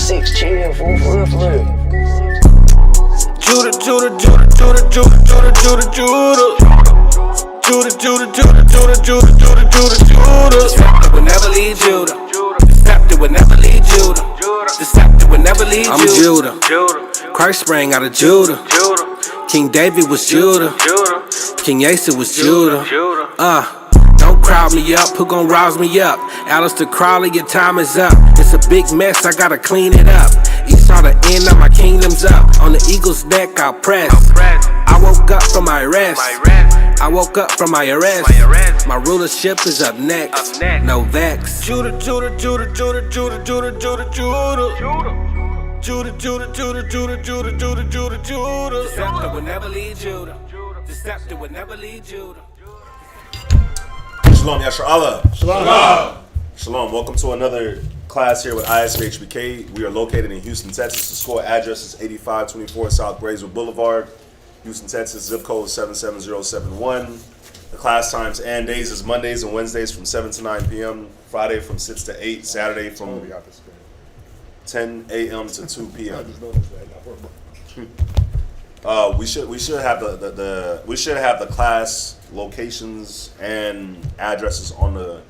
6 chill, for real. Judah. The scepter will never leave Judah. The scepter will never leave Judah. The scepter will never leave Judah. I'm Judah. Christ sprang out of Judah. King David was Judah. King Asa was Judah. Don't crowd me up, who gon' rouse me up? Alistair Crowley, your time is up. It's a big mess, I gotta clean it up. Esau, the end of my kingdom's up. On the eagle's neck, I'll press. I woke up from my rest. My rulership is up next. No vex. Judah. The scepter will never leave Judah. The scepter will never leave Judah. Shalom, Yashar Allah. Shalom. Welcome to another class here with ISBHBK. We are located in Houston, Texas. The school address is 8524 South Braeswood Boulevard, Houston, Texas. Zip code 77071. The class times and days is Mondays and Wednesdays from 7 to 9 p.m. Friday from 6 to 8. Saturday from 10 a.m. to 2 p.m. We should have the class locations and addresses on the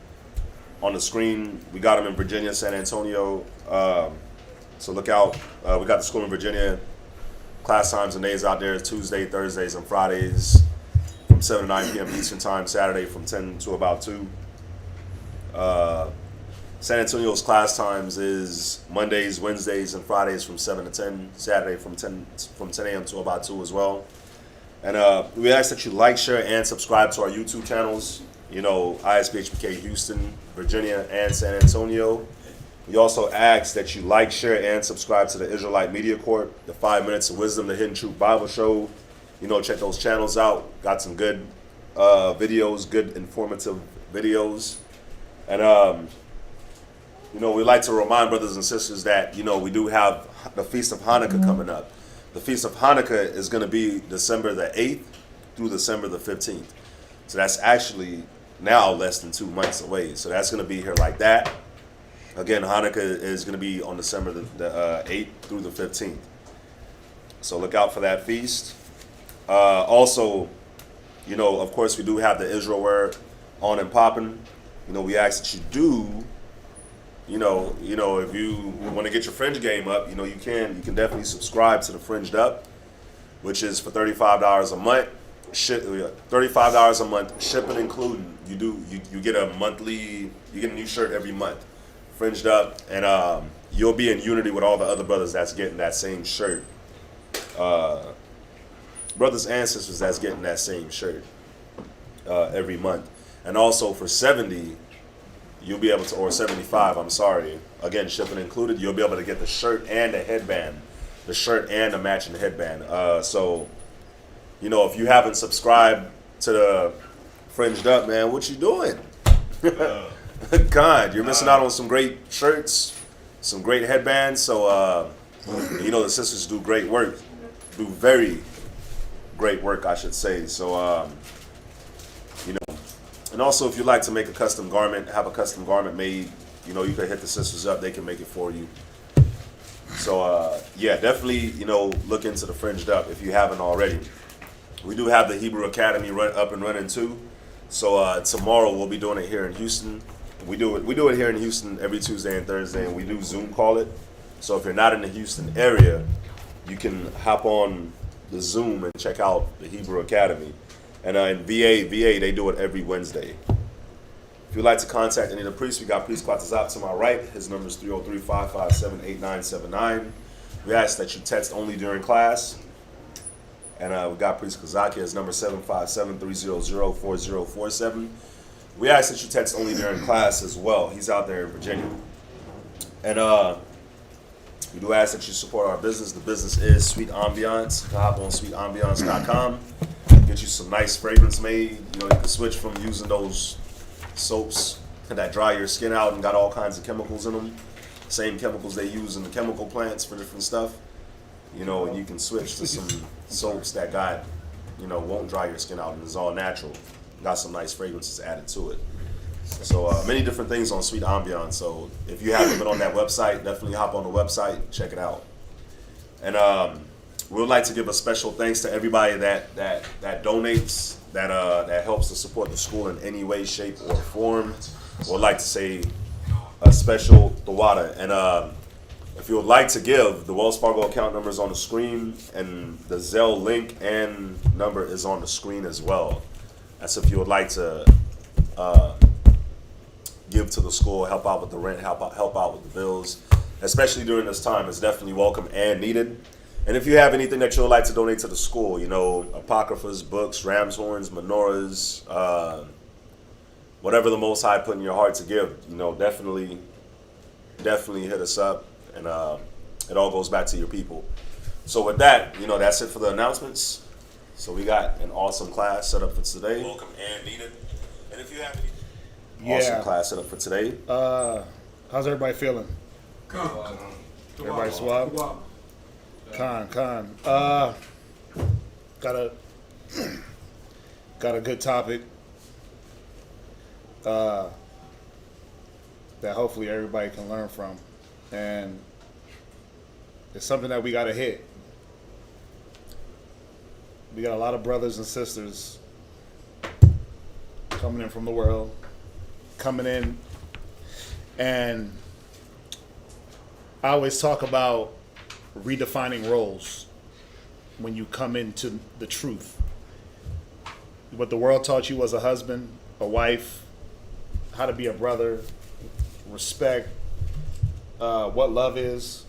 screen. We got them in Virginia, San Antonio. So look out. We got the school in Virginia. Class times and days out there: Tuesday, Thursdays, and Fridays from 7 to 9 p.m. Eastern Time. Saturday from 10 to about 2. San Antonio's class times is Mondays, Wednesdays, and Fridays from 7 to 10. Saturday from 10 a.m. to about 2 as well. And we ask that you like, share, and subscribe to our YouTube channels. You know, ISBHBK Houston, Virginia, and San Antonio. We also ask that you like, share, and subscribe to the Israelite Media Corp, the 5 Minutes of Wisdom, the Hidden Truth Bible Show. You know, check those channels out. Got some good videos, good informative videos. And, you know, we like to remind brothers and sisters that, you know, we do have the Feast of Hanukkah coming up. The Feast of Hanukkah is going to be December the 8th through December the 15th. So that's actually now less than 2 months away. So that's going to be here like that. Again, Hanukkah is going to be on December the 8th through the 15th. So look out for that feast. Also, you know, of course, we do have the Israel wear on and popping. You know, we ask that you do, you know, if you want to get your fringe game up, you know, you can definitely subscribe to the Fringed Up, which is for $35 a month. $35 a month, shipping included. You get a new shirt every month, Fringed Up, and you'll be in unity with all the other brothers that's getting that same shirt. Brothers and sisters that's getting that same shirt every month. And also for $70, you'll be able to, or $75, I'm sorry, again, shipping included, you'll be able to get the shirt and the headband, the shirt and the matching headband. So, you know, if you haven't subscribed to the Fringed Up, man, what you doing? God, you're missing out on some great shirts, some great headbands. So, you know, the sisters do great work, do very great work, I should say. So, you know, and also if you like to make a custom garment, have a custom garment made, you know, you can hit the sisters up, they can make it for you. So, yeah, definitely, you know, look into the Fringed Up if you haven't already. We do have the Hebrew Academy up and running too. So tomorrow we'll be doing it here in Houston. We do it here in Houston every Tuesday and Thursday, and we do Zoom call it. So if you're not in the Houston area, you can hop on the Zoom and check out the Hebrew Academy. And in VA, they do it every Wednesday. If you'd like to contact any of the priests, we got Priest Quatazat to my right. His number is 303-557-8979. We ask that you text only during class. And we got Priest Kazaki, his number 757-300-4047. We ask that you text only during class as well. He's out there in Virginia. And we do ask that you support our business. The business is Sweet Ambiance. You can hop on sweetambiance.com. Get you some nice fragrance made. You know, you can switch from using those soaps that dry your skin out and got all kinds of chemicals in them. Same chemicals they use in the chemical plants for different stuff. You know, and you can switch to some soaps that got, you know, won't dry your skin out and is all natural. Got some nice fragrances added to it. So many different things on Sweet Ambiance. So if you haven't been on that website, definitely hop on the website, check it out. And we would like to give a special thanks to everybody that donates, that helps to support the school in any way, shape, or form. We'd like to say a special Tawada. And if you would like to give, the Wells Fargo account number is on the screen, and the Zelle link and number is on the screen as well. That's if you would like to give to the school, help out with the rent, help out with the bills, especially during this time. It's definitely welcome and needed. And if you have anything that you would like to donate to the school, you know, apocryphas, books, ram's horns, menorahs, whatever the Most High put in your heart to give, you know, definitely hit us up. And it all goes back to your people. So with that, you know, that's it for the announcements. So we got an awesome class set up for today. Welcome and needed. And if you have any awesome class set up for today. How's everybody feeling? Everybody swab? Con. Got a good topic. That hopefully everybody can learn from. And it's something that we got to hit. We got a lot of brothers and sisters coming in from the world, coming in, and I always talk about redefining roles when you come into the truth. What the world taught you as a husband, a wife, how to be a brother, respect, what love is,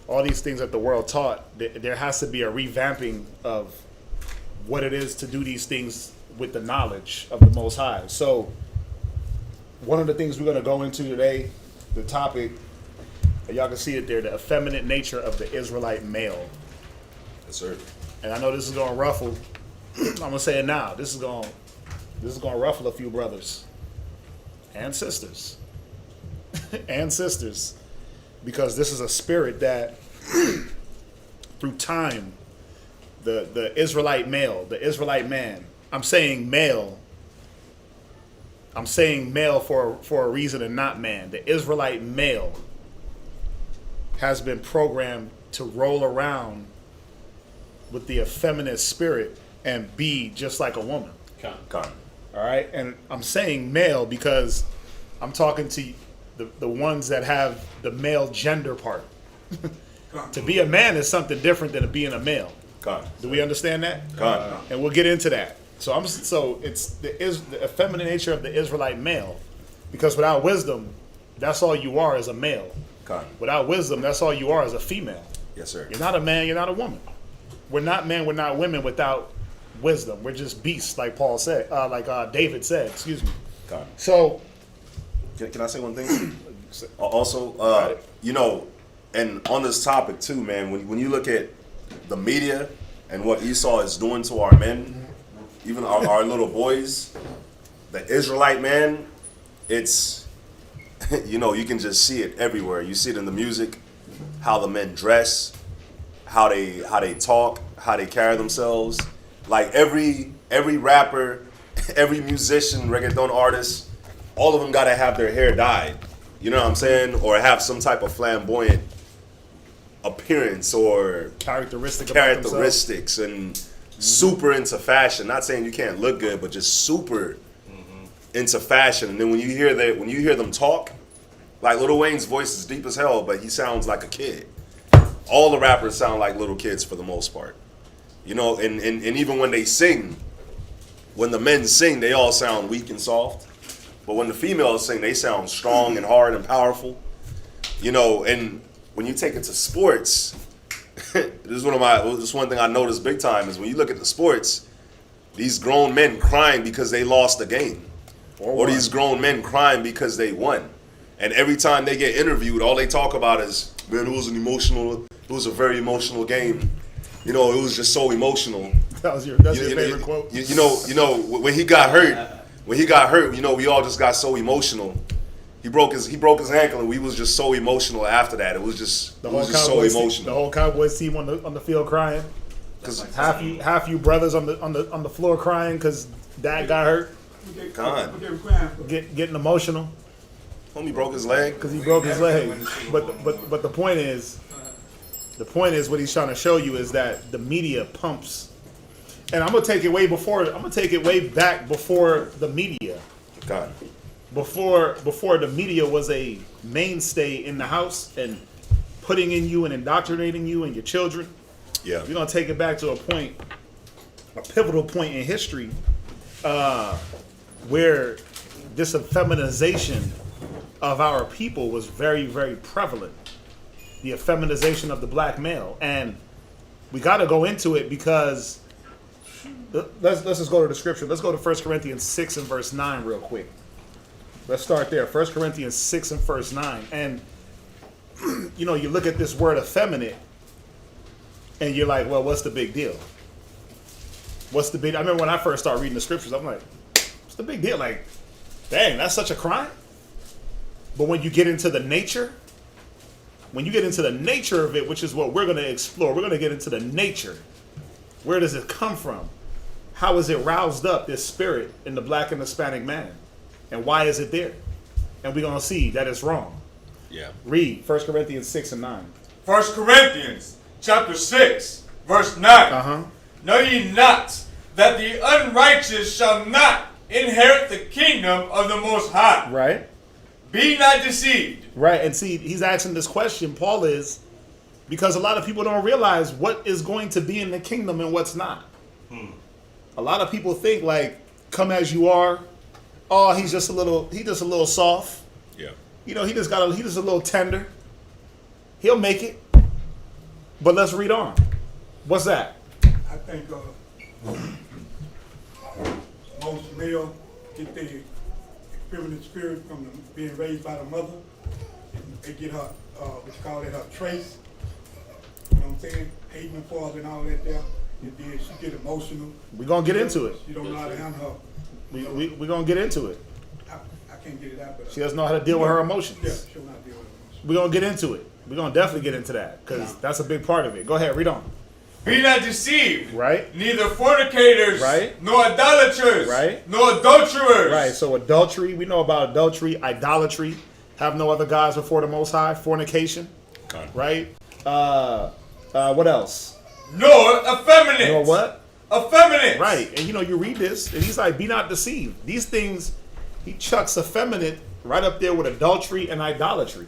all these things that the world taught, there has to be a revamping of what it is to do these things with the knowledge of the Most High. So one of the things we're going to go into today, the topic, y'all can see it there, the effeminate nature of the Israelite male. Yes, sir. And I know this is going to ruffle, I'm going to say it now, this is going to ruffle a few brothers and sisters. And sisters, because this is a spirit that through time, the Israelite male, the Israelite man, I'm saying male for a reason and not man. The Israelite male has been programmed to roll around with the effeminate spirit and be just like a woman. Con. All right, and I'm saying male because I'm talking to the ones that have the male gender part. To be a man is something different than being a male. Con. Do we understand that? Con. And we'll get into that. So it's the effeminate nature of the Israelite male, because without wisdom, that's all you are as a male. Con. Without wisdom, that's all you are as a female. Yes, sir. You're not a man. You're not a woman. We're not men. We're not women without wisdom. We're just beasts, like Paul said, David said. Excuse me. Con. So. Can I say one thing? Also, you know, and on this topic too, man, when you look at the media and what Esau is doing to our men, even our little boys, the Israelite man, it's, you know, you can just see it everywhere. You see it in the music, how the men dress, how they talk, how they carry themselves. Like every rapper, every musician, reggaeton artist, all of them got to have their hair dyed, you know what I'm saying? Or have some type of flamboyant appearance or characteristics and super into fashion. Not saying you can't look good, but just super into fashion. And then when you hear them talk, like Lil Wayne's voice is deep as hell, but he sounds like a kid. All the rappers sound like little kids for the most part. You know, and even when they sing, when the men sing, they all sound weak and soft. But when the females sing, they sound strong and hard and powerful. You know, and when you take it to sports, this is one thing I noticed big time is when you look at the sports, these grown men crying because they lost the game. Or these grown men crying because they won. And every time they get interviewed, all they talk about is, man, it was a very emotional game. You know, it was just so emotional. That's your favorite quote. You know, when he got hurt, you know, we all just got so emotional. He broke his ankle, and we was just so emotional after that. It was just so emotional. The whole Cowboys team on the field crying. Because half you brothers on the floor crying because dad got hurt. Con. Getting emotional Homie broke his leg. because he broke his leg. But the point is what he's trying to show you is that the media pumps, and I'm gonna take it way back before the media. Con. Before the media was a mainstay in the house and putting in you and indoctrinating you and your children. Yeah. We're gonna take it back to a pivotal point in history, where this effeminization of our people was very, very prevalent. The effeminization of the black male, and we got to go into it because let's just go to the scripture. Let's go to 1 Corinthians 6 and verse 9 real quick. Let's start there. 1 Corinthians 6 and verse 9. And, you know, you look at this word effeminate, and you're like, well, what's the big deal? What's the big... I remember when I first started reading the scriptures, I'm like, what's the big deal? Like, dang, that's such a crime? But when you get into the nature... When you get into the nature of it, which is what we're going to explore, we're going to get into the nature. Where does it come from? How is it roused up, this spirit in the black and Hispanic man? And why is it there? And we're going to see that it's wrong. Yeah. Read 1 Corinthians 6 and 9. 1 Corinthians chapter 6, verse 9. Uh-huh. Know ye not that the unrighteous shall not inherit the kingdom of the Most High? Right. Be not deceived. Right. And see, he's asking this question, Paul is, because a lot of people don't realize what is going to be in the kingdom and what's not. A lot of people think like, come as you are. Oh, he's just a little soft. Yeah. You know, he just a little tender. He'll make it. But let's read on. What's that? I think most male get their feminine spirit from being raised by the mother. And they get her, what you call it, her trace. You know what I'm saying? Hating the father and all that there. And then she get emotional. We're going to get into it. She don't know how to handle her. We're going to get into it. I can't get it out, but She doesn't know how to deal with her emotions. yeah, she don't know how to deal with her emotions. We're going to get into it. We're going to definitely get into that because that's a big part of it. Go ahead, read on. Be not deceived. Right? Neither fornicators, Right. nor idolaters, Right. nor adulterers. Right, so adultery, we know about adultery, idolatry, have no other gods before the Most High, fornication, Con. right? What else? Nor effeminate. You know what? Effeminate. Right, and you know, you read this, and he's like, be not deceived. These things, he chucks effeminate right up there with adultery and idolatry,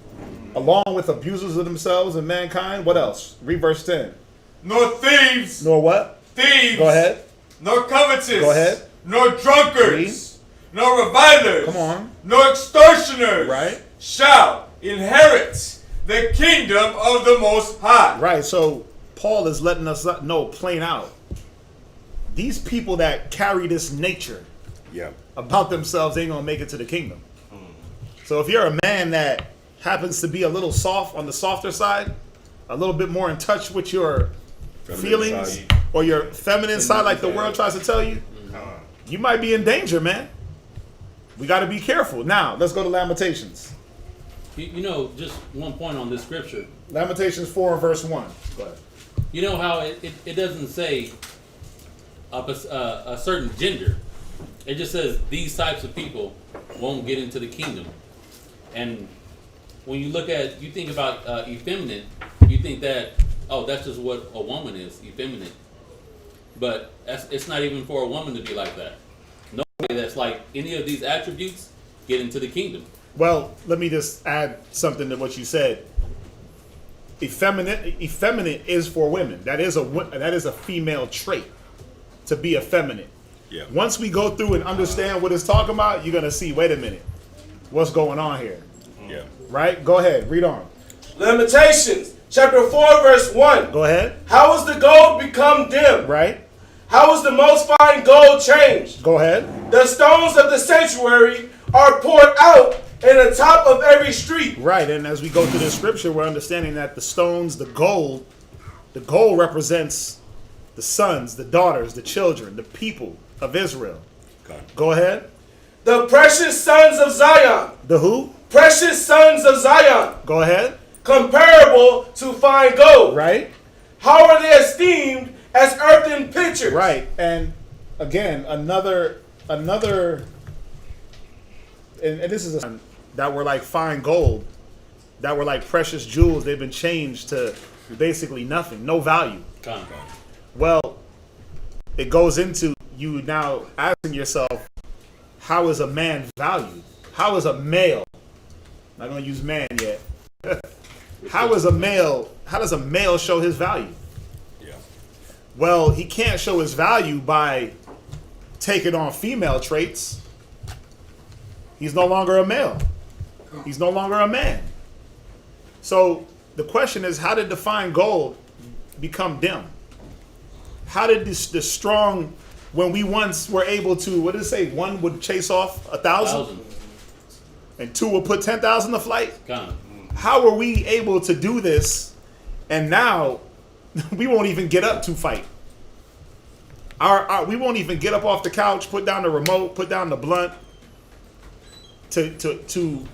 along with abusers of themselves and mankind. What else? Read verse 10. Nor thieves. Nor what? Thieves. Go ahead. Nor covetous. Go ahead. Nor drunkards. Nor revilers. Come on. Nor extortioners. Right. Shall inherit the kingdom of the Most High. Right, so Paul is letting us know plain out. These people that carry this nature Yeah. about themselves ain't gonna make it to the kingdom. So if you're a man that happens to be a little soft on the softer side, a little bit more in touch with your Feminine feelings side. or your feminine side, like the world tries to tell you, you might be in danger, man. We got to be careful. Now, let's go to Lamentations. You know, just one point on this scripture. Lamentations 4 and verse 1. Go ahead. You know how it doesn't say a certain gender. It just says these types of people won't get into the kingdom. And when you think about effeminate, you think that, oh, that's just what a woman is, effeminate. But it's not even for a woman to be like that. Nobody that's like any of these attributes get into the kingdom. Well, let me just add something to what you said. Effeminate is for women. That is a female trait, to be effeminate. Yeah. Once we go through and understand what it's talking about, you're gonna see. Wait a minute, what's going on here? Yeah. Right? Go ahead, read on. Lamentations chapter 4 verse 1. Go ahead. How is the gold become dim? Right? How is the most fine gold changed? Go ahead. The stones of the sanctuary are poured out in the top of every street. Right, and as we go through the scripture, we're understanding that the stones, the gold represents the sons, the daughters, the children, the people of Israel. Con. Go ahead. The precious sons of Zion. The who? Precious sons of Zion. Go ahead. Comparable to fine gold. Right? How are they esteemed as earthen pitchers? Right, and again, another and this is that were like fine gold, that were like precious jewels. They've been changed to basically nothing, no value. Well, it goes into you now asking yourself, how is a man valued? How is a male? I'm not gonna use man yet. How does a male show his value? Yeah. Well, he can't show his value by taking on female traits. He's no longer a male. He's no longer a man. So the question is, how did the fine gold become dim? How did the strong, when we once were able to, what did it say? One would chase off 1,000, and two would put 10,000 to flight. How were we able to do this? And now we won't even get up to fight. We won't even get up off the couch, put down the remote, put down the blunt, to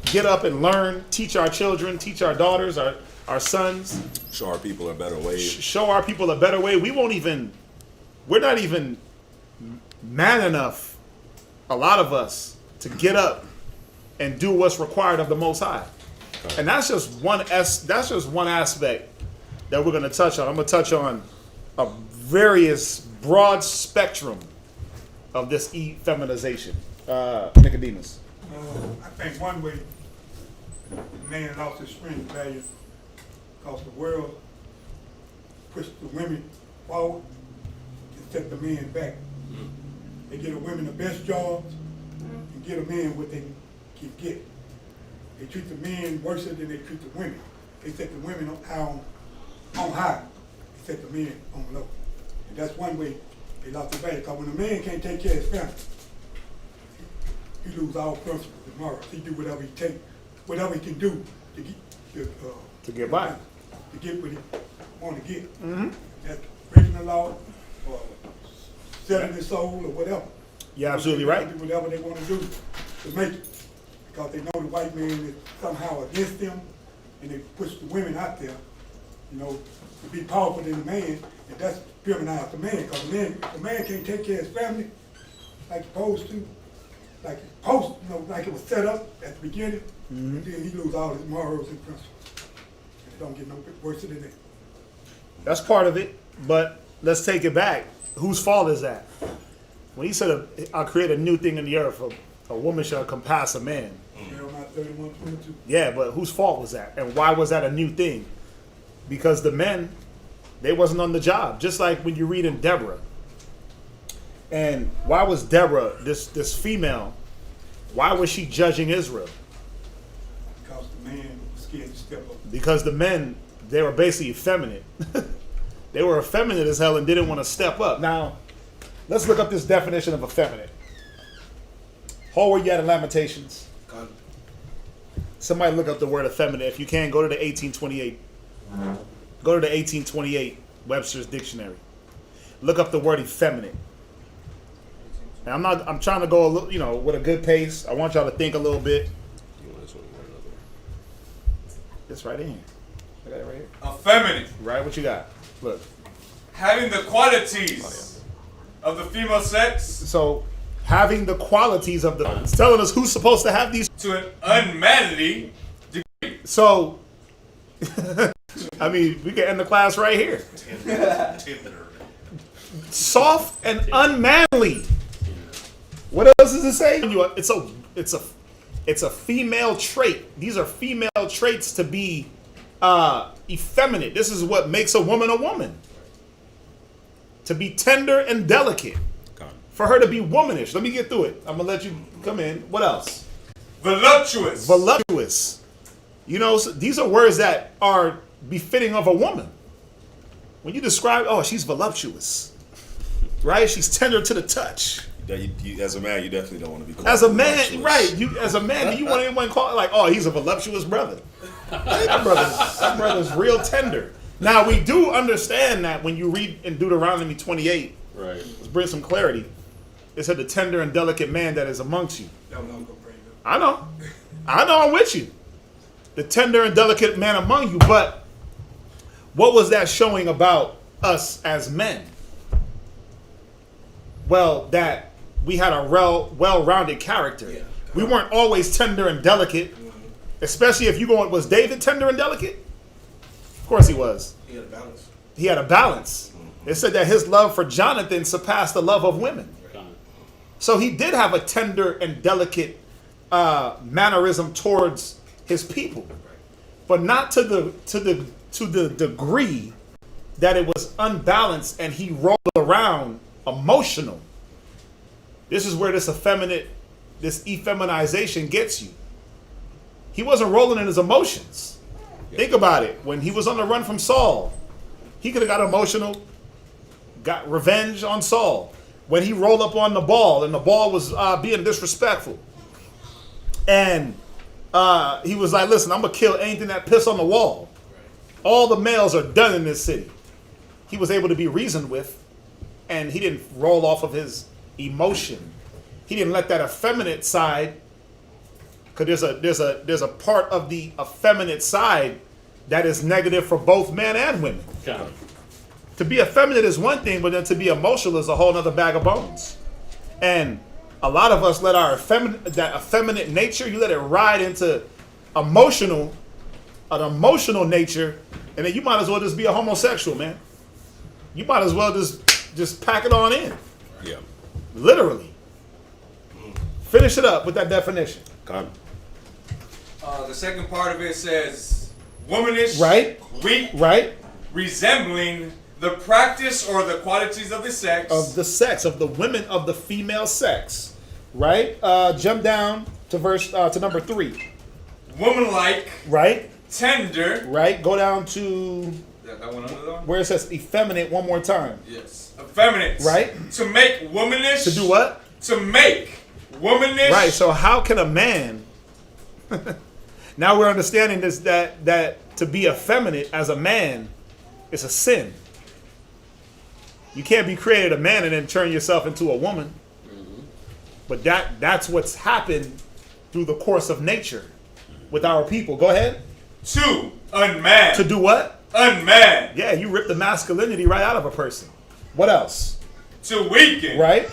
get up and learn, teach our children, teach our daughters, our sons. Show our people a better way. Show our people a better way. We're not even man enough, a lot of us, to get up and do what's required of the Most High. Okay. And that's just one aspect that we're going to touch on. I'm going to touch on a various broad spectrum of this feminization. Nicodemus. I think one way the man lost his strength value because the world pushed the women forward and set the men back. They get the women the best jobs and get a man what they can get. They treat the men worse than they treat the women. They set the women on high. They set the men on low. And that's one way they lost their value. Because when a man can't take care of his family, he lose all principles and morals. He do whatever he can do to get by, to get what he want to get. Mm-hmm. That's breaking the law or selling his soul or whatever. You're absolutely right. Do whatever they want to do to make it, because they know the white man is somehow against them, and they push the women out there, to be powerful than the man, and that's feminize the man. Because the man can't take care of his family like he's supposed to. Like it was set up at the beginning, and then he lose all his morals and principles. And it don't get no worse than that. That's part of it, but let's take it back. Whose fault is that? When he said, I'll create a new thing in the earth, a woman shall compass a man. Jeremiah 31:22. Yeah, but whose fault was that? And why was that a new thing? Because the men, they wasn't on the job. Just like when you read in Deborah. And why was Deborah, this female, why was she judging Israel? Because the man was scared to step up. Because the men, they were basically effeminate. They were effeminate as hell and didn't want to step up. Now, let's look up this definition of effeminate. Hold where you at in Lamentations. Somebody look up the word effeminate. If you can, go to the 1828. Go to the 1828 Webster's Dictionary. Look up the word effeminate. And I'm trying to go a little, with a good pace. I want y'all to think a little bit. It's right in here. I got it right here. Effeminate. Right, what you got? Look. Having the qualities of the female sex. So, having the qualities of the... It's telling us who's supposed to have these... To an unmanly degree. So, I mean, we can end the class right here. Soft and unmanly. What else does it say? It's a female trait. These are female traits to be effeminate. This is what makes a woman. To be tender and delicate. For her to be womanish. Let me get through it. I'm going to let you come in. What else? Voluptuous. Voluptuous. These are words that are befitting of a woman. When you describe, she's voluptuous. Right? She's tender to the touch. As a man, you definitely don't want to be called as a man, voluptuous. right? As a man, do you want anyone call like, he's a voluptuous brother? That brother's real tender. Now we do understand that when you read in Deuteronomy 28, right? Let's bring some clarity. It said the tender and delicate man that is amongst you. I know, I'm with you. The tender and delicate man among you, but what was that showing about us as men? Well, that we had a well-rounded character. Yeah. We weren't always tender and delicate, especially if you going, was David tender and delicate? Of course he was. He had a balance. He had a balance. It said that his love for Jonathan surpassed the love of women. So he did have a tender and delicate mannerism towards his people, but not to the degree that it was unbalanced and he rolled around emotional. This is where this effeminization gets you. He wasn't rolling in his emotions. Think about it. When he was on the run from Saul, he could have got emotional, got revenge on Saul. When he rolled up on the ball and the ball was being disrespectful, and he was like, listen, I'm going to kill anything that piss on the wall. All the males are done in this city. He was able to be reasoned with, and he didn't roll off of his emotion. He didn't let that effeminate side, because there's a part of the effeminate side that is negative for both men and women. God. To be effeminate is one thing, but then to be emotional is a whole other bag of bones. And a lot of us let our effeminate nature, you let it ride into an emotional nature, and then you might as well just be a homosexual, man. You might as well just pack it on in. Yeah. Literally. Finish it up with that definition. Come. The second part of it says, womanish, Right. weak, Right? resembling the practice or the qualities of the sex. Of the women of the female sex. Right? Jump down to to number 3. Womanlike, Right? tender. Right? Go down to That one under though? where it says effeminate one more time. Yes. Effeminate. Right? To make womanish. To do what? To make womanish. Right. So how can a man now we're understanding this that to be effeminate as a man is a sin. You can't be created a man and then turn yourself into a woman. But that's what's happened through the course of nature with our people. Go ahead. To unman. To do what? Unman. Yeah, you rip the masculinity right out of a person. What else? To weaken. Right?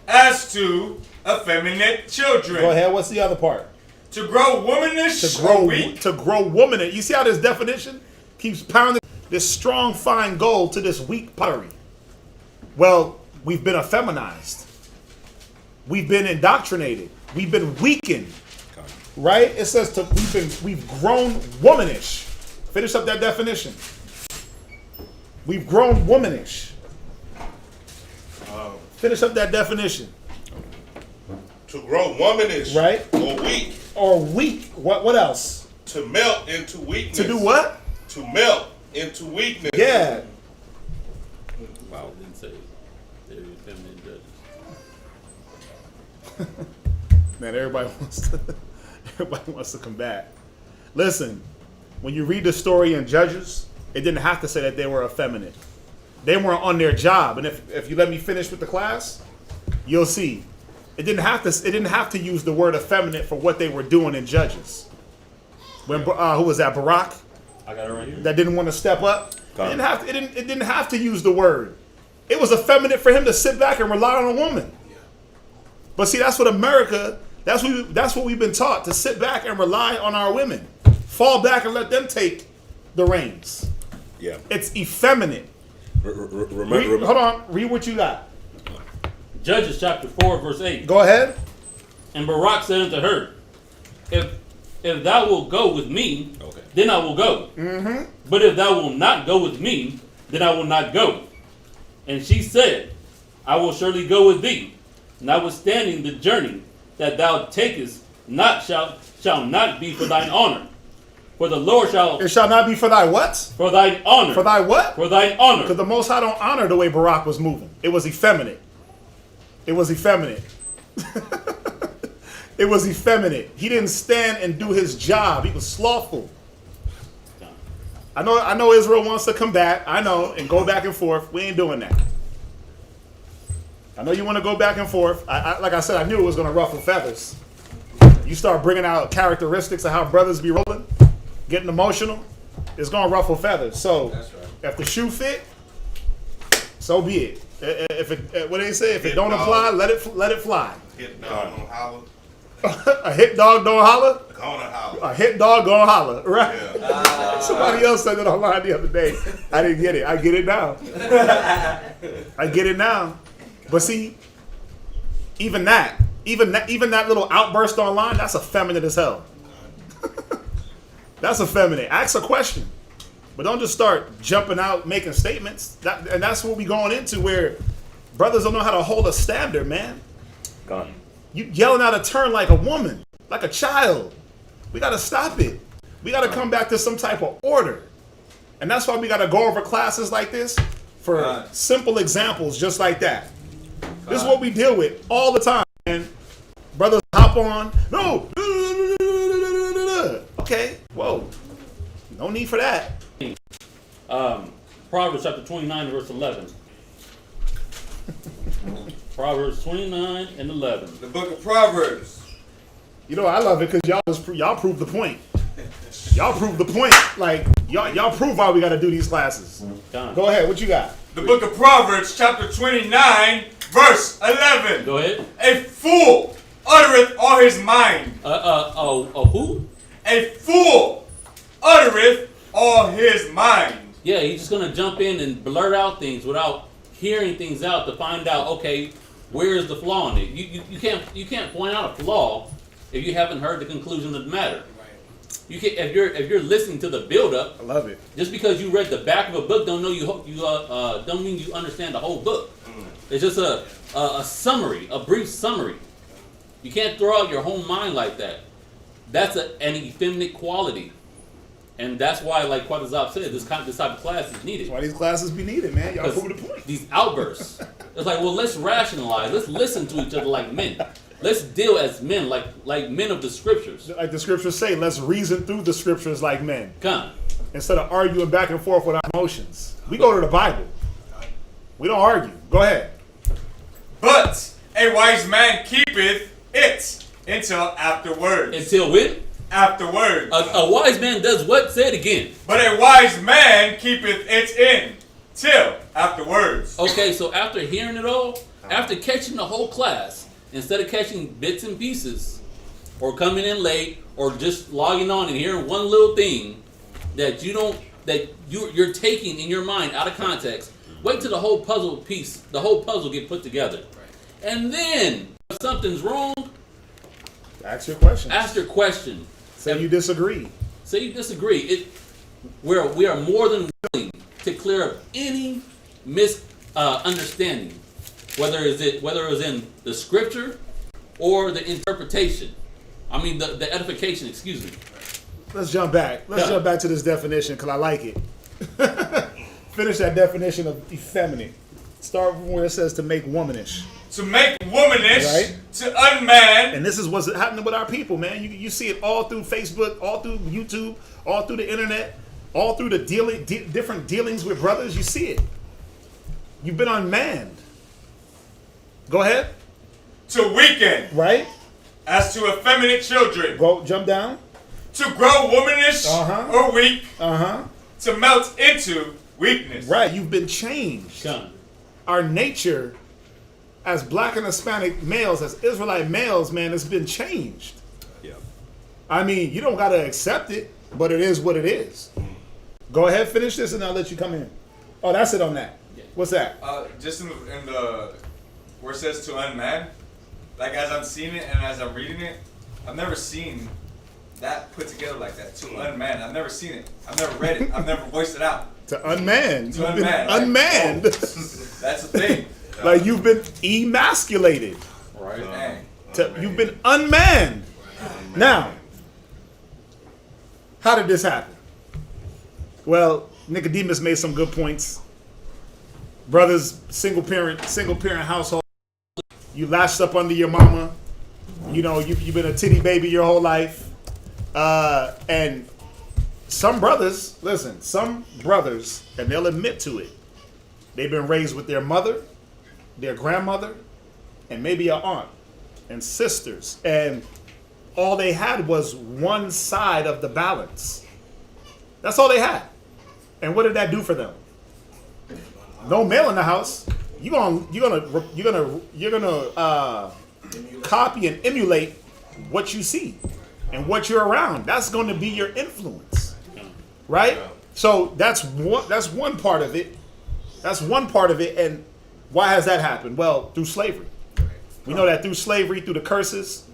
As to effeminate children. Go ahead. What's the other part? To grow womanish To grow or weak. to grow woman. You see how this definition keeps pounding this strong fine gold to this weak pottery. Well, we've been effeminized. We've been indoctrinated. We've been weakened. Right? It says we've grown womanish. Finish up that definition. We've grown womanish. Finish up that definition. To grow womanish, Right. or weak, Or weak. What else? to melt into weakness. To do what? To melt into weakness. Yeah. Wow. Didn't say they're feminine judges. Man, everybody wants to combat. Listen, when you read the story in Judges, it didn't have to say that they were effeminate. They weren't on their job. And if you let me finish with the class, you'll see. It didn't have to use the word effeminate for what they were doing in Judges. When who was that? Barak? I got it right here. That didn't want to step up. It didn't have to use the word. It was effeminate for him to sit back and rely on a woman. But see, that's what America. That's what we've been taught, to sit back and rely on our women, fall back and let them take the reins. Yeah. It's effeminate. Remember. Hold on, read what you got. Judges chapter 4 verse 8. Go ahead. And Barak said unto her, If thou wilt go with me, Okay. then I will go. But if thou wilt not go with me, then I will not go. And she said, I will surely go with thee, notwithstanding the journey that thou takest shall not be for thine honor. For the Lord shall... It shall not be for thy what? For thine honor. For thy what? For thine honor. Because the Most High don't honor the way Barak was moving. It was effeminate. It was effeminate. It was effeminate. He didn't stand and do his job. He was slothful. I know Israel wants to combat. I know, and go back and forth. We ain't doing that. I know you want to go back and forth. Like I said, I knew it was going to ruffle feathers. You start bringing out characteristics of how brothers be rolling, getting emotional, it's going to ruffle feathers. So, That's right. if the shoe fit, so be it. If it, what do they say? If it Hit don't dog. apply, let it fly. Hit down on holler. A hit dog don't holler. Gonna holler. A hit dog gonna holler, right? Yeah. Somebody else said it online the other day. I didn't get it. I get it now. I get it now. But see, even that little outburst online, that's effeminate as hell. That's effeminate. Ask a question, but don't just start jumping out making statements. And that's what we going into, where brothers don't know how to hold a standard, man. Gone. You yelling out a turn like a woman, like a child. We got to stop it. We got to come back to some type of order. And that's why we got to go over classes like this for simple examples just like that. This is what we deal with all the time, man. Brothers hop on. No. Okay. Whoa. No need for that. Proverbs chapter 29 verse 11. Proverbs 29 and 11. The book of Proverbs. You know, I love it because y'all prove the point. Y'all prove the point. Like, y'all prove why we got to do these classes. Go ahead. What you got? The book of Proverbs, chapter 29, verse 11. Go ahead. A fool uttereth all his mind. Who? A fool uttereth all his mind. Yeah, he's just gonna jump in and blurt out things without hearing things out to find out, okay, where is the flaw in it? You can't point out a flaw if you haven't heard the conclusion of the matter. You can, if you're listening to the build up. I love it. Just because you read the back of a book don't mean you understand the whole book. It's just a summary, a brief summary. You can't throw out your whole mind like that. That's an effeminate quality, and that's why, like Quatazab said, this type of class is needed. That's why these classes be needed, man. Y'all prove the point. These outbursts. It's like, well, let's rationalize. Let's listen to each other like men. Let's deal as men, like men of the scriptures. Like the scriptures say, let's reason through the scriptures like men. Come. Instead of arguing back and forth with our emotions. We go to the Bible. We don't argue. Go ahead. But a wise man keepeth it until afterwards. Until when? Afterwards. A wise man does what? Say it again. But a wise man keepeth it in till afterwards. Okay, so after hearing it all, after catching the whole class, instead of catching bits and pieces, or coming in late, or just logging on and hearing one little thing that you're taking in your mind out of context, wait till the whole puzzle get put together. And then, if something's wrong, ask your question. Ask your question. Say you disagree. Say you disagree. We are more than willing to clear up any misunderstanding, whether it was in the scripture or the interpretation. I mean the edification. Excuse me. Let's jump back. Let's jump back to this definition because I like it. Finish that definition of effeminate. Start from where it says to make womanish. To make womanish, right? To unman. And this is what's happening with our people, man. You see it all through Facebook, all through YouTube, all through the internet, all through the different dealings with brothers. You see it. You've been unmanned. Go ahead. To weaken. Right. As to effeminate children. Go jump down. To grow womanish or weak. To melt into weakness. Right. You've been changed. Come. Our nature as black and Hispanic males, as Israelite males, man, it's been changed. Yeah. I mean, you don't got to accept it, but it is what it is. Go ahead, finish this, and I'll let you come in. Oh, that's it on that. What's that? Just in the where it says to unman, like as I'm seeing it and as I'm reading it, I've never seen that put together like that. To unman, I've never seen it. I've never read it. I've never voiced it out. To unman. To unman. Like, unmanned. That's the thing. Like you've been emasculated. Right. You've been unmanned. Now, how did this happen? Well, Nicodemus made some good points. Brothers, single parent household. You latched up under your mama. You know, you've been a titty baby your whole life. And some brothers, and they'll admit to it, they've been raised with their mother, their grandmother, and maybe an aunt and sisters. And all they had was one side of the balance. That's all they had. And what did that do for them? No male in the house. You're gonna copy and emulate what you see and what you're around. That's going to be your influence, right? So that's one part of it. That's one part of it. And why has that happened? Well, through slavery. We know that through slavery, through the curses,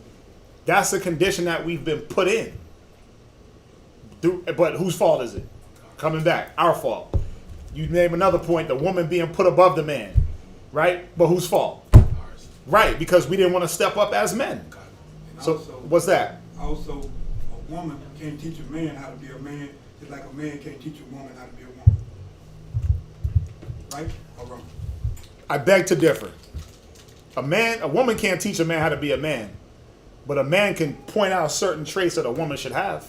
that's the condition that we've been put in. But whose fault is it? Coming back, our fault. You name another point, the woman being put above the man, right? But whose fault? Right, because we didn't want to step up as men. So Also, what's that? Also, a woman can't teach a man how to be a man, just like a man can't teach a woman how to be a woman. Right or wrong? I beg to differ. A woman can't teach a man how to be a man, but a man can point out certain traits that a woman should have.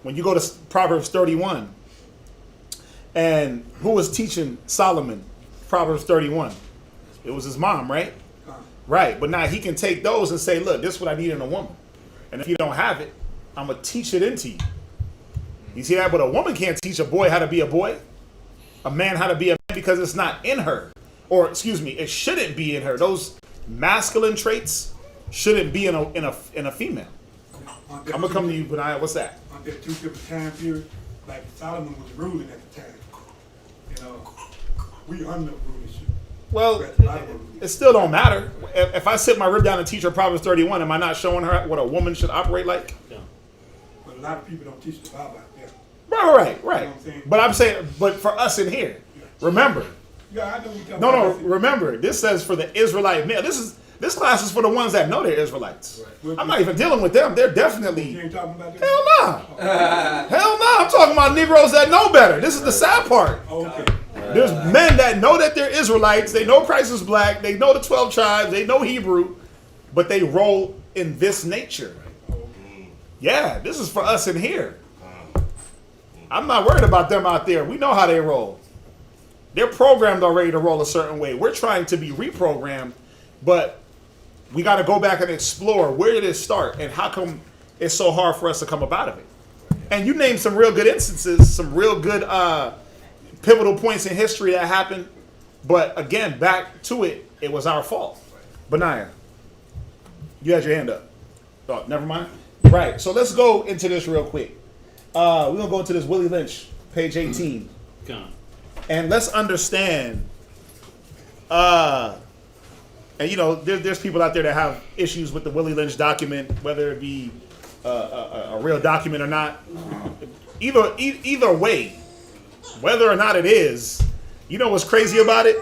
When you go to Proverbs 31, and who was teaching Solomon Proverbs 31? It was his mom, right? Right, but now he can take those and say, look, this is what I need in a woman. And if you don't have it, I'm going to teach it into you. You see that? But a woman can't teach a boy how to be a boy, a man how to be a man, because it's not in her. Or, excuse me, it shouldn't be in her. Those masculine traits shouldn't be in a female. I'm going to come to you, Benaiah. What's that? On that 2 different time period, like Solomon was ruling at the time. You know, we under rulership. Well, it still don't matter. If I sit my rib down and teach her Proverbs 31, am I not showing her what a woman should operate like? But a lot of people don't teach the Bible out there. Right. You know what I'm saying? But I'm saying, but for us in here, remember. Yeah, I know what you're talking No, about. remember. This says for the Israelite male. This class is for the ones that know they're Israelites. I'm not even dealing with them. They're definitely. You ain't talking about that? Hell no. Hell no. I'm talking about Negroes that know better. This is the sad part. Oh, okay. There's men that know that they're Israelites. They know Christ is black. They know the 12 tribes. They know Hebrew. But they roll in this nature. Yeah, this is for us in here. I'm not worried about them out there. We know how they roll. They're programmed already to roll a certain way. We're trying to be reprogrammed, but we got to go back and explore where did it start and how come it's so hard for us to come up out of it. And you named some real good instances, some real good pivotal points in history that happened. But again, back to it, it was our fault. Benaiah, you had your hand up. Oh, never mind. Right. So let's go into this real quick. We're going to go into this Willie Lynch, page 18. And let's understand, and you know, there's people out there that have issues with the Willie Lynch document, whether it be a real document or not. Either way, whether or not it is, you know what's crazy about it?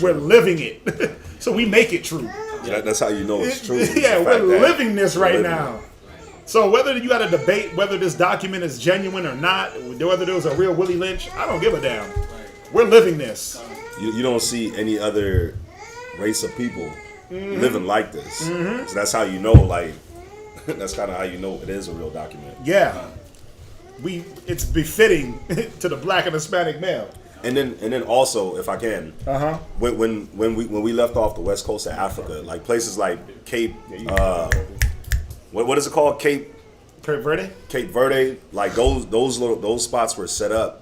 We're living it. So we make it true. That's how you know it's true. Yeah, we're living this right now. So whether you got to debate whether this document is genuine or not, whether there was a real Willie Lynch, I don't give a damn. We're living this. You don't see any other race of people living like this. So that's how you know, like, that's kind of how you know it is a real document. Yeah. It's befitting to the black and Hispanic male. And then also, if I can, when we left off the west coast of Africa, like places like Cape, what is it called? Cape Verde? Cape Verde, like those spots were set up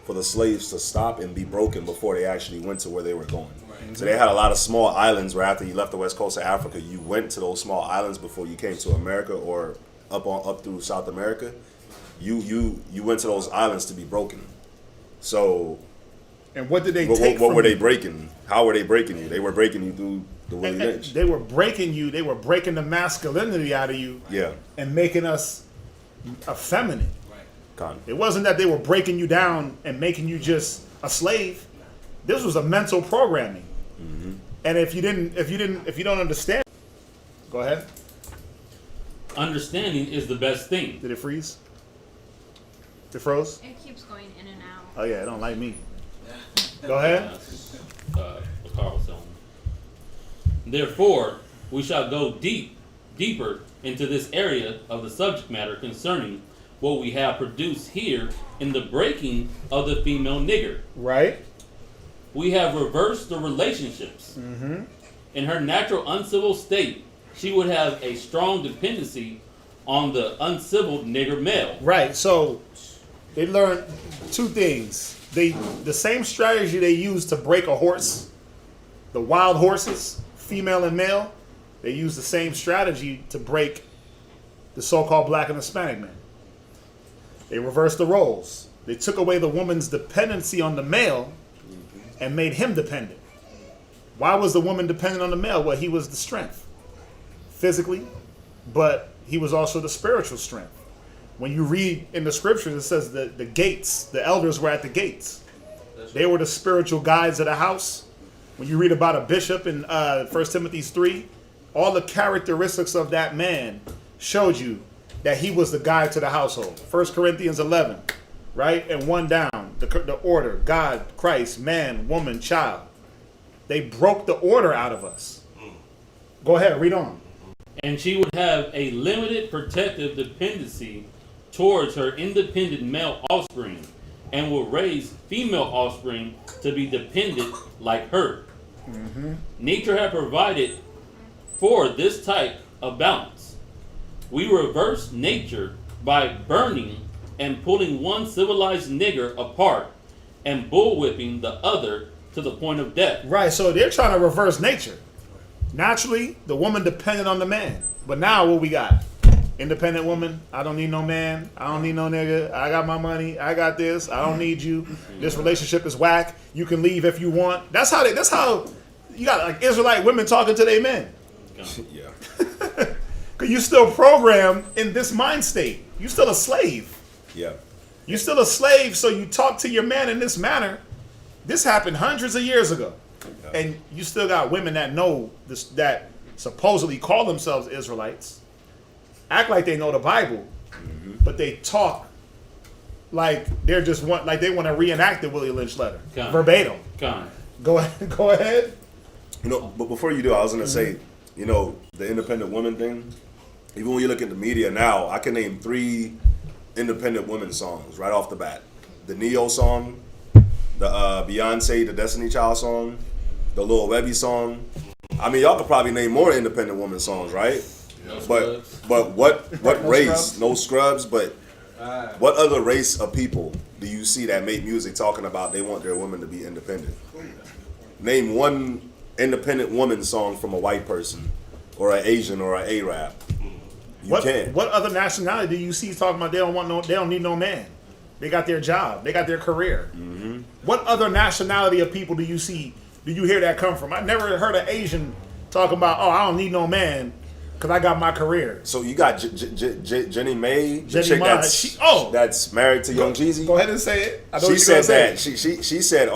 for the slaves to stop and be broken before they actually went to where they were going. So they had a lot of small islands where after you left the west coast of Africa, you went to those small islands before you came to America or up through South America. You went to those islands to be broken. So, and what did they take? What from were they you? breaking? How were they breaking you? They were breaking you through the Willie Lynch. They were breaking you. They were breaking the masculinity out of you. Yeah. And making us effeminate. Con. It wasn't that they were breaking you down and making you just a slave. This was a mental programming. And if you don't understand, go ahead. Understanding is the best thing. Did it freeze? It froze? It keeps going in and out. Oh yeah, it don't like me. Go ahead. What Carl was telling me. Therefore, we shall go deeper into this area of the subject matter concerning what we have produced here in the breaking of the female nigger. Right. We have reversed the relationships. In her natural uncivil state, she would have a strong dependency on the uncivil nigger male. Right. So they learned two things. The same strategy they used to break a horse, the wild horses, female and male, they used the same strategy to break the so-called black and Hispanic man. They reversed the roles. They took away the woman's dependency on the male and made him dependent. Why was the woman dependent on the male? Well, he was the strength, physically, but he was also the spiritual strength. When you read in the scriptures, it says that the gates, the elders were at the gates. They were the spiritual guides of the house. When you read about a bishop in 1 Timothy 3, all the characteristics of that man showed you that he was the guide to the household. 1 Corinthians 11, right? And one down, the order, God, Christ, man, woman, child. They broke the order out of us. Go ahead, read on. And she would have a limited protective dependency towards her independent male offspring, and will raise female offspring to be dependent like her. Nature had provided for this type of balance. We reverse nature by burning and pulling one civilized nigger apart and bullwhipping the other to the point of death. Right, so they're trying to reverse nature. Naturally, the woman depended on the man. But now what we got? Independent woman, I don't need no man, I don't need no nigga, I got my money, I got this, I don't need you. This relationship is whack. You can leave if you want. That's how you got like Israelite women talking to their men. Yeah. Cause you still programmed in this mind state. You still a slave. Yeah. You still a slave, so you talk to your man in this manner. This happened hundreds of years ago. And you still got women that know this, that supposedly call themselves Israelites, act like they know the Bible, but they talk like they're just like they want to reenact the Willie Lynch letter verbatim. Go ahead. You know, but before you do, I was gonna say, you know, the independent woman thing. Even when you look at the media now, I can name 3 independent women songs right off the bat: the Neo song, the Beyonce, the Destiny Child song, the Lil Webby song. I mean, y'all could probably name more independent women songs, right? But what race? No scrubs. But what other race of people do you see that make music talking about they want their women to be independent? Name one independent woman song from a white person, or an Asian, or an Arab. You can. What other nationality do you see talking about they don't need no man? They got their job. They got their career. What other nationality of people do you see? Do you hear that come from? I never heard an Asian talking about, oh, I don't need no man because I got my career. So you got Jenny May, the Jenny chick Ma, that's married to Young Jeezy. Go ahead and say it. I know She said that. say She said,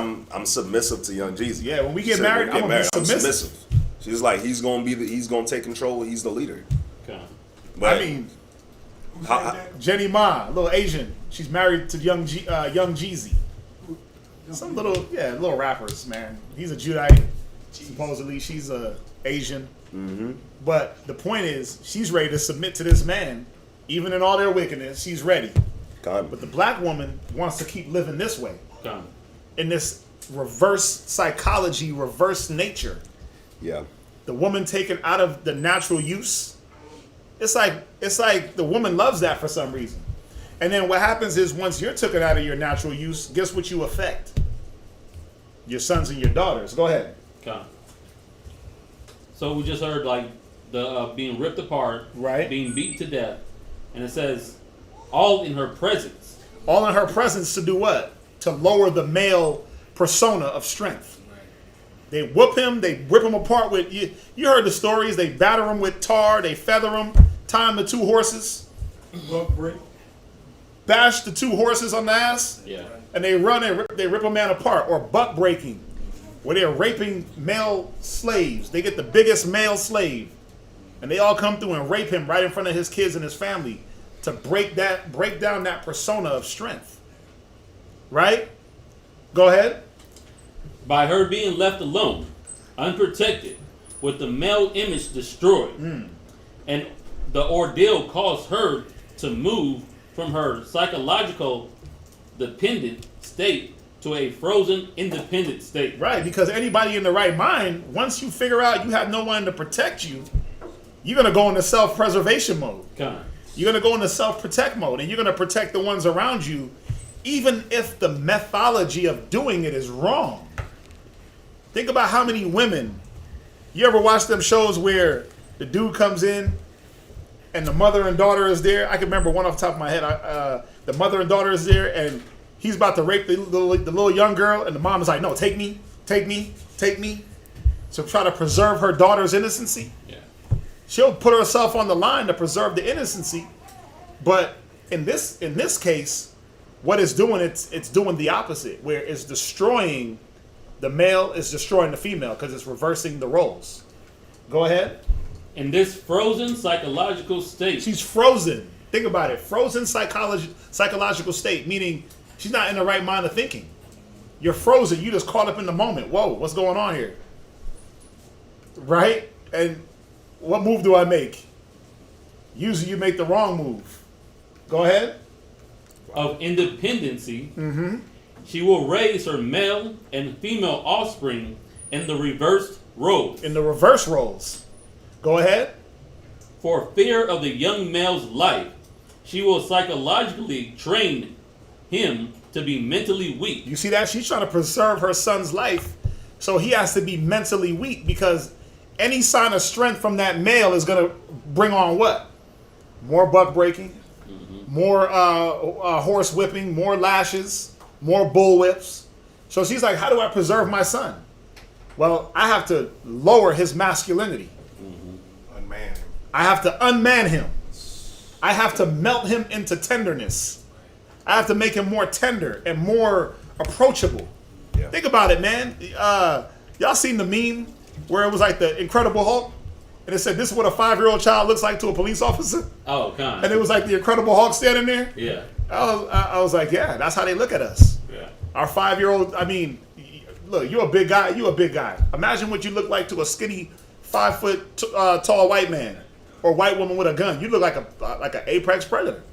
I'm submissive to Young Jeezy. Yeah, when we get married, I'm gonna be submissive. She's like, he's gonna take control. He's the leader. Okay. But I mean, Jenny Ma, a little Asian. She's married to Young Jeezy. Some little rappers, man. He's a Judite, supposedly. She's a Asian. But the point is, she's ready to submit to this man, even in all their wickedness. She's ready. But the black woman wants to keep living this way, in this reverse psychology, reverse nature. Yeah. The woman taken out of the natural use. It's like the woman loves that for some reason. And then what happens is once you're taken out of your natural use, guess what you affect? Your sons and your daughters. Go ahead. Okay. So we just heard like the being ripped apart, right? Being beaten to death, and it says all in her presence. All in her presence to do what? To lower the male persona of strength. They whoop him. They rip him apart with you. You heard the stories. They batter him with tar. They feather him. Tie him to 2 horses. Bash the 2 horses on the ass. Yeah. And they run and they rip a man apart. Or buck breaking, where they're raping male slaves. They get the biggest male slave, and they all come through and rape him right in front of his kids and his family to break down that persona of strength. Right? Go ahead. By her being left alone, unprotected, with the male image destroyed, and the ordeal caused her to move from her psychological dependent state to a frozen independent state. Right, because anybody in the right mind, once you figure out you have no one to protect you, you're going to go into self-preservation mode. You're going to go into self-protect mode, and you're going to protect the ones around you, even if the methodology of doing it is wrong. Think about how many women, you ever watch them shows where the dude comes in and the mother and daughter is there. I can remember one off the top of my head. The mother and daughter is there, and he's about to rape the little young girl, and the mom is like, no, take me. So try to preserve her daughter's innocency. Yeah. She'll put herself on the line to preserve the innocency. But in this case, what it's doing, it's doing the opposite, where it's destroying the male, is destroying the female, because it's reversing the roles. Go ahead. In this frozen psychological state. She's frozen. Think about it. Frozen psychological state, meaning she's not in the right mind of thinking. You're frozen. You just caught up in the moment. Whoa, what's going on here? Right? And what move do I make? Usually you make the wrong move. Go ahead. Of independency, she will raise her male and female offspring in the reversed roles. In the reverse roles. Go ahead. For fear of the young male's life, she will psychologically train him to be mentally weak. You see that? She's trying to preserve her son's life, so he has to be mentally weak, because any sign of strength from that male is going to bring on what? More buck breaking, more horse whipping, more lashes, more bull whips. So she's like, how do I preserve my son? Well, I have to lower his masculinity. Unman him. I have to unman him. I have to melt him into tenderness. I have to make him more tender and more approachable. Yeah. Think about it, man. Y'all seen the meme where it was like the Incredible Hulk? And it said, this is what a 5-year-old child looks like to a police officer? Oh, kind And it was like the Incredible Hulk standing there? Yeah. I was like, yeah, that's how they look at us. Yeah. Our 5-year-old, I mean, look, you're a big guy. You're a big guy. Imagine what you look like to a skinny, 5-foot tall white man or white woman with a gun. You look like an apex predator.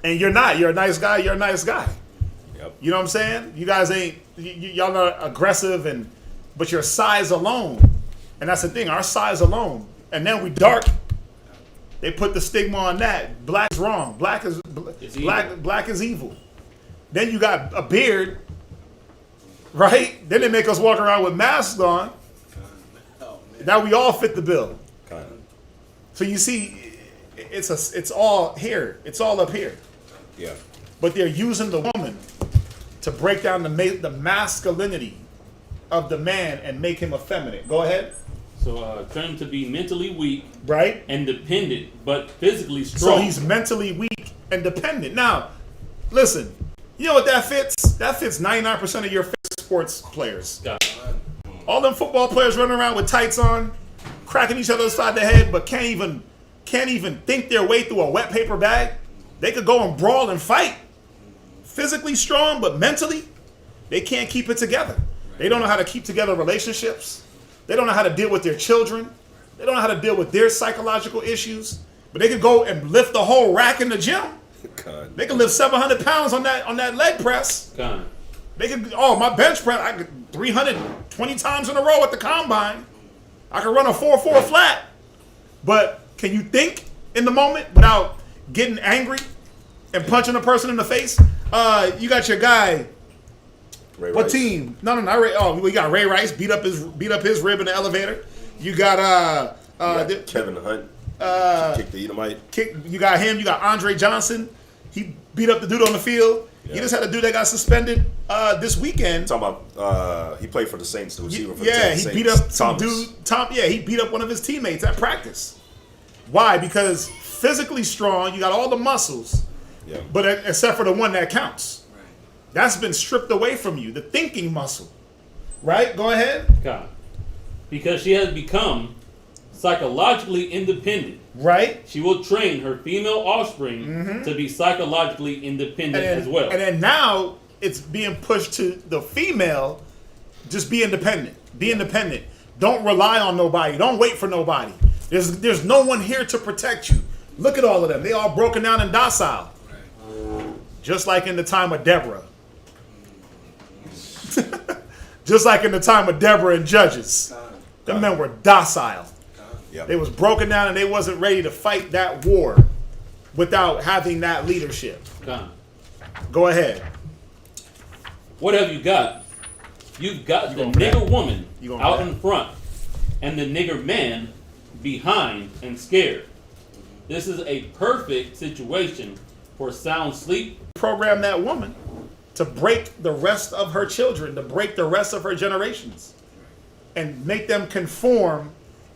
And you're not. You're a nice guy. You're a nice guy. Yep. You know what I'm saying? You guys ain't, y'all not aggressive, but your size alone, and that's the thing, our size alone, and then we dark. They put the stigma on that. Black is wrong. Black is evil. Then you got a beard, right? Then they make us walk around with masks on. Now we all fit the bill. Kind of. So you see, it's all here. It's all up here. Yeah. But they're using the woman to break down the masculinity of the man and make him effeminate. Go ahead. So train him to be mentally weak, Right? and dependent, but physically So strong. he's mentally weak and dependent. Now, listen, you know what that fits? That fits 99% of your sports players. Got it. All them football players running around with tights on, cracking each other upside the head, but can't even think their way through a wet paper bag. They could go and brawl and fight. Physically strong, but mentally, they can't keep it together. They don't know how to keep together relationships. They don't know how to deal with their children. They don't know how to deal with their psychological issues. But they could go and lift the whole rack in the gym. God. They could lift 700 pounds on that leg press. Kind. They could, my bench press, I could 320 times in a row at the combine. I could run a 4.4 flat. But can you think in the moment without getting angry and punching a person in the face? You got your guy. Ray What Rice. team? No, not Ray. Oh, we got Ray Rice beat up his rib in the elevator. You got Kevin Hunt. Kicked the Edomite. You got him. You got Andre Johnson. He beat up the dude on the field. Yeah. You just had a dude that got suspended this weekend. Talking about he played for the Saints, the receiver for the Yeah, he Saints. beat up some Thomas. dude. He beat up one of his teammates at practice. Why? Because physically strong, you got all the muscles, Yeah. but except for the one that counts. That's been stripped away from you, the thinking muscle. Right? Go ahead. God. Because she has become psychologically independent. Right? She will train her female offspring to be psychologically independent as well. And then now it's being pushed to the female. Just be independent. Be independent. Don't rely on nobody. Don't wait for nobody. There's no one here to protect you. Look at all of them. They all broken down and docile. Just like in the time of Deborah. Just like in the time of Deborah and Judges. The men were docile. Yep. They was broken down and they wasn't ready to fight that war without having that leadership. God. Go ahead. What have you got? You've got the gonna rap? nigger woman You gonna out rap? in front and the nigger man behind and scared. This is a perfect situation for sound sleep. Program that woman to break the rest of her children, to break the rest of her generations, and make them conform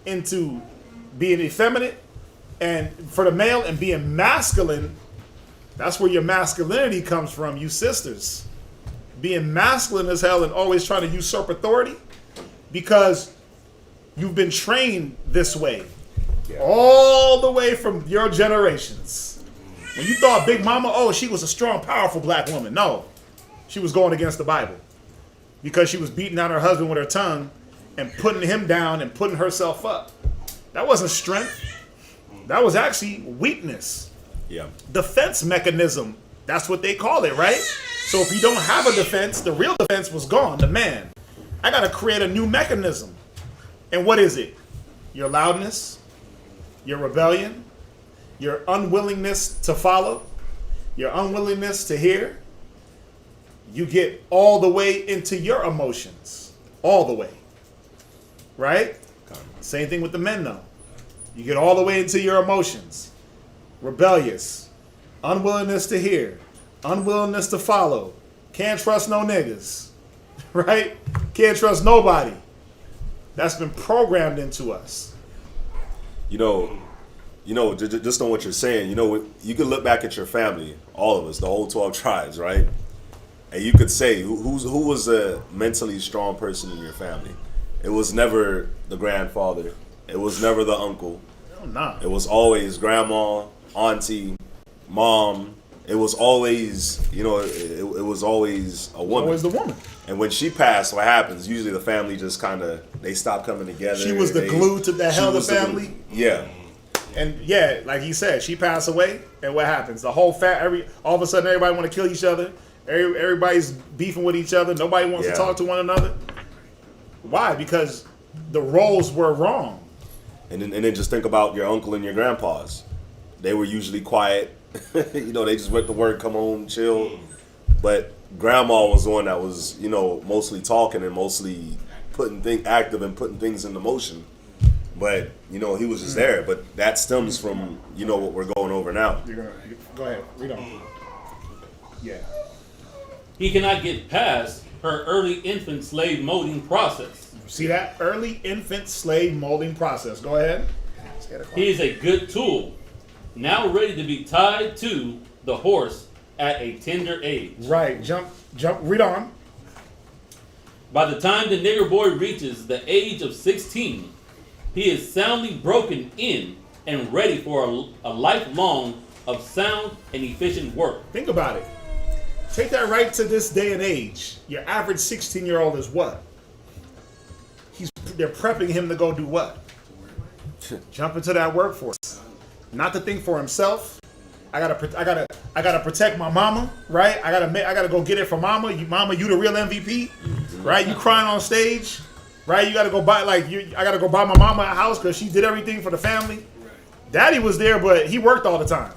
into being effeminate and for the male and being masculine. That's where your masculinity comes from, you sisters. Being masculine as hell and always trying to usurp authority because you've been trained this way. All the way from your generations. When you thought Big Mama, oh, she was a strong, powerful black woman. No, she was going against the Bible because she was beating down her husband with her tongue and putting him down and putting herself up. That wasn't strength. That was actually weakness. Yeah. Defense mechanism. That's what they call it, right? So if you don't have a defense, the real defense was gone, the man. I got to create a new mechanism. And what is it? Your loudness, your rebellion, your unwillingness to follow, your unwillingness to hear. You get all the way into your emotions. All the way. Right? Same thing with the men, though. You get all the way into your emotions. Rebellious. Unwillingness to hear. Unwillingness to follow. Can't trust no niggas. Right? Can't trust nobody. That's been programmed into us. You know, just on what you're saying, you can look back at your family, all of us, the whole 12 tribes, right? And you could say, who was a mentally strong person in your family? It was never the grandfather. It was never the uncle. Nah. It was always grandma, auntie, mom. It was always, it was always a woman. Always the woman. And when she passed, what happens? Usually the family just they stop coming together. She was the glue to the hell of the family. Yeah. And yeah, like he said, she passed away, and what happens? The whole all of a sudden, everybody want to kill each other. Everybody's beefing with each other. Nobody wants to talk to one another. Why? Because the roles were wrong. And then just think about your uncle and your grandpas. They were usually quiet. They just went to work, come home, chill. But grandma was the one that was, mostly talking and mostly active and putting things into motion. But, he was just there. But that stems from, what we're going over now. Go ahead. Read on. Yeah. He cannot get past her early infant slave molding process. See that? Early infant slave molding process. Go ahead. He is a good tool, now ready to be tied to the horse at a tender age. Right. Jump. Read on. By the time the nigger boy reaches the age of 16, he is soundly broken in and ready for a lifelong of sound and efficient work. Think about it. Take that right to this day and age. Your average 16-year-old is what? They're prepping him to go do what? Jump into that workforce. Not to think for himself. I gotta protect my mama, right? I gotta go get it for mama. You the real MVP, right? You crying on stage, right? You gotta go buy I gotta go buy my mama a house because she did everything for the family. Daddy was there, but he worked all the time.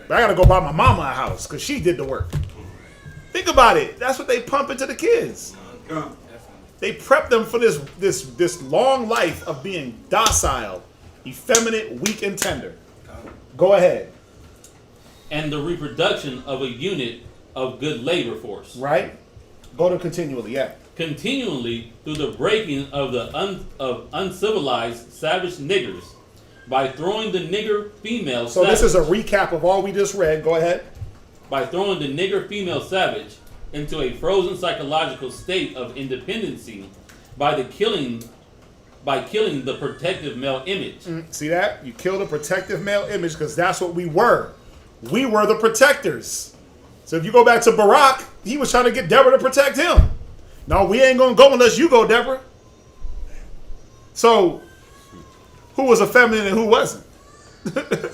But I gotta go buy my mama a house because she did the work. Think about it. That's what they pump into the kids. They prep them for this long life of being docile, effeminate, weak, and tender. Go ahead. And the reproduction of a unit of good labor force. Right? Go to continually, yeah. Continually through the breaking of of uncivilized savage niggers by throwing the nigger female So savage. this is a recap of all we just read. Go ahead. By throwing the nigger female savage into a frozen psychological state of independency by killing the protective male image. See that? You kill the protective male image because that's what we were. We were the protectors. So if you go back to Barack, he was trying to get Deborah to protect him. No, we ain't going to go unless you go, Deborah. So who was effeminate and who wasn't?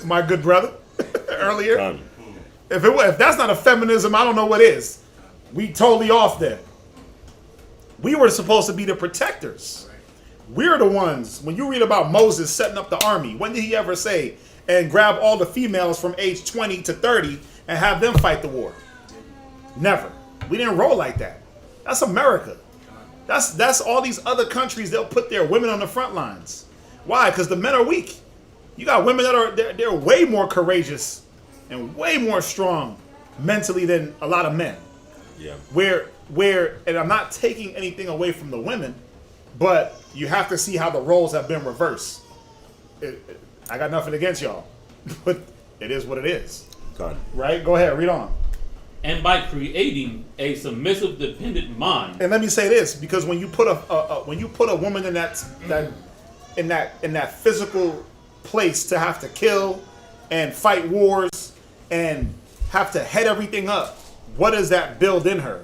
My good brother earlier. If that's not a feminism, I don't know what is. We totally off there. We were supposed to be the protectors. We're the ones. When you read about Moses setting up the army, when did he ever say, and grab all the females from age 20 to 30 and have them fight the war? Never. We didn't roll like that. That's America. That's all these other countries. They'll put their women on the front lines. Why? Because the men are weak. You got women that are they're way more courageous and way more strong mentally than a lot of men. Yeah. Where and I'm not taking anything away from the women, but you have to see how the roles have been reversed. I got nothing against y'all, but it is what it is. Done. Right? Go ahead, read on. And by creating a submissive, dependent mind. And let me say this, because when you put a woman in that physical place to have to kill and fight wars and have to head everything up, what does that build in her?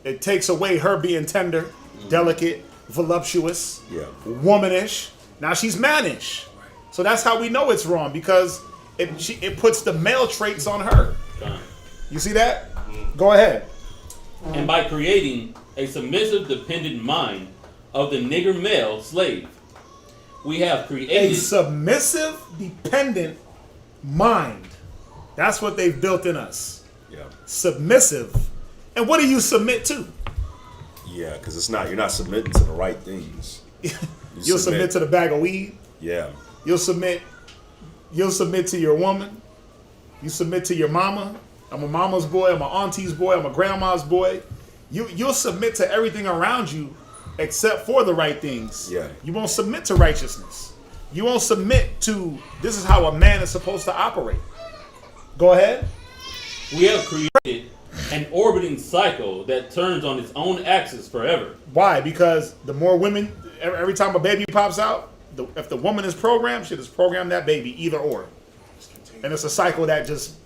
It takes away her being tender, delicate, voluptuous, womanish. Now she's mannish. So that's how we know it's wrong, because it puts the male traits on her. You see that? Go ahead. And by creating a submissive, dependent mind of the nigger male slave, we have created A submissive, dependent mind. That's what they've built in us. Yeah. Submissive. And what do you submit to? Yeah, because you're not submitting to the right things. You'll submit to the bag of weed. Yeah. You'll submit to your woman. You submit to your mama. I'm a mama's boy. I'm an auntie's boy. I'm a grandma's boy. You'll submit to everything around you except for the right things. Yeah. You won't submit to righteousness. You won't submit to this is how a man is supposed to operate. Go ahead. we have created an orbiting cycle that turns on its own axis forever. Why? Because the more women, every time a baby pops out, if the woman is programmed, she just program that baby, either or. And it's a cycle that just,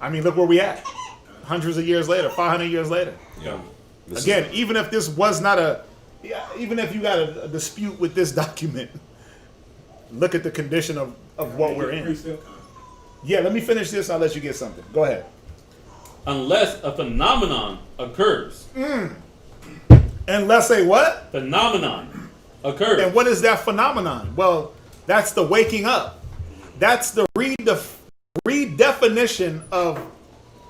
I mean, look where we at. Hundreds of years later, 500 years later. Yeah. Again, even if this was not even if you got a dispute with this document, look at the condition of what we're in. Yeah, let me finish this. I'll let you get something. Go ahead. Unless a phenomenon occurs. Unless a what? Phenomenon occurs. And what is that phenomenon? Well, that's the waking up. That's the redefinition of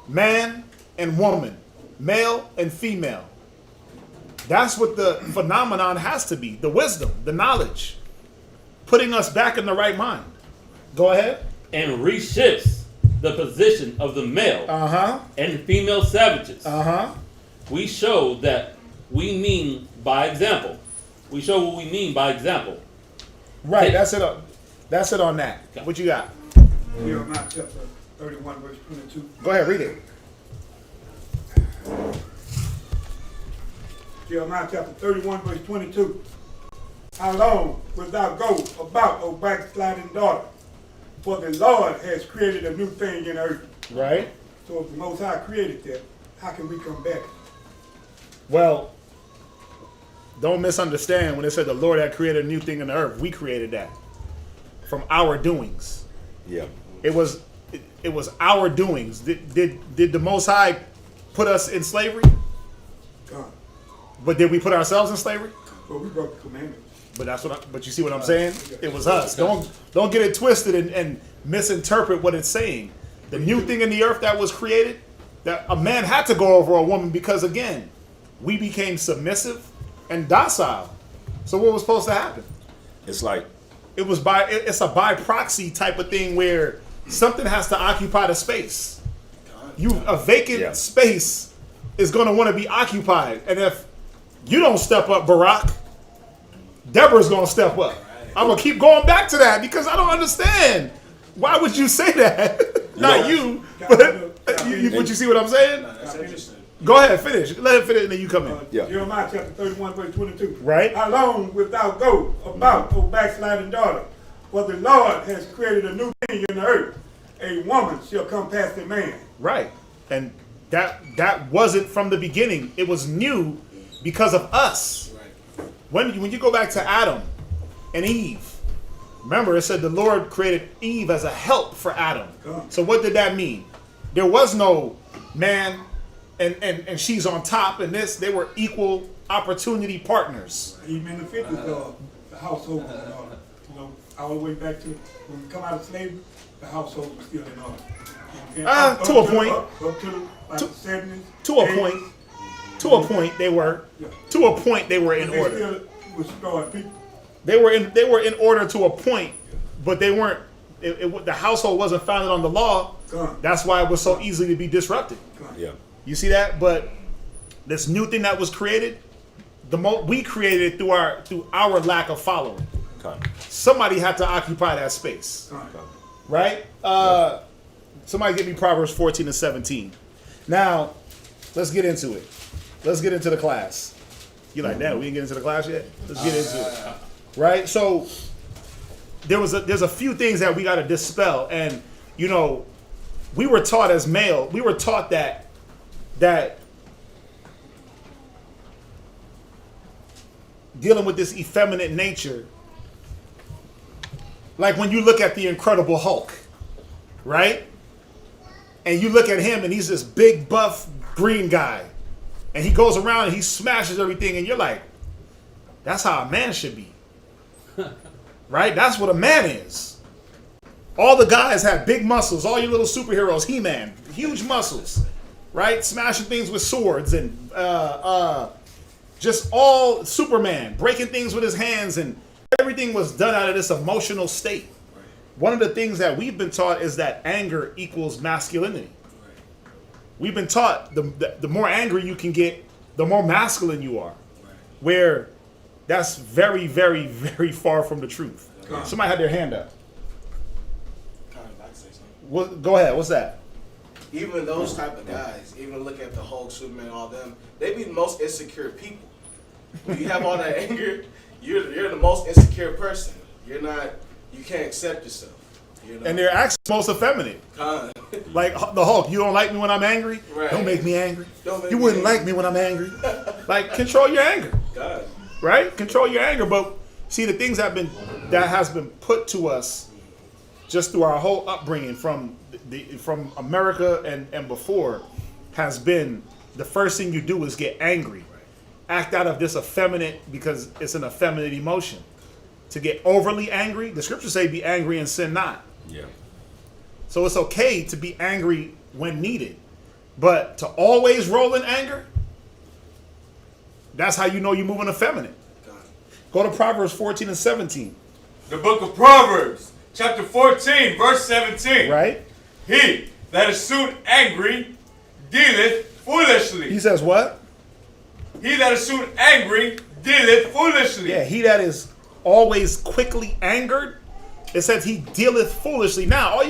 man and woman, male and female. That's what the phenomenon has to be. The wisdom, the knowledge, putting us back in the right mind. Go ahead. And reshifts the position of the male and female savages. We show that we mean by example. We show what we mean by example. Right, that's it. That's it on that. Okay. What you got? Jeremiah chapter 31, verse 22. Go ahead, read it. Jeremiah chapter 31, verse 22. How long wilt thou go about, O backsliding daughter? For the Lord has created a new thing in earth. Right. So if the Most High created that, how can we come back? Well, don't misunderstand when it said the Lord had created a new thing in the earth. We created that from our doings. Yeah. It was our doings. Did the Most High put us in slavery? God. But did we put ourselves in slavery? But we broke the commandments. But but you see what I'm saying? It was us. Don't get it twisted and misinterpret what it's saying. The new thing in the earth that was created, that a man had to go over a woman because again, we became submissive and docile. So what was supposed to happen? It's like It's a by proxy type of thing where something has to occupy the space. A vacant space is going to want to be occupied, and if you don't step up, Barack, Deborah's going to step up. I'm going to keep going back to that because I don't understand. Why would you say that? Not you, but you see what I'm saying? Go ahead, finish. Let him finish and then you come in. Jeremiah chapter 31, verse 22. Right. How long wilt thou go about, O backsliding daughter? For the Lord has created a new thing in the earth. A woman shall come past a man. Right. And that wasn't from the beginning. It was new because of us. When you go back to Adam and Eve, remember it said the Lord created Eve as a help for Adam. So what did that mean? There was no man and she's on top and this. They were equal opportunity partners. Even in the 50s, the household was in order. All the way back to when we come out of slavery, the household was still in order. To a point. Up to like the 70s. To a point. To a point they were. To a point they were in They order. still was destroying people. They were in order to a point, but they weren't. The household wasn't founded on the law. That's why it was so easy to be disrupted. Yeah. You see that? But this new thing that was created, we created it through our lack of following. Okay. Somebody had to occupy that space, right? Somebody give me Proverbs 14 and 17. Now, let's get into it. Let's get into the class. You like that? We didn't get into the class yet. Let's get into it, right? So there's a few things that we got to dispel, and you know, we were taught as male. We were taught that dealing with this effeminate nature. Like when you look at the Incredible Hulk, right? And you look at him and he's this big, buff, green guy. And he goes around and he smashes everything and you're like, that's how a man should be. Right? That's what a man is. All the guys have big muscles. All your little superheroes, He-Man, huge muscles. Right? Smashing things with swords and just all Superman, breaking things with his hands, and everything was done out of this emotional state. Right. One of the things that we've been taught is that anger equals masculinity. Right. We've been taught the more angry you can get, the more masculine you are. Right. Where that's very, very, very far from the truth. Somebody had their hand up. Go ahead. What's that? Even those type of guys, even look at the Hulk, Superman, all them, they be the most insecure people. When you have all that anger, you're the most insecure person. You can't accept yourself. You know? And they're actually most effeminate. Like the Hulk, you don't like me when I'm angry? Right. Don't make me angry. You wouldn't like me when I'm angry. Like, control your anger. God. Right? Control your anger. But see, the things that has been put to us just through our whole upbringing from America and before has been the first thing you do is get angry. Act out of this effeminate, because it's an effeminate emotion. To get overly angry, the scriptures say be angry and sin not. Yeah. So it's okay to be angry when needed. But to always roll in anger, that's how you know you're moving effeminate. Go to Proverbs 14 and 17. The book of Proverbs, chapter 14, verse 17. Right? He that is soon angry dealeth foolishly. He says what? He that is soon angry dealeth foolishly. Yeah, he that is always quickly angered, it says he dealeth foolishly. Now,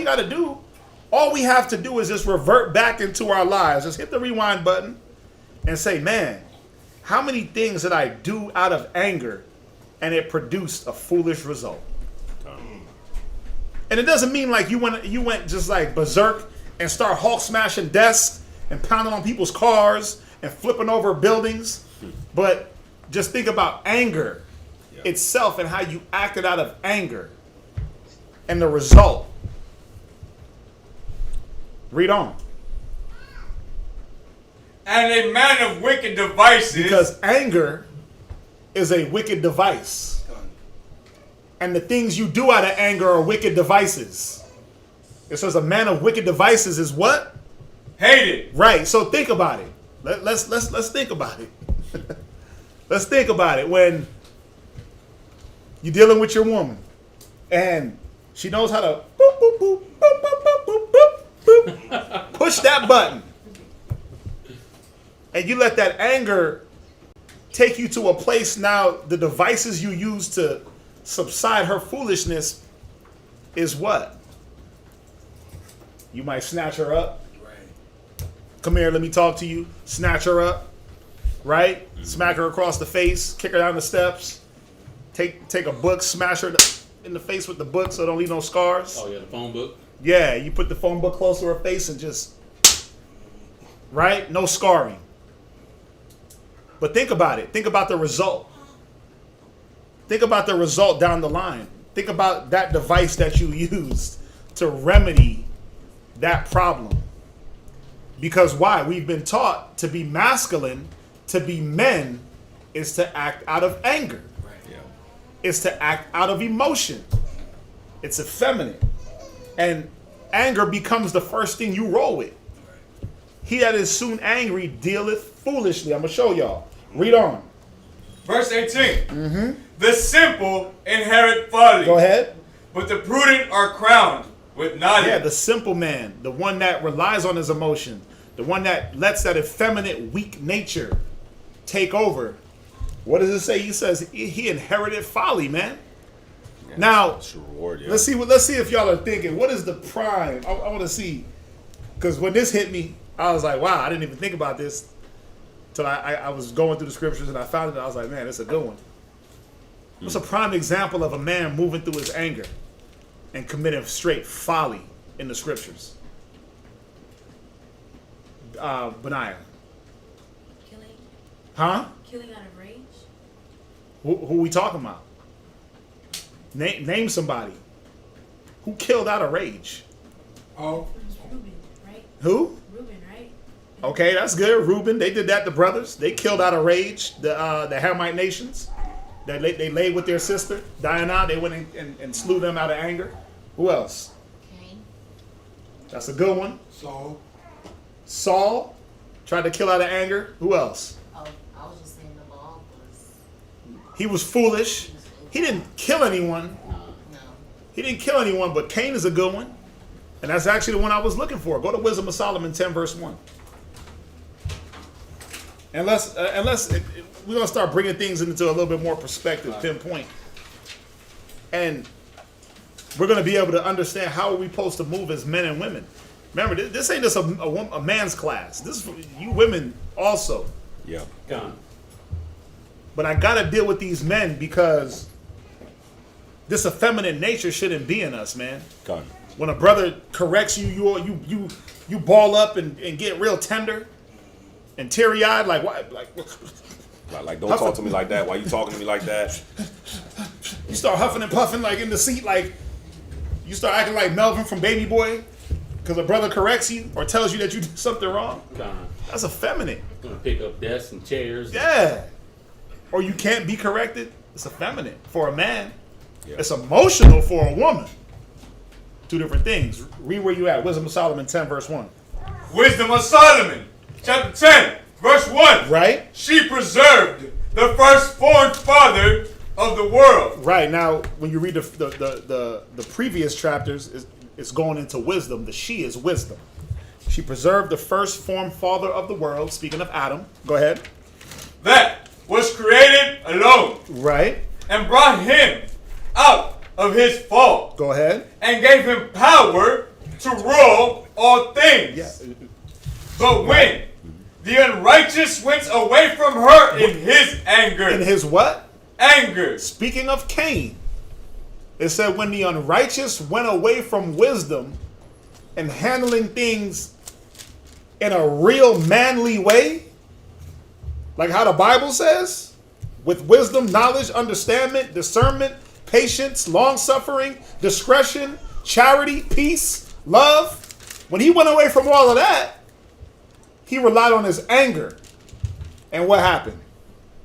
all we have to do is just revert back into our lives. Just hit the rewind button and say, man, how many things did I do out of anger and it produced a foolish result? And it doesn't mean like you went just like berserk and start Hulk smashing desks and pounding on people's cars and flipping over buildings. But just think about anger itself and how you acted out of anger and the result. Read on. And a man of wicked devices. Because anger is a wicked device. And the things you do out of anger are wicked devices. It says a man of wicked devices is what? Hated. Right. So think about it. Let's think about it. Let's think about it. When you're dealing with your woman and she knows how to boop, boop, boop, boop, boop, boop, boop, boop, boop, push that button. And you let that anger take you to a place now, the devices you use to subside her foolishness is what? You might snatch her up. Right. Come here, let me talk to you. Snatch her up. Right? Mm-hmm. Smack her across the face. Kick her down the steps. Take a book, smash her in the face with the book so it don't leave no scars. Oh, yeah, the phone book? Yeah, you put the phone book close to her face and just... Right? No scarring. But think about it. Think about the result. Think about the result down the line. Think about that device that you used to remedy that problem. Because why? We've been taught to be masculine, to be men, is to act out of anger. Right. Yeah. It's to act out of emotion. It's effeminate. And anger becomes the first thing you roll with. He that is soon angry dealeth foolishly. I'm going to show y'all. Read on. Verse 18. The simple inherit folly. Go ahead. But the prudent are crowned with knowledge. Yeah, the simple man, the one that relies on his emotion, the one that lets that effeminate, weak nature take over. What does it say? He says he inherited folly, man. Yeah, now, it's a reward, yeah. let's see if y'all are thinking, what is the prime? I want to see, because when this hit me, I was like, wow, I didn't even think about this till I was going through the scriptures and I found it. I was like, man, it's a good one. What's a prime example of a man moving through his anger and committing straight folly in the scriptures? Benaiah. Killing? Huh? Killing out of rage? Who we talking about? Name somebody. Who killed out of rage? Oh, It was Reuben, right? Who? Reuben, right? Okay, that's good. Reuben, they did that to brothers. They killed out of rage the Hamite nations. They laid with their sister, Diana. They went and slew them out of anger. Who else? Cain. That's a good one. so Saul tried to kill out of anger. Who else? Oh, I was just saying the law was He was foolish. He didn't kill anyone. no. He didn't kill anyone, but Cain is a good one. And that's actually the one I was looking for. Go to Wisdom of Solomon 10 verse 1. Unless we're going to start bringing things into a little bit more perspective, pinpoint. And we're going to be able to understand how are we supposed to move as men and women. Remember, this ain't just a man's class. This is for you women also. Yeah. Gone. But I got to deal with these men because this effeminate nature shouldn't be in us, man. Gone. When a brother corrects you, you ball up and get real tender and teary-eyed, like why? Like, don't talk to me like that. Why you talking to me like that? You start huffing and puffing like in the seat, like you start acting like Melvin from Baby Boy because a brother corrects you or tells you that you did something wrong. Gone. That's effeminate. Gonna pick up desks and chairs. Yeah. Or you can't be corrected. It's effeminate for a man. Yeah. It's emotional for a woman. Two different things. Read where you at. Wisdom of Solomon 10 verse 1. Wisdom of Solomon, chapter 10, verse 1. Right? She preserved the firstborn father of the world. Right. Now, when you read the previous chapters, it's going into wisdom. The she is wisdom. She preserved the first formed father of the world. Speaking of Adam. Go ahead. That was created alone Right. and brought him out of his fall Go ahead. and gave him power to rule all things. Yeah. But when the unrighteous went away from her in his anger, In his what? anger, Speaking of Cain, it said when the unrighteous went away from wisdom and handling things in a real manly way, like how the Bible says, with wisdom, knowledge, understanding, discernment, patience, long-suffering, discretion, charity, peace, love. When he went away from all of that, he relied on his anger. And what happened?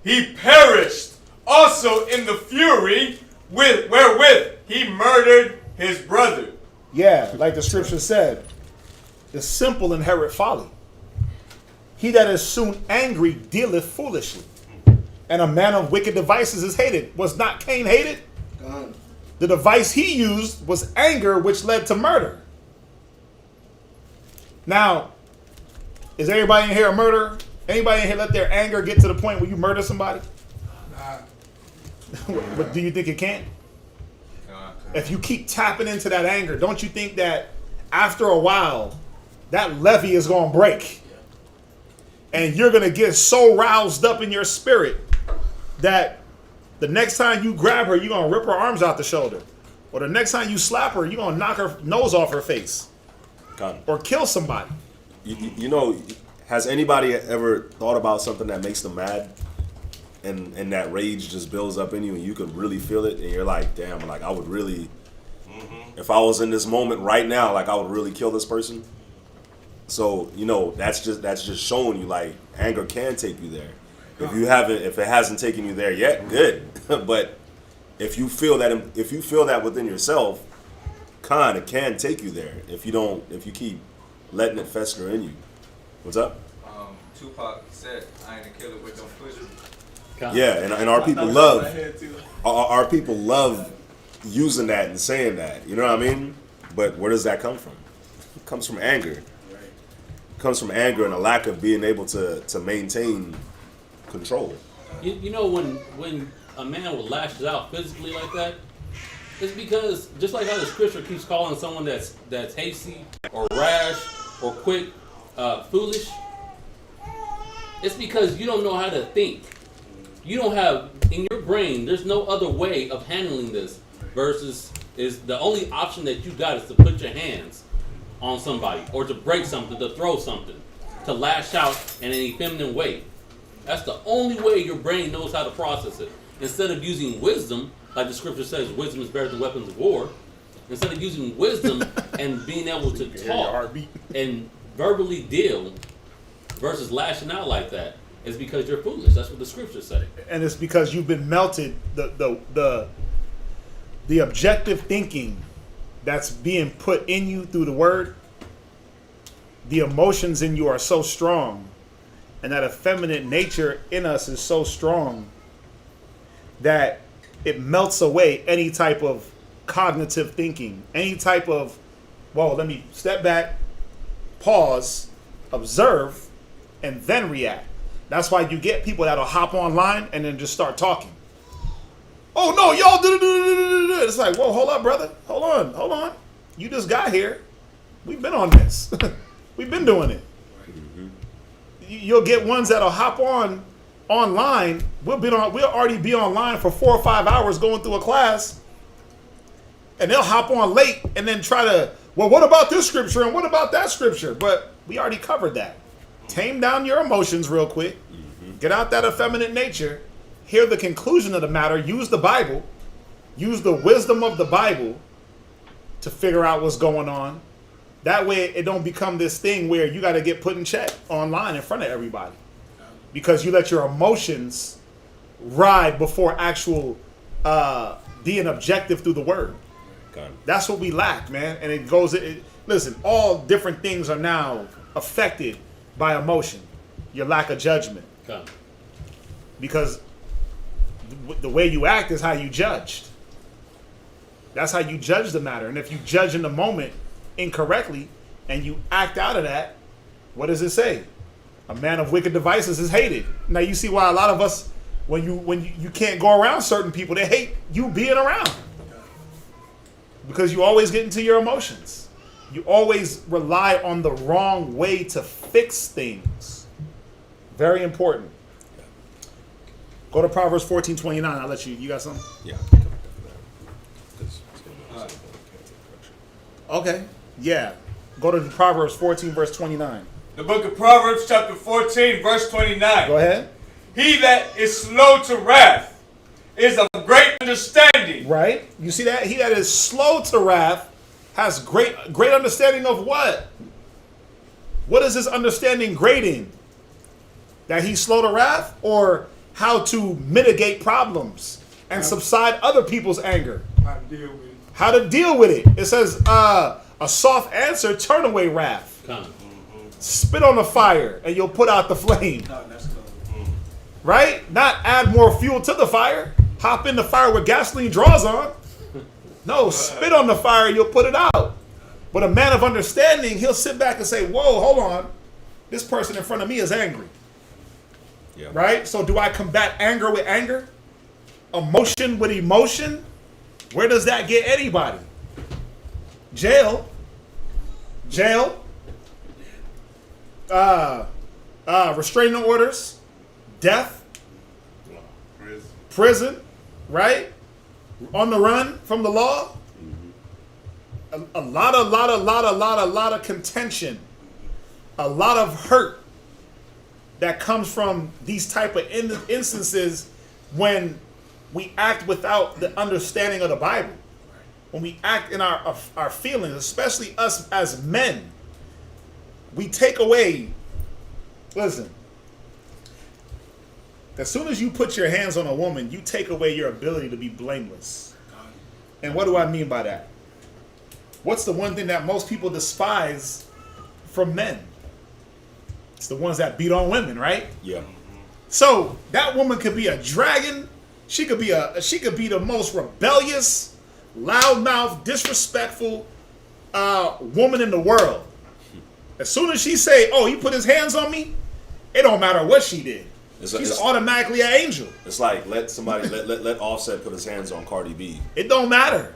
he perished also in the fury wherewith he murdered his brother. Yeah, like the scripture said, the simple inherit folly. He that is soon angry dealeth foolishly. And a man of wicked devices is hated. Was not Cain hated? Gone. The device he used was anger, which led to murder. Now, is everybody in here a murderer? Anybody in here let their anger get to the point where you murder somebody? nah, But do you think it can? If you keep tapping into that anger, don't you think that after a while, that levee is going to break? And you're going to get so roused up in your spirit that the next time you grab her, you're going to rip her arms out the shoulder. Or the next time you slap her, you're going to knock her nose off her face. Gone. Or kill somebody. You know, has anybody ever thought about something that makes them mad? And that rage just builds up in you and you can really feel it and you're like, damn, like I would really, if I was in this moment right now, like I would really kill this person. So, you know, that's just showing you like anger can take you there. If it hasn't taken you there yet, good. But if you feel that within yourself, it can take you there if you keep letting it fester in you. What's up? Tupac said, I ain't a killer with no pussy. Yeah, and our people love our people love using that and saying that. You know what I mean? But where does that come from? It comes from anger. It comes from anger and a lack of being able to maintain control. You know, when a man will lashes out physically like that, it's because just like how the scripture keeps calling someone that's hasty or rash or quick, foolish. It's because you don't know how to think. You don't have in your brain. There's no other way of handling this. Versus is the only option that you got is to put your hands on somebody or to break something, to throw something, to lash out in an effeminate way. That's the only way your brain knows how to process it. Instead of using wisdom, like the scripture says, wisdom is better than weapons of war. Instead of using wisdom and being able to talk and verbally deal versus lashing out like that, it's because you're foolish. That's what the scriptures say. And it's because you've been melted. The objective thinking that's being put in you through the word, the emotions in you are so strong, and that effeminate nature in us is so strong that it melts away any type of cognitive thinking, any type of, well, let me step back, pause, observe, and then react. That's why you get people that'll hop online and then just start talking. Oh no, y'all do. It's like, whoa, hold up, brother. Hold on. You just got here. We've been on this. We've been doing it. Mm-hmm. You'll get ones that'll hop online. We'll already be online for 4 or 5 hours going through a class, and they'll hop on late and then try to, well, what about this scripture and what about that scripture? But we already covered that. Tame down your emotions real quick. Mm-hmm. Get out that effeminate nature. Hear the conclusion of the matter. Use the Bible. Use the wisdom of the Bible to figure out what's going on. That way it don't become this thing where you got to get put in check online in front of everybody. Because you let your emotions ride before actual being objective through the word. Okay. That's what we lack, man. And it goes, listen, all different things are now affected by emotion. Your lack of judgment. Okay. Because the way you act is how you judged. That's how you judge the matter. And if you judge in the moment incorrectly and you act out of that, what does it say? A man of wicked devices is hated. Now you see why a lot of us, when you can't go around certain people, they hate you being around. Because you always get into your emotions. You always rely on the wrong way to fix things. Very important. Go to Proverbs 14:29. I'll let you got something? Yeah. Okay. Yeah. Go to Proverbs 14, verse 29. The book of Proverbs, chapter 14, verse 29. Go ahead. He that is slow to wrath is of great understanding. Right. You see that? He that is slow to wrath has great understanding of what? What is his understanding great in? That he's slow to wrath, or how to mitigate problems and subside other people's anger? How to deal with it. It says, a soft answer turn away wrath. Spit on the fire and you'll put out the flame. Right? Not add more fuel to the fire. Hop in the fire with gasoline draws on. No, spit on the fire, you'll put it out. But a man of understanding, he'll sit back and say, whoa, hold on. This person in front of me is angry. Yeah. Right? So do I combat anger with anger? Emotion with emotion? Where does that get anybody? Jail. Restraining orders. Death. Prison. Right? On the run from the law. A lot of contention. A lot of hurt that comes from these type of instances when we act without the understanding of the Bible. When we act in our feelings, especially us as men, we take away, listen, as soon as you put your hands on a woman, you take away your ability to be blameless. And what do I mean by that? What's the one thing that most people despise from men? It's the ones that beat on women, right? Yeah. So that woman could be a dragon. She could be the most rebellious, loudmouth, disrespectful woman in the world. As soon as she say, "Oh, he put his hands on me," it don't matter what she did. She's automatically an angel. It's like let Offset put his hands on Cardi B. It don't matter.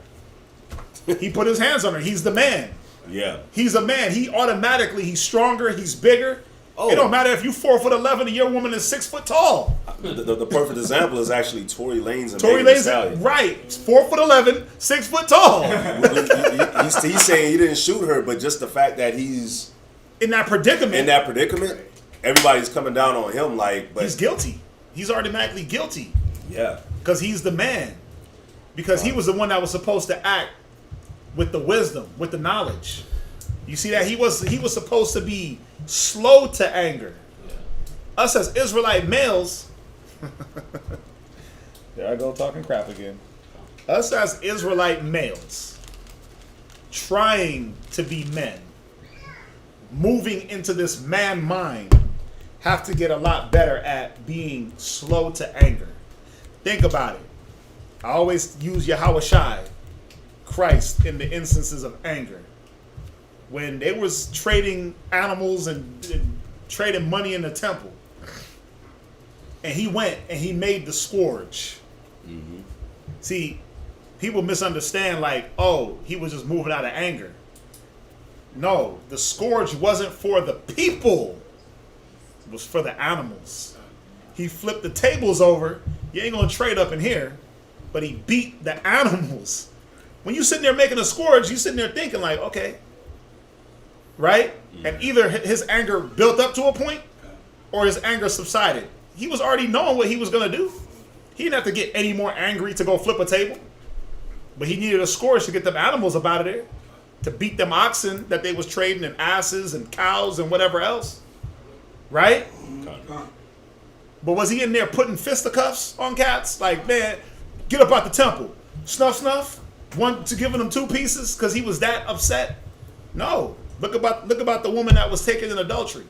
He put his hands on her. He's the man. Yeah. He's a man. He's stronger. He's bigger. Oh. It don't matter if you 4'11" and your woman is 6 foot tall. The perfect example is actually Tory Lanez and Tory Megan Thee Lanez, Stallion. Right? 4'11", 6 foot tall. He's saying he didn't shoot her, but just the fact that he's in that predicament, everybody's coming down on him. But he's guilty. He's automatically guilty. Yeah, because he's the man. Because he was the one that was supposed to act with the wisdom, with the knowledge. You see that he was supposed to be slow to anger. Yeah. Us as Israelite males, there I go talking crap again. Us as Israelite males, trying to be men, moving into this man mind, have to get a lot better at being slow to anger. Think about it. I always use Yahushai, Christ, in the instances of anger. When they was trading animals and trading money in the temple, and he went and he made the scourge. Mm-hmm. See, people misunderstand like, oh, he was just moving out of anger. No, the scourge wasn't for the people. It was for the animals. He flipped the tables over. You ain't gonna trade up in here, but he beat the animals. When you sitting there making a scourge, you sitting there thinking like, okay, right? Mm-hmm. And either his anger built up to a point or his anger subsided. He was already knowing what he was gonna do. He didn't have to get any more angry to go flip a table. But he needed a scourge to get them animals up out of there, to beat them oxen that they was trading and asses and cows and whatever else. Right? But was he in there putting fisticuffs on cats? Like, man, get up out the temple. Snuff, snuff. One to giving them 2 pieces because he was that upset? No. Look about the woman that was taken in adultery.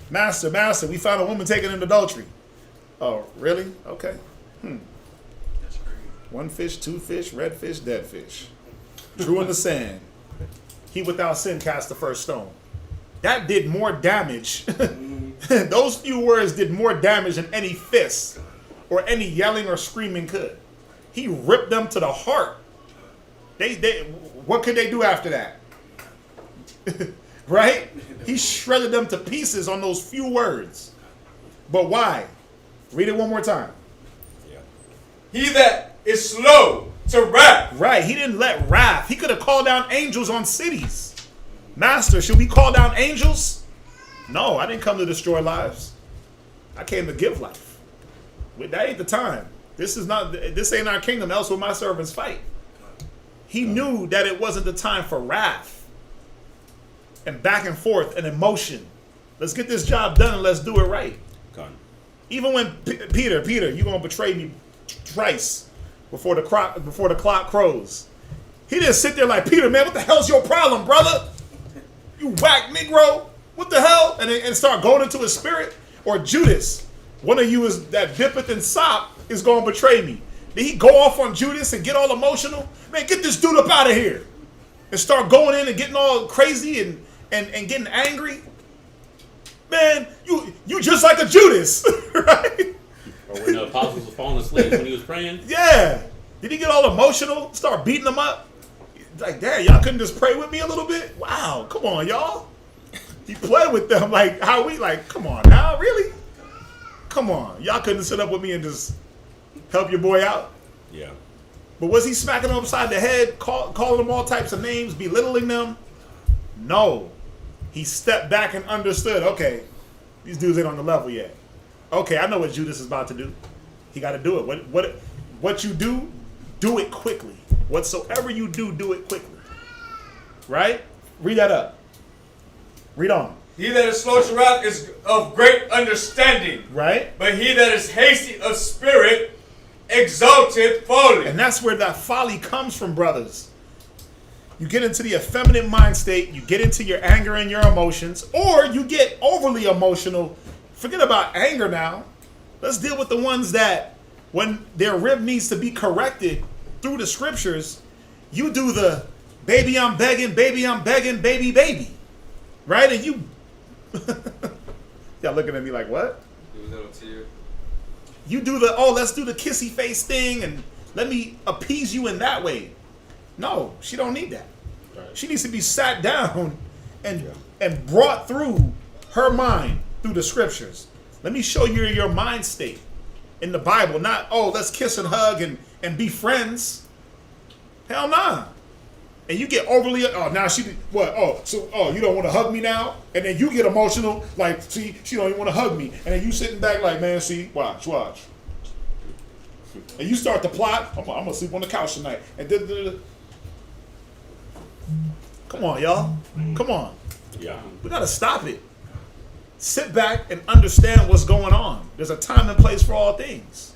Master, we found a woman taken in adultery. Oh, really? Okay. That's crazy. 1 fish, 2 fish, red fish, dead fish. Drew in the sand. He without sin cast the first stone. That did more damage. Those few words did more damage than any fist or any yelling or screaming could. He ripped them to the heart. They what could they do after that? Right? He shredded them to pieces on those few words. But why? Read it one more time. Yeah. He that is slow to wrath. Right. He didn't let wrath. He could have called down angels on cities. Master, should we call down angels? No, I didn't come to destroy lives. I came to give life. That ain't the time. This ain't our kingdom, else will my servants fight. He knew that it wasn't the time for wrath and back and forth and emotion. Let's get this job done and let's do it right. Even when Peter, you're going to betray me twice before the clock crows. He didn't sit there like, Peter, man, what the hell's your problem, brother? You whack Negro. What the hell? And start going into his spirit. Or Judas, one of you is that dippeth and sop is going to betray me. Did he go off on Judas and get all emotional? Man, get this dude up out of here. And start going in and getting all crazy and getting angry. Man, you just like a Judas, right? Or when the apostles were falling asleep when he was praying. Yeah. Did he get all emotional? Start beating them up? Like, damn, y'all couldn't just pray with me a little bit? Wow, come on, y'all. He played with them like, how we like, come on now, really? Come on. Y'all couldn't sit up with me and just help your boy out? Yeah. But was he smacking them upside the head, calling them all types of names, belittling them? No. He stepped back and understood, okay, these dudes ain't on the level yet. Okay, I know what Judas is about to do. He got to do it. What you do it quickly. Whatsoever you do it quickly. Right? Read that up. Read on. He that is slow to wrath is of great understanding. Right? But he that is hasty of spirit exalteth folly. And that's where that folly comes from, brothers. You get into the effeminate mind state, you get into your anger and your emotions, or you get overly emotional. Forget about anger now. Let's deal with the ones that when their rib needs to be corrected through the scriptures, you do the baby I'm begging, baby, baby. Right? And you y'all looking at me like, what? Do a little tear. You do let's do the kissy face thing and let me appease you in that way. No, she don't need that. Right. She needs to be sat down and brought through her mind through the scriptures. Let me show you your mind state in the Bible. Not, let's kiss and hug and be friends. Hell nah. And you get overly, now she, what? You don't want to hug me now? And then you get emotional, like, see, she don't even want to hug me. And then you sitting back like, man, see, watch. And you start to plot, I'm going to sleep on the couch tonight. And come on, y'all. Come on. Yeah. We got to stop it. Sit back and understand what's going on. There's a time and place for all things.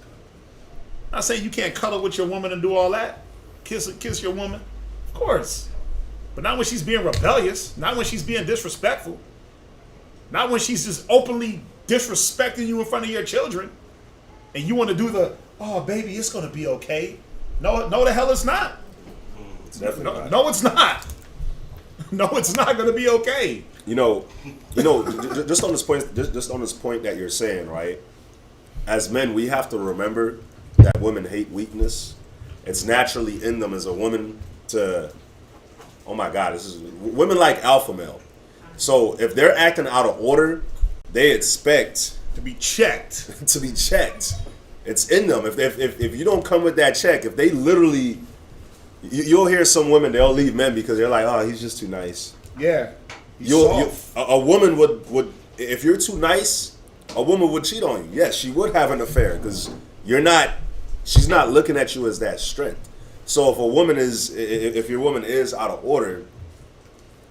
I'm not saying you can't cuddle with your woman and do all that. Kiss your woman. Of course. But not when she's being rebellious. Not when she's being disrespectful. Not when she's just openly disrespecting you in front of your children. And you want to do the, baby, it's going to be okay. No, the hell it's not. It's definitely not. No, it's not. No, it's not going to be okay. Just on this point that you're saying, right? As men, we have to remember that women hate weakness. It's naturally in them as a woman to, oh my God, women like alpha male. So if they're acting out of order, they expect To be checked. It's in them. If you don't come with that check, if they literally, you'll hear some women, they'll leave men because they're like, he's just too nice. Yeah. A woman would, if you're too nice, a woman would cheat on you. Yes, she would have an affair because she's not looking at you as that strength. So if your woman is out of order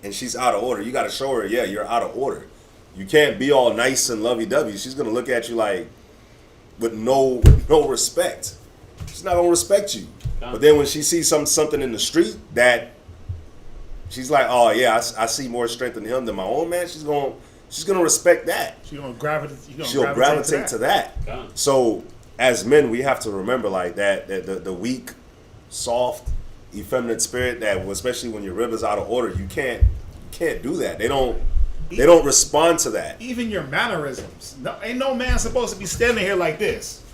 and she's out of order, you got to show her, you're out of order. You can't be all nice and lovey-dovey. She's going to look at you like, with no respect. She's not going to respect you. But then when she sees something in the street that she's like, I see more strength in him than my own man, she's going to respect that. She'll gravitate to that. So as men, we have to remember like that the weak, soft, effeminate spirit that, especially when your rib is out of order, you can't do that. They don't respond to that. Even your mannerisms. Ain't no man supposed to be standing here like this.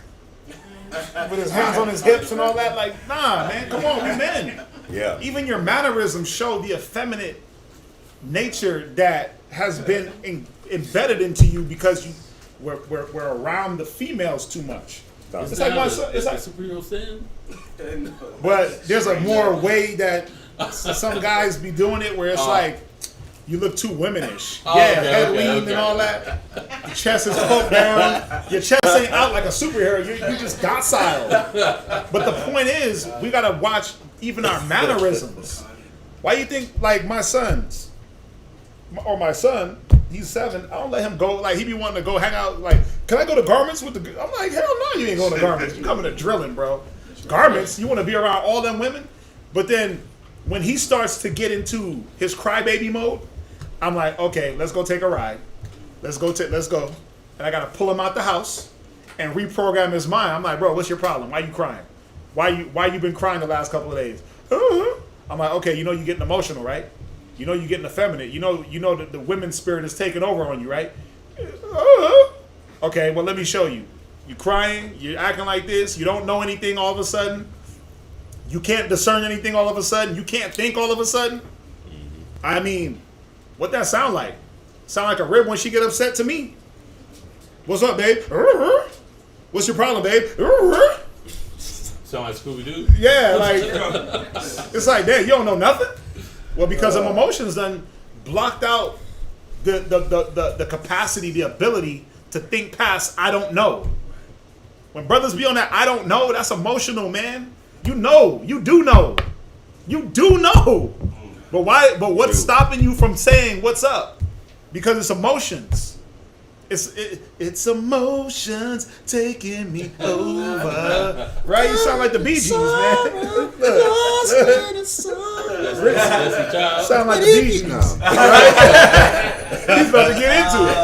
With his hands on his hips and all that. Like, nah, man, come on, we men. Yeah. Even your mannerisms show the effeminate nature that has been embedded into you because we're around the females too much. It's like my son. It's like superhero sin. But there's a more way that some guys be doing it where it's like you look too womanish. Head lean and all that. Your chest is poked down. Your chest ain't out like a superhero. You just docile. But the point is, we gotta watch even our mannerisms. Why you think like my son, he's 7. I don't let him go. Like he be wanting to go hang out. Like, can I go to Garments with the? I'm like, hell no, you ain't going to Garments. You coming to drilling, bro. Garments. You want to be around all them women. But then when he starts to get into his crybaby mode, I'm like, okay, let's go take a ride. Let's go. And I got to pull him out the house and reprogram his mind. I'm like, bro, what's your problem? Why you crying? Why you been crying the last couple of days? I'm like, okay, you're getting emotional, right? You're getting effeminate. You know that the women's spirit is taking over on you, right? Okay, well, let me show you. You're crying. You're acting like this. You don't know anything all of a sudden. You can't discern anything all of a sudden. You can't think all of a sudden. I mean, what that sound like? Sound like a rib when she get upset to me. What's up, babe? What's your problem, babe? Sound like Scooby-Doo? Yeah, like, it's like, damn, you don't know nothing? Well, because of emotions done blocked out the capacity, the ability to think past I don't know. When brothers be on that I don't know, that's emotional, man. You do know. But why? But what's stopping you from saying what's up? Because it's emotions. It's emotions taking me over. Right? You sound like the Bee Gees, man. Destiny Child. Sound like the Bee Gees. He's about to get into it.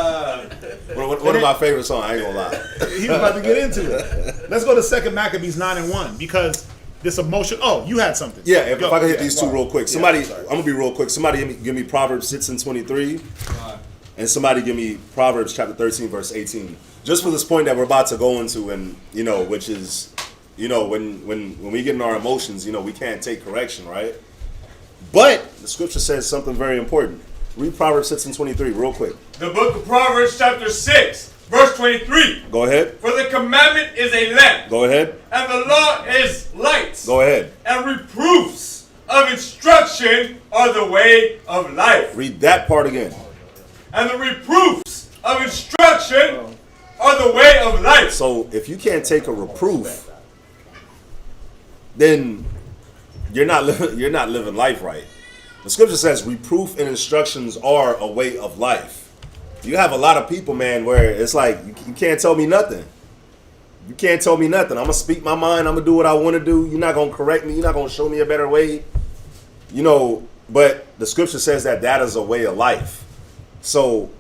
One of my favorite songs, I ain't gonna lie. He's about to get into it. Let's go to 2 Maccabees 9:1 because this emotion. Oh, you had something. Yeah, if I could hit Yeah, these go two on. real quick. Somebody, I'm gonna be real quick. Somebody give me Proverbs 6:23, and somebody give me Proverbs chapter 13 verse 18. Just for this point that we're about to go into, and which is, when we get in our emotions, we can't take correction, right? But the scripture says something very important. Read Proverbs 6:23 real quick. The book of Proverbs chapter 6, verse 23. Go ahead. For the commandment is a lamp, Go ahead. and the law is light. Go ahead. And reproofs of instruction are the way of life. Read that part again. And the reproofs of instruction are the way of life. So if you can't take a reproof, then you're not living life right. The scripture says reproof and instructions are a way of life. You have a lot of people, man, where it's like you can't tell me nothing. You can't tell me nothing. I'm gonna speak my mind. I'm gonna do what I want to do. You're not gonna correct me. You're not gonna show me a better way. But the scripture says that is a way of life. So,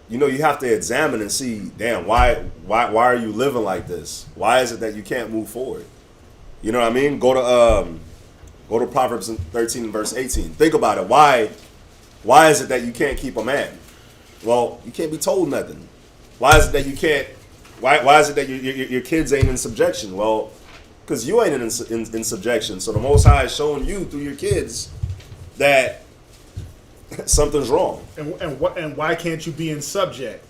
you have to examine and see, damn, why are you living like this? Why is it that you can't move forward? You know what I mean? Go to Proverbs 13 and verse 18. Think about it. Why is it that you can't keep a man? Well, you can't be told nothing. Why is it that you can't? Why is it that your kids ain't in subjection? Well, because you ain't in subjection. So the Most High is showing you through your kids that something's wrong. And why can't you be in subject?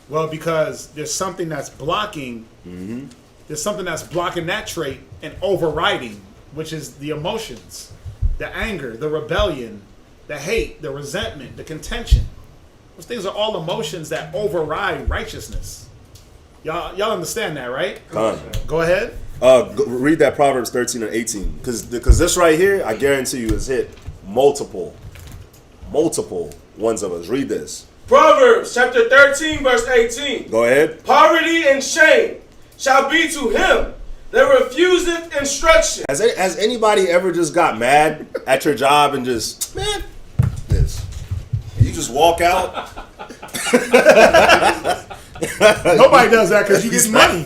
Well, because there's something that's blocking. Mm-hmm. There's something that's blocking that trait and overriding, which is the emotions, the anger, the rebellion, the hate, the resentment, the contention. Those things are all emotions that override righteousness. Y'all understand that, right? Go ahead. Read that Proverbs 13 and 18, because this right here, I guarantee you, has hit multiple ones of us. Read this. Proverbs chapter 13, verse 18. Go ahead. Poverty and shame shall be to him that refuseth instruction. Has anybody ever just got mad at your job and just, man, this? You just walk out? Nobody does that because you get money.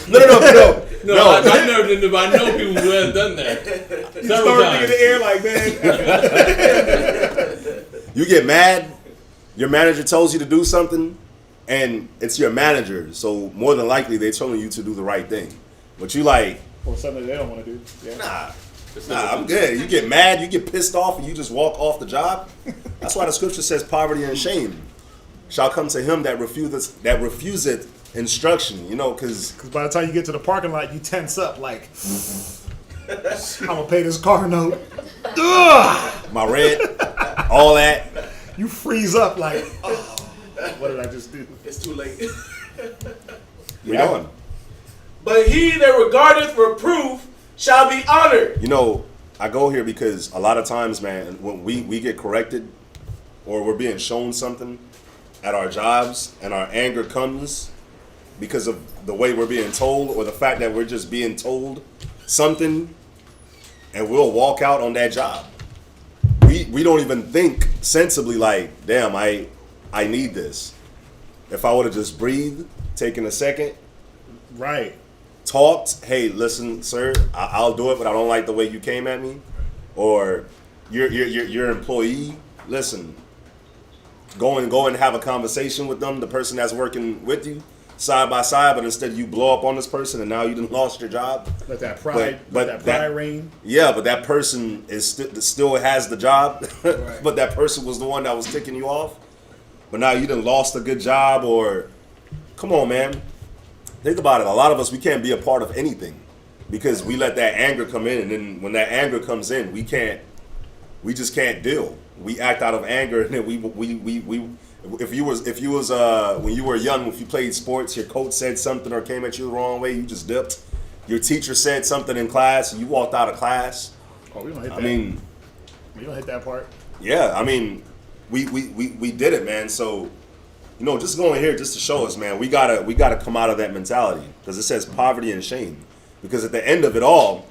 No. No, I never did it, but I know people who have done that. You throw everything in the air like, man. You get mad, your manager tells you to do something, and it's your manager, so more than likely they're telling you to do the right thing. But you like, or something they don't want to do. Yeah. Nah, I'm good. You get mad, you get pissed off, and you just walk off the job. That's why the scripture says poverty and shame shall come to him that refuseth instruction, because by the time you get to the parking lot, you tense up like, I'm going to pay this car note. Ugh! My rent, all that. You freeze up like, oh, what did I just do? It's too late. We're going. But he that regardeth reproof shall be honored. I go here because a lot of times, man, when we get corrected or we're being shown something at our jobs and our anger comes because of the way we're being told or the fact that we're just being told something, and we'll walk out on that job. We don't even think sensibly like, damn, I need this. If I would have just breathed, taken a second, right, talked, hey, listen, sir, I'll do it, but I don't like the way you came at me. Or your employee, listen, go and have a conversation with them, the person that's working with you, side by side, but instead you blow up on this person and now you done lost your job. Let that pride, reign. Yeah, but that person still has the job, Right. but that person was the one that was ticking you off. But now you done lost a good job, or, come on, man. Think about it. A lot of us, we can't be a part of anything because we let that anger come in, and then when that anger comes in, we just can't deal. We act out of anger, and then we if you was when you were young, if you played sports, your coach said something or came at you the wrong way, you just dipped. Your teacher said something in class, and you walked out of class. Oh, we don't hit that. We don't hit that part. Yeah, I mean, we did it, man. So, just going here just to show us, man, we gotta come out of that mentality, because it says poverty and shame. Because at the end of it all,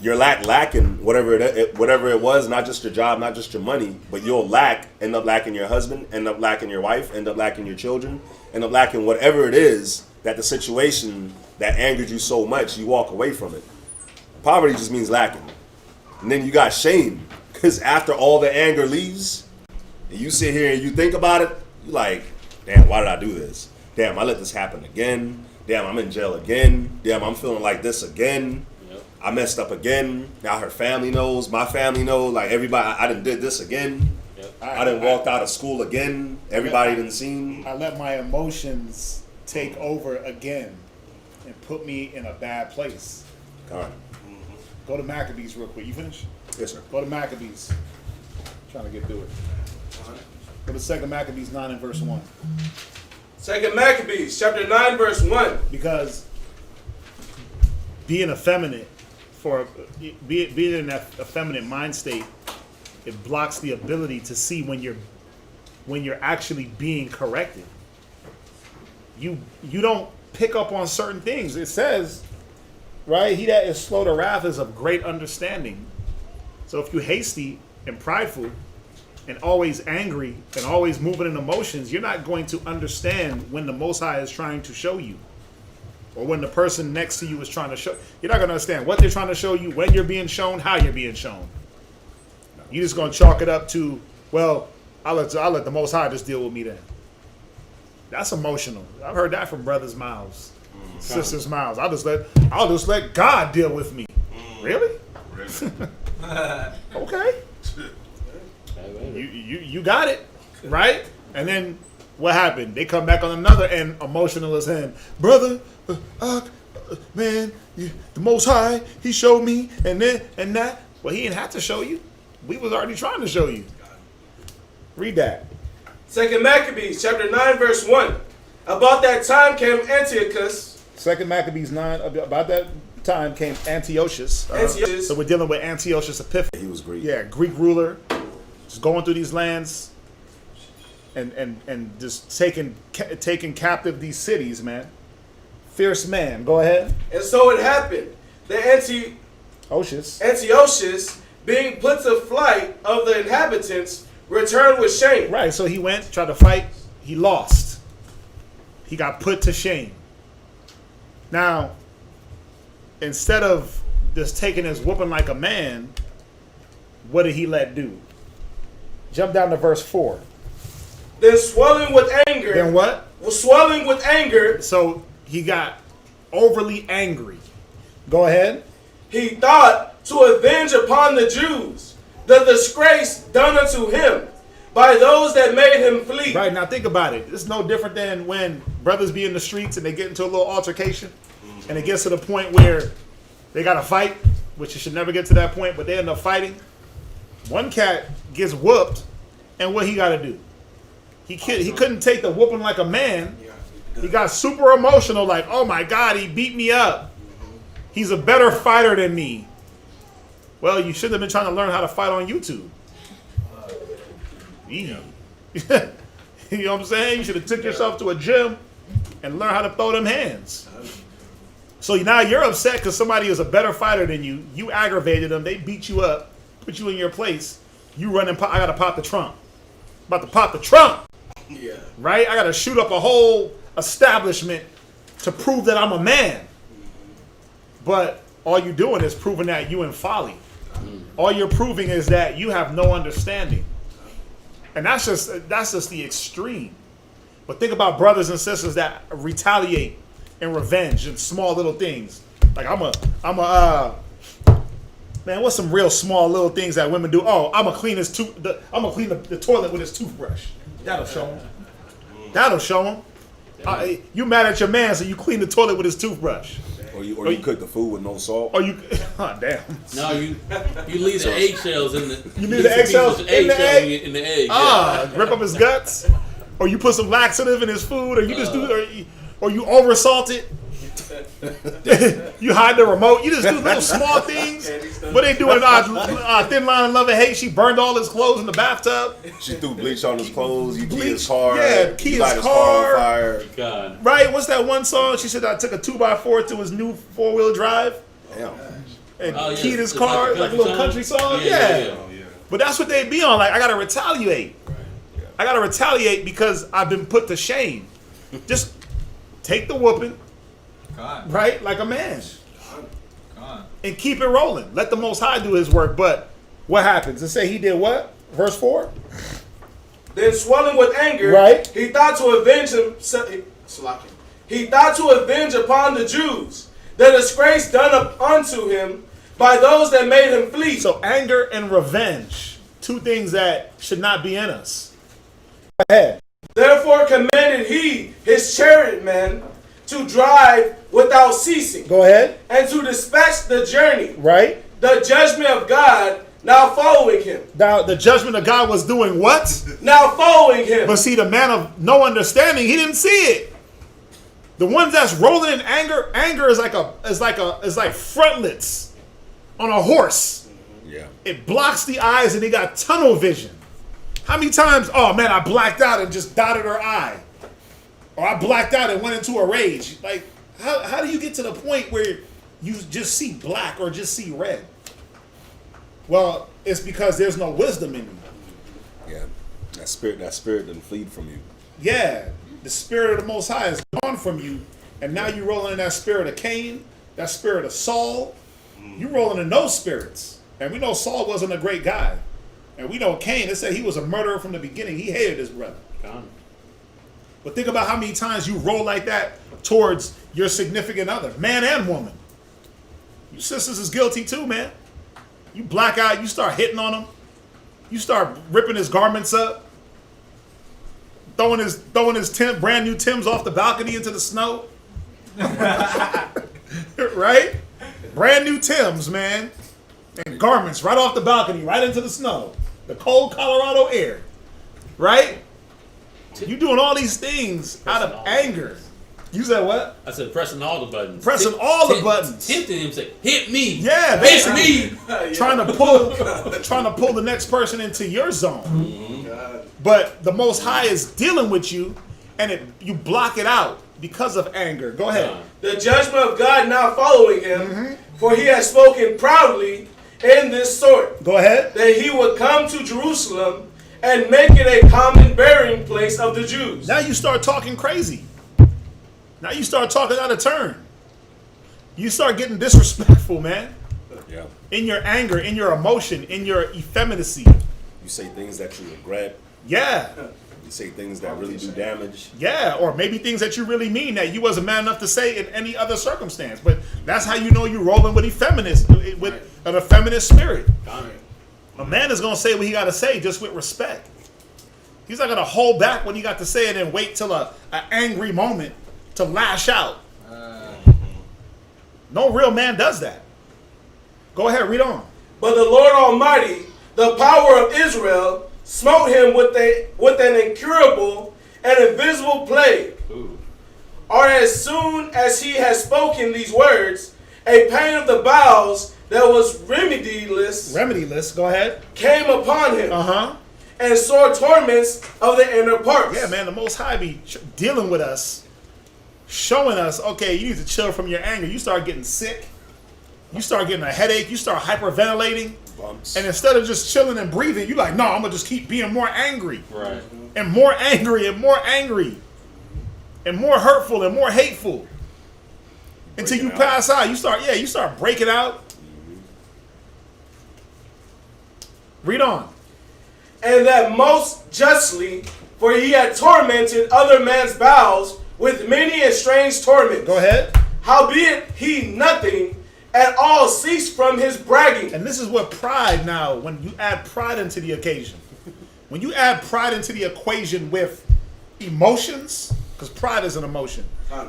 you're lacking whatever it was, not just your job, not just your money, but you'll end up lacking your husband, end up lacking your wife, end up lacking your children, end up lacking whatever it is that the situation that angered you so much, you walk away from it. Poverty just means lacking. And then you got shame, because after all the anger leaves, and you sit here and you think about it, you're like, damn, why did I do this? Damn, I let this happen again. Damn, I'm in jail again. Damn, I'm feeling like this again. Yep. I messed up again. Now her family knows. My family knows. Like, everybody, I done did this again. Yep. I done walked out of school again. Everybody done seen. I let my emotions take over again and put me in a bad place. All right. Go to Maccabees real quick. You finished? Yes, sir. Go to Maccabees. Trying to get through it. Go to 2 Maccabees 9 and verse 1. 2 Maccabees, chapter 9, verse 1. Because being effeminate, being in that effeminate mind state, it blocks the ability to see when you're actually being corrected. You don't pick up on certain things. It says, right, he that is slow to wrath is of great understanding. So if you're hasty and prideful and always angry and always moving in emotions, you're not going to understand when the Most High is trying to show you, or when the person next to you is trying to show. You're not going to understand what they're trying to show you, when you're being shown, how you're being shown. You're just going to chalk it up to, well, I'll let the Most High just deal with me then. That's emotional. I've heard that from brothers' mouths, sisters' mouths. I'll just let God deal with me. Really? Okay. You got it, right? And then what happened? They come back on another end, emotional as him. Brother, man, the Most High, he showed me, and then and that. Well, he didn't have to show you. We was already trying to show you. Read that. 2 Maccabees, chapter 9, verse 1. About that time came Antiochus. 2 Maccabees 9, about that time came Antiochus. Antiochus. So we're dealing with Antiochus Epiphanes. He was Greek. Yeah, Greek ruler. Just going through these lands and just taking captive these cities, man. Fierce man. Go ahead. And so it happened that Antiochus, being put to flight of the inhabitants, returned with shame. Right, so he went, tried to fight, he lost. He got put to shame. Now, instead of just taking his whooping like a man, what did he let do? Jump down to verse 4. Then swelling with anger. Then what? Was swelling with anger. So he got overly angry. Go ahead. He thought to avenge upon the Jews the disgrace done unto him by those that made him flee. Right, now think about it. It's no different than when brothers be in the streets and they get into a little altercation and it gets to the point where they got to fight, which it should never get to that point, but they end up fighting. One cat gets whooped, and what he got to do? He couldn't take the whooping like a man. He got super emotional, like, oh my God, he beat me up. He's a better fighter than me. Well, you shouldn't have been trying to learn how to fight on YouTube. Yeah. You know what I'm saying? You should have took yourself to a gym and learn how to throw them hands. So now you're upset because somebody is a better fighter than you. You aggravated them. They beat you up, put you in your place. You run and pop. I got to pop the trunk. About to pop the trunk. Yeah. Right? I got to shoot up a whole establishment to prove that I'm a man. But all you're doing is proving that you in folly. All you're proving is that you have no understanding. And that's just the extreme. But think about brothers and sisters that retaliate and revenge and small little things. Like man, what's some real small little things that women do? Oh, I'm gonna clean the toilet with his toothbrush. That'll show him. That'll show him. You mad at your man, so you clean the toilet with his toothbrush. Or you cook the food with no salt. Or you, oh damn. No, you leave the eggshells in the. You leave the eggshells in the egg. In the egg. Rip up his guts. Or you put some laxative in his food, or you just do, or you over salt it. You hide the remote. You just do little small things. What they doing? Thin Line of Love and Hate. She burned all his clothes in the bathtub. She threw bleach on his clothes. You key his car. Yeah, key his light car. On fire. God. Right? What's that one song? She said I took a 2x4 to his new 4-wheel drive. Damn. and Oh, yeah, keyed his it's like car, the like a little country country song? song. Yeah. Oh, yeah. But that's what they be on. Like, I gotta retaliate. I gotta retaliate because I've been put to shame. Just take the whooping, Con. right, like a man, Con. and keep it rolling. Let the Most High do His work. But what happens? It say he did what? Verse 4. Then swelling with anger, Right. he thought to avenge himself. He thought to avenge upon the Jews the disgrace done up unto him by those that made him flee. So anger and revenge, two things that should not be in us. Go ahead. Therefore commanded he his chariot men to drive without ceasing, Go ahead. and to dispatch the journey. Right. The judgment of God now following him. Now the judgment of God was doing what? Now following him. But see, the man of no understanding, he didn't see it. The ones that's rolling in anger is like frontlets on a horse. Yeah. It blocks the eyes and they got tunnel vision. How many times, oh man, I blacked out and just dotted her eye. Or I blacked out and went into a rage. Like, how do you get to the point where you just see black or just see red? Well, it's because there's no wisdom in you. Yeah. That spirit didn't flee from you. Yeah, the spirit of the Most High is gone from you, and now you rolling in that spirit of Cain, that spirit of Saul. You rolling in those spirits, and we know Saul wasn't a great guy, and we know Cain. They say he was a murderer from the beginning. He hated his brother. Con. But think about how many times you roll like that towards your significant other, man and woman. Your sisters is guilty too, man. You black out, you start hitting on him, you start ripping his garments up. Throwing his brand new Timbs off the balcony into the snow. Right? Brand new Timbs, man. And garments right off the balcony, right into the snow. The cold Colorado air. Right? You doing all these things out of anger. You said what? I said pressing all the buttons. Pressing all the buttons. Tempting him to say, hit me. Yeah, Hit basically. me. Trying to pull the next person into your zone. But the Most High is dealing with you, and you block it out because of anger. Go ahead. The judgment of God now following him, for he has spoken proudly in this sort, Go ahead. that he would come to Jerusalem and make it a common burying place of the Jews. Now you start talking crazy. Now you start talking out of turn. You start getting disrespectful, man. Yeah. In your anger, in your emotion, in your effeminacy. You say things that you regret. Yeah. You say things that really do damage. Yeah. Or maybe things that you really mean that you wasn't man enough to say in any other circumstance. But that's how you know you're rolling with with an effeminate spirit. A man is going to say what he got to say just with respect. He's not going to hold back when he got to say it and wait till an angry moment to lash out. No real man does that. Go ahead, read on. But the Lord Almighty, the power of Israel, smote him with an incurable and invisible plague. Ooh. Or as soon as he had spoken these words, a pain of the bowels that was Remediless, go ahead. came upon him, Uh-huh. and sore torments of the inner parts. Yeah, man, the Most High be dealing with us, showing us, okay, you need to chill from your anger. You start getting sick. You start getting a headache. You start hyperventilating. Bumps. And instead of just chilling and breathing, you're like, no, I'm going to just keep being more angry. Right. And more angry and more angry. And more hurtful and more hateful. Until you Breaking out. pass out. You start breaking out. Read on. And that most justly, for he had tormented other men's bowels with many and strange torments. Go ahead. Howbeit he nothing at all ceased from his bragging. And this is what pride now, when you add pride into the occasion. When you add pride into the equation with emotions, because pride is an emotion.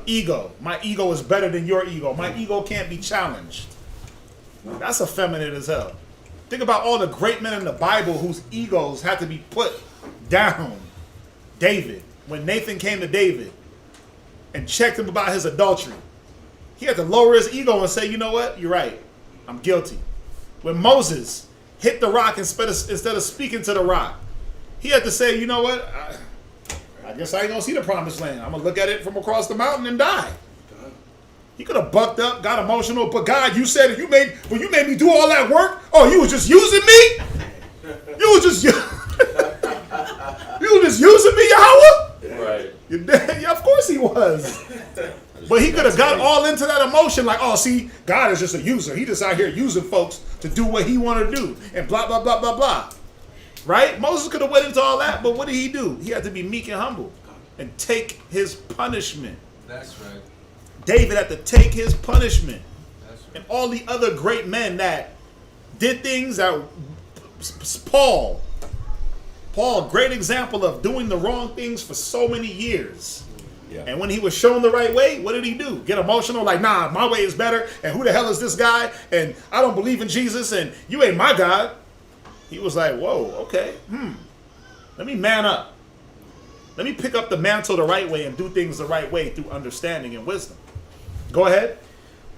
Ego. My ego is better than your ego. My ego can't be challenged. That's effeminate as hell. Think about all the great men in the Bible whose egos had to be put down. David. When Nathan came to David and checked him about his adultery, he had to lower his ego and say, you know what? You're right. I'm guilty. When Moses hit the rock instead of speaking to the rock, he had to say, you know what? I guess I ain't going to see the promised land. I'm going to look at it from across the mountain and die. He could have bucked up, got emotional, but God, you said it. You made me do all that work. Oh, you was just using me. You was just using me, Yahweh. Right. Yeah, of course he was. But he could have got all into that emotion, like, oh, see, God is just a user. He just out here using folks to do what he want to do, and blah blah blah blah blah. Right? Moses could have went into all that, but what did he do? He had to be meek and humble and take his punishment. That's right. David had to take his punishment. That's right. And all the other great men that did things that Paul, great example of doing the wrong things for so many years. Yeah. And when he was shown the right way, what did he do? Get emotional, like, nah, my way is better, and who the hell is this guy? And I don't believe in Jesus, and you ain't my God. He was like, whoa, okay, let me man up. Let me pick up the mantle the right way and do things the right way through understanding and wisdom. Go ahead.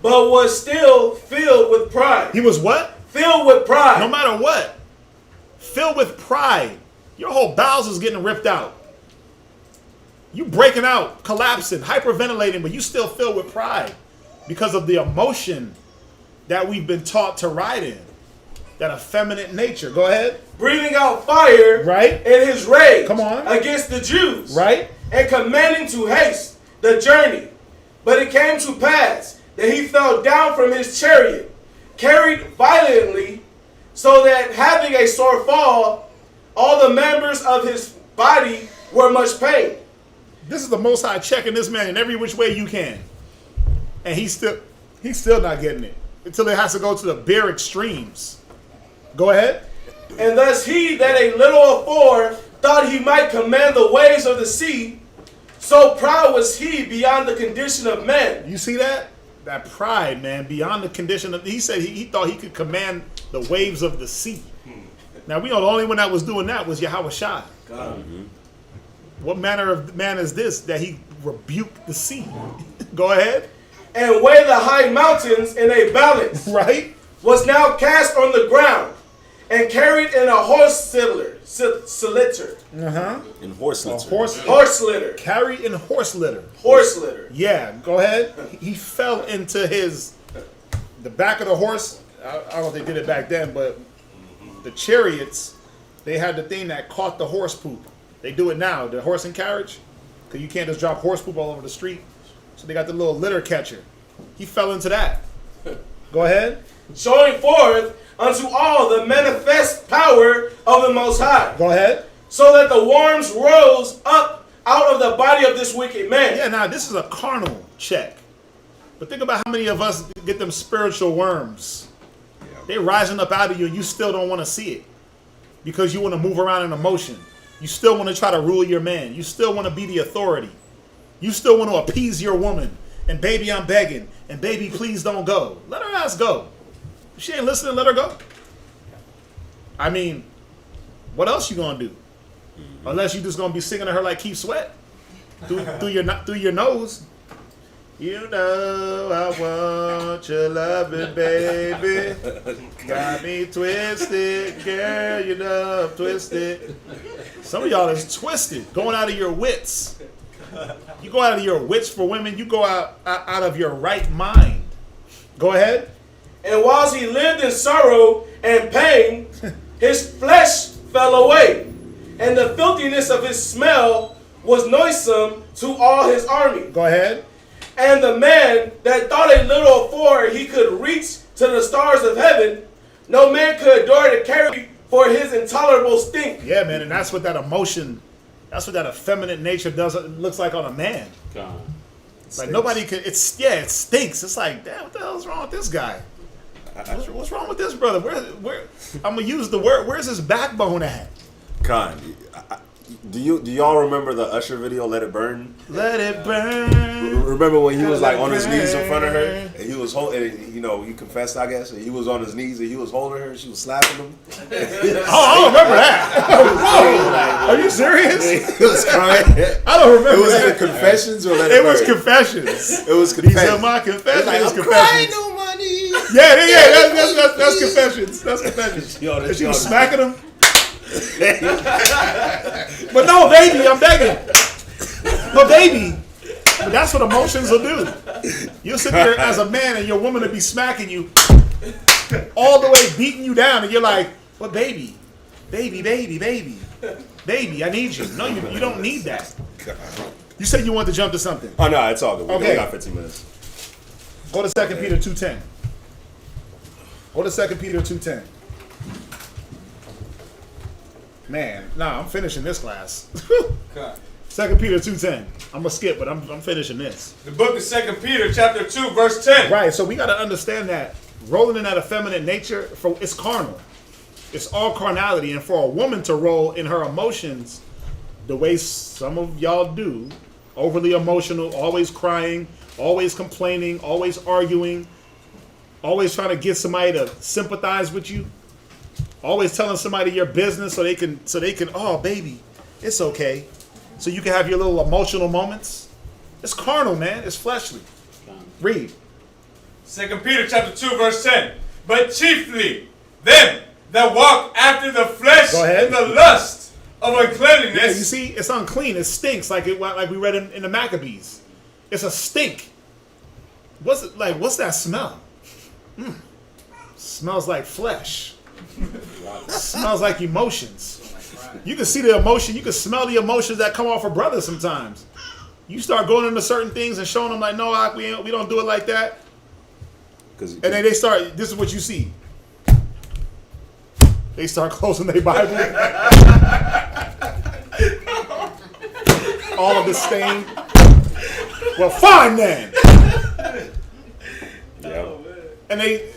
But was still filled with pride. He was what? Filled with pride. No matter what. Filled with pride. Your whole bowels is getting ripped out. You breaking out, collapsing, hyperventilating, but you still filled with pride because of the emotion that we've been taught to ride in. That effeminate nature. Go ahead. Breathing out fire, Right. in his rage, Come on. against the Jews, Right? and commanding to haste the journey. But it came to pass that he fell down from his chariot, carried violently, so that having a sore fall, all the members of his body were much pained. This is the Most High checking this man in every which way you can. And he's still not getting it. Until it has to go to the bare extremes. Go ahead. And thus he that a little afore thought he might command the waves of the sea, so proud was he beyond the condition of men. You see that? That pride, man, beyond the condition of... He said he thought he could command the waves of the sea. Now, we know the only one that was doing that was Yahweh Shai. What manner of man is this that he rebuked the sea? Go ahead. And weigh the high mountains in a balance, Right? was now cast on the ground, and carried in a horse litter. In horse litter. Horse litter. Carried in horse litter. Horse litter. Yeah, go ahead. He fell into the back of the horse. I don't know if they did it back then, but the chariots, they had the thing that caught the horse poop. They do it now, the horse and carriage, because you can't just drop horse poop all over the street. So they got the little litter catcher. He fell into that. Go ahead. Showing forth unto all the manifest power of the Most High. Go ahead. So that the worms rose up out of the body of this wicked man. Yeah, now this is a carnal check. But think about how many of us get them spiritual worms. They're rising up out of you and you still don't want to see it. Because you want to move around in emotion. You still want to try to rule your man. You still want to be the authority. You still want to appease your woman. And baby, I'm begging. And baby, please don't go. Let her ass go. If she ain't listening, let her go. I mean, what else you gonna do? Unless you just gonna be singing to her like Keith Sweat through your nose. You know I want your loving, baby. Got me twisted, girl. You know I'm twisted. Some of y'all is twisted, going out of your wits. You go out of your wits for women. You go out of your right mind. Go ahead. And whilst he lived in sorrow and pain, his flesh fell away, and the filthiness of his smell was noisome to all his army. Go ahead. And the man that thought a little afore he could reach to the stars of heaven, no man could adore to carry for his intolerable stink. Yeah, man, and that's what that emotion, that's what that effeminate nature does. It looks like on a man. God. Like nobody could. It stinks. It's like, damn, what the hell's wrong with this guy? What's wrong with this brother? Where? I'm gonna use the word. Where's his backbone at? Khan, do y'all remember the Usher video, "Let It Burn"? Let it burn. Remember when he was like on his knees in front of her, and he was holding, you know, he confessed, I guess, and he was on his knees and he was holding her, and she was slapping him. Oh, I don't remember that. Whoa, are you serious? He was crying. I don't remember. It was that. either confessions or Let It It Burn. was confessions. It was These confessions. are my confessions. Like, It was I'm confessions. crying no money. Yeah. That's confessions. That's confessions. Yo, And she was smacking him. But no, baby, I'm begging. But baby, But that's what emotions will do. You'll sit there as a man and your woman will be smacking you all the way, beating you down, and you're like, well, baby, I need you. No, you don't need that. You said you wanted to jump to something. Oh, no, it's all good. We Okay. got 15 minutes. Go to 2 Peter 2:10. Go to 2 Peter 2:10. Man, nah, I'm finishing this class. Okay. 2 Peter 2:10. I'm gonna skip, but I'm finishing this. The book of 2 Peter, chapter 2, verse 10. Right, so we got to understand that rolling in that effeminate nature, it's carnal. It's all carnality, and for a woman to roll in her emotions the way some of y'all do, overly emotional, always crying, always complaining, always arguing, always trying to get somebody to sympathize with you, always telling somebody your business so they can, oh baby, it's okay, so you can have your little emotional moments. It's carnal, man. It's fleshly. Read. 2 Peter, chapter 2, verse 10. But chiefly them that walk after the flesh Go ahead. in the lust of uncleanness. Yeah, you see, it's unclean. It stinks, like we read in the Maccabees. It's a stink. What's it like? What's that smell? Smells like flesh. Smells like emotions. You can see the emotion. You can smell the emotions that come off of brothers sometimes. You start going into certain things and showing them like, no, we don't do it like that. And then they start. This is what you see. They start closing their Bible. All of the stain. Well, fine then. Yeah. And they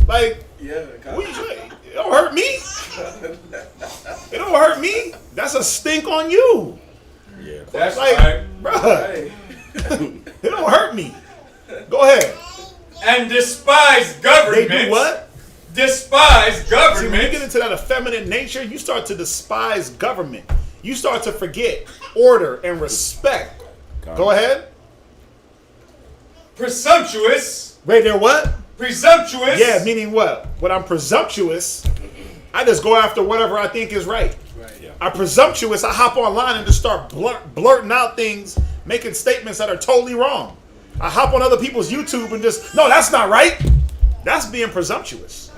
like, it don't hurt me. It don't hurt me. That's a stink on you. Yeah. That's Like, right. bruh, it don't hurt me. Go ahead. And despise government. They do what? Despise See, when you government. get into that effeminate nature, you start to despise government. You start to forget order and respect. Go ahead. Presumptuous. Wait, they're what? Presumptuous. Yeah, meaning what? When I'm presumptuous, I just go after whatever I think is right. Yeah. I'm presumptuous, I hop online and just start blurting out things, making statements that are totally wrong. I hop on other people's YouTube and just, no, that's not right. That's being presumptuous.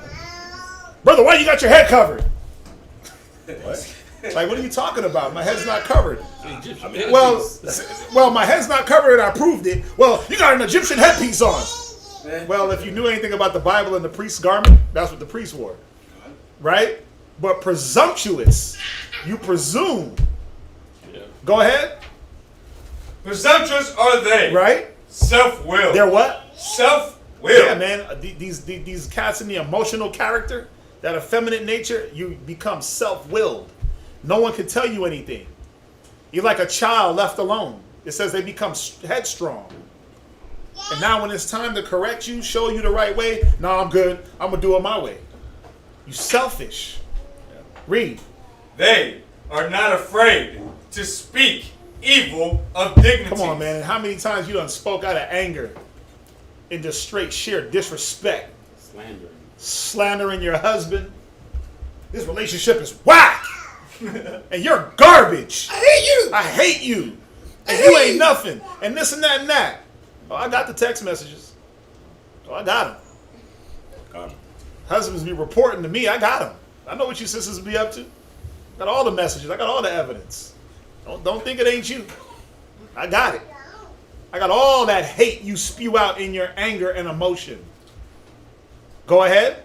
Brother, why you got your head covered? What? Like, what are you talking about? My head's not covered. Well, my head's not covered and I proved it. Well, you got an Egyptian headpiece on. Well, if you knew anything about the Bible and the priest's garment, that's what the priest wore. Right? But presumptuous, you presume. Yeah. Go ahead. Presumptuous are they. Right? Self-willed. They're what? Self-willed. Yeah, man. These cats in the emotional character, that effeminate nature, you become self-willed. No one can tell you anything. You're like a child left alone. It says they become headstrong. And now when it's time to correct you, show you the right way, no, I'm good. I'm going to do it my way. You selfish. Read. They are not afraid to speak evil of dignity. Come on, man. And how many times you done spoke out of anger in just straight sheer disrespect? Slandering your husband. This relationship is whack. And you're garbage. I hate you. And you ain't nothing. And this and that and that. Oh, I got the text messages. Oh, I got them. Got him. Husbands be reporting to me. I got them. I know what you sisters be up to. Got all the messages. I got all the evidence. Don't think it ain't you. I got it. I got all that hate you spew out in your anger and emotion. Go ahead.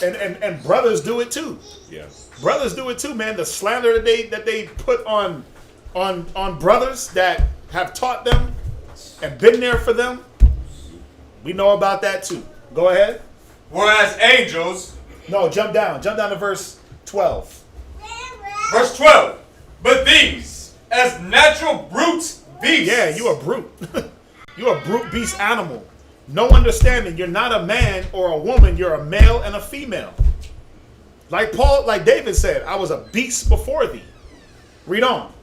And brothers do it too. Yeah. Brothers do it too, man. The slander that they put on brothers that have taught them and been there for them. We know about that too. Go ahead. Whereas angels. No, jump down. Jump down to verse 12. Verse 12. But these, as natural brute beasts. Yeah, you a brute. You a brute beast animal. No understanding. You're not a man or a woman. You're a male and a female. Like David said, I was a beast before thee. Read on.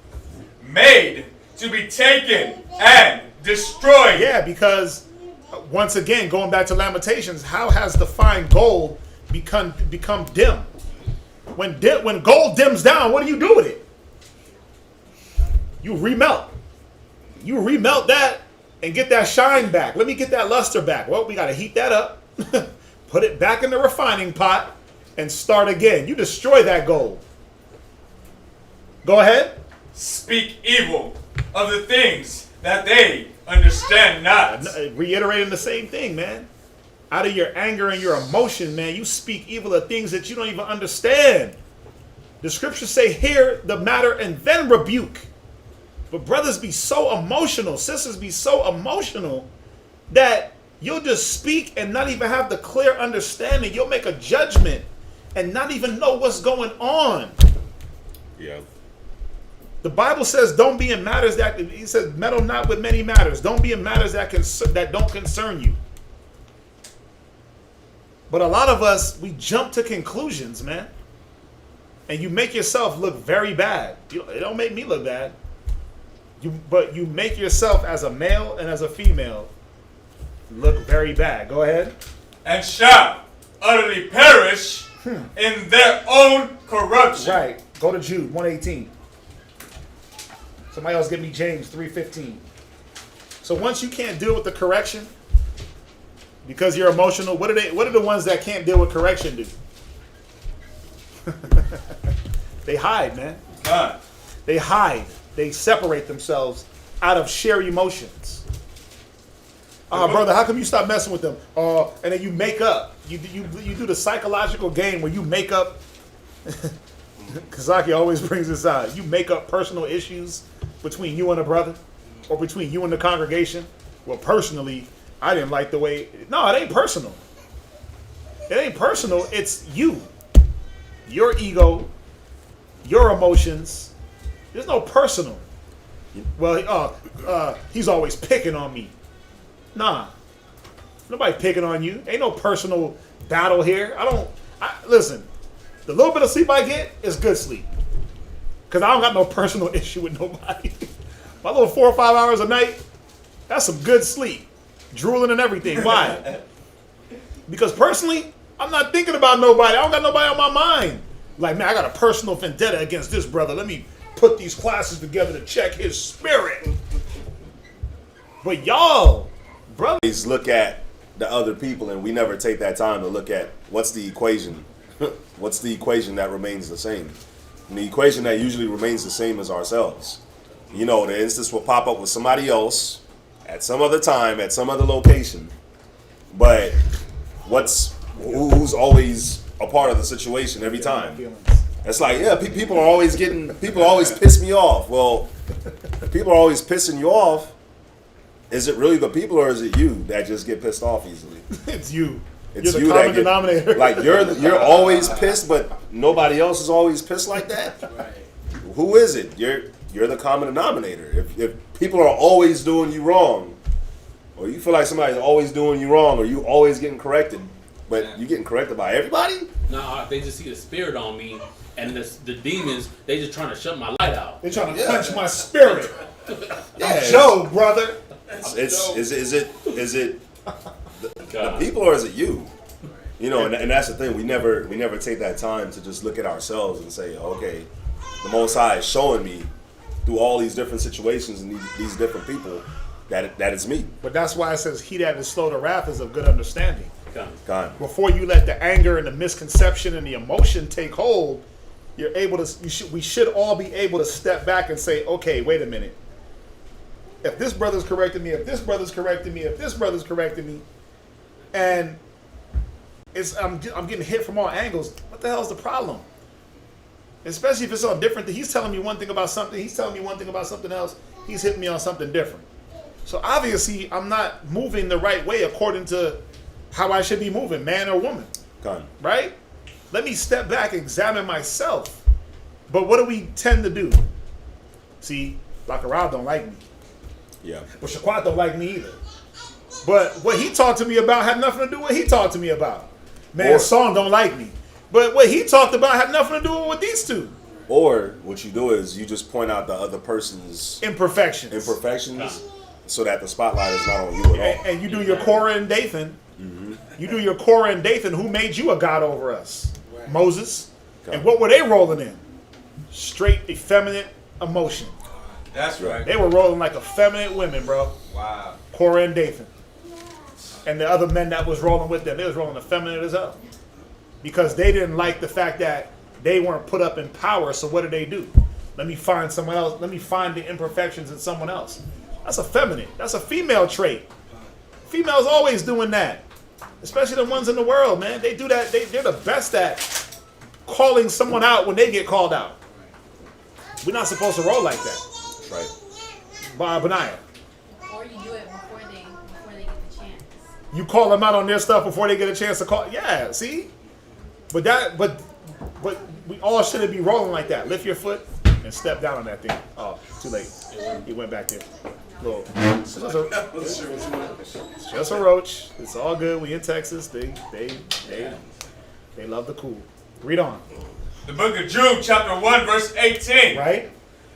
Made to be taken and destroyed. Yeah, because once again, going back to Lamentations, how has the fine gold become dim? When gold dims down, what do you do with it? You remelt. You remelt that and get that shine back. Let me get that luster back. Well, we got to heat that up, put it back in the refining pot, and start again. You destroy that gold. Go ahead. Speak evil of the things that they understand not. Reiterating the same thing, man. Out of your anger and your emotion, man, you speak evil of things that you don't even understand. The scriptures say, hear the matter and then rebuke. But brothers be so emotional, sisters be so emotional that you'll just speak and not even have the clear understanding. You'll make a judgment and not even know what's going on. Yeah. The Bible says, don't be in matters that, he says, meddle not with many matters. Don't be in matters that don't concern you. But a lot of us, we jump to conclusions, man. And you make yourself look very bad. It don't make me look bad. But you make yourself as a male and as a female look very bad. Go ahead. And shall utterly perish in their own corruption. Right. Go to Jude 1:18. Somebody else give me James 3:15. So once you can't deal with the correction because you're emotional, what do the ones that can't deal with correction do? They hide, man. God. They hide. They separate themselves out of shared emotions. Brother, how come you stop messing with them? And then you make up. You do the psychological game where you make up. Kazaki always brings this out. You make up personal issues between you and a brother, or between you and the congregation. Well, personally, I didn't like the way. No, it ain't personal. It ain't personal. It's you, your ego, your emotions. There's no personal. Well, he's always picking on me. Nah, nobody picking on you. Ain't no personal battle here. Listen. The little bit of sleep I get is good sleep. Because I don't got no personal issue with nobody. My little 4 or 5 hours a night, that's some good sleep. Drooling and everything. Why? Because personally, I'm not thinking about nobody. I don't got nobody on my mind. Like, man, I got a personal vendetta against this brother. Let me put these classes together to check his spirit. But y'all, brothers, Look at the other people, and we never take that time to look at what's the equation. What's the equation that remains the same? And the equation that usually remains the same is ourselves. You know, the instance will pop up with somebody else at some other time, at some other location. But who's always a part of the situation every time? It's like, yeah, people always piss me off. Well, people are always pissing you off. Is it really the people, or is it you that just get pissed off easily? it's you. It's you're you the common denominator. Like you're always pissed, but nobody else is always pissed like that. Right. Who is it? You're the common denominator. If people are always doing you wrong, or you feel like somebody's always doing you wrong, or you always getting corrected, but you getting corrected by everybody? No, they just see the spirit on me, and the demons, they just trying to shut my light out. They're trying to punch my spirit. Yeah, Joe, brother. Is it the people, or is it you? You know, and that's the thing. We never take that time to just look at ourselves and say, okay, the Most High is showing me through all these different situations and these different people that it's me. But that's why it says, he that is slow to wrath is of good understanding. God. Before you let the anger and the misconception and the emotion take hold, you're able to. We should all be able to step back and say, okay, wait a minute. If this brother's correcting me, if this brother's correcting me, if this brother's correcting me, and I'm getting hit from all angles, what the hell's the problem? Especially if it's on different. He's telling me one thing about something. He's telling me one thing about something else. He's hitting me on something different. So obviously, I'm not moving the right way according to how I should be moving, man or woman. God. Right? Let me step back, examine myself. But what do we tend to do? See, Baccarat don't like me. Yeah. But Shaquat don't like me either. But what he talked to me about had nothing to do with what he talked to me about. Man, Song don't like me. But what he talked about had nothing to do with these two. Or what you do is you just point out the other person's imperfections, so that the spotlight is not on you at all. And you do your Korah and Dathan. Mm-hmm. You do your Korah and Dathan. Who made you a god over us? Right. Moses. Okay. And what were they rolling in? Straight effeminate emotion. That's right. They were rolling like effeminate women, bro. Wow. Korah and Dathan. And the other men that was rolling with them, they was rolling effeminate as hell. Because they didn't like the fact that they weren't put up in power, so what did they do? Let me find someone else. Let me find the imperfections in someone else. That's effeminate. That's a female trait. Females always doing that. Especially the ones in the world, man. They do that. They're the best at calling someone out when they get called out. We're not supposed to roll like that. That's right. Benaiah. Or you do it before they get the chance. You call them out on their stuff before they get a chance to call. Yeah, see? But we all shouldn't be rolling like that. Lift your foot and step down on that thing. Oh, too late. He went back there. Little, it's just a roach. It's all good. We in Texas. They love the cool. Read on. The book of Jude, chapter 1, verse 18. Right?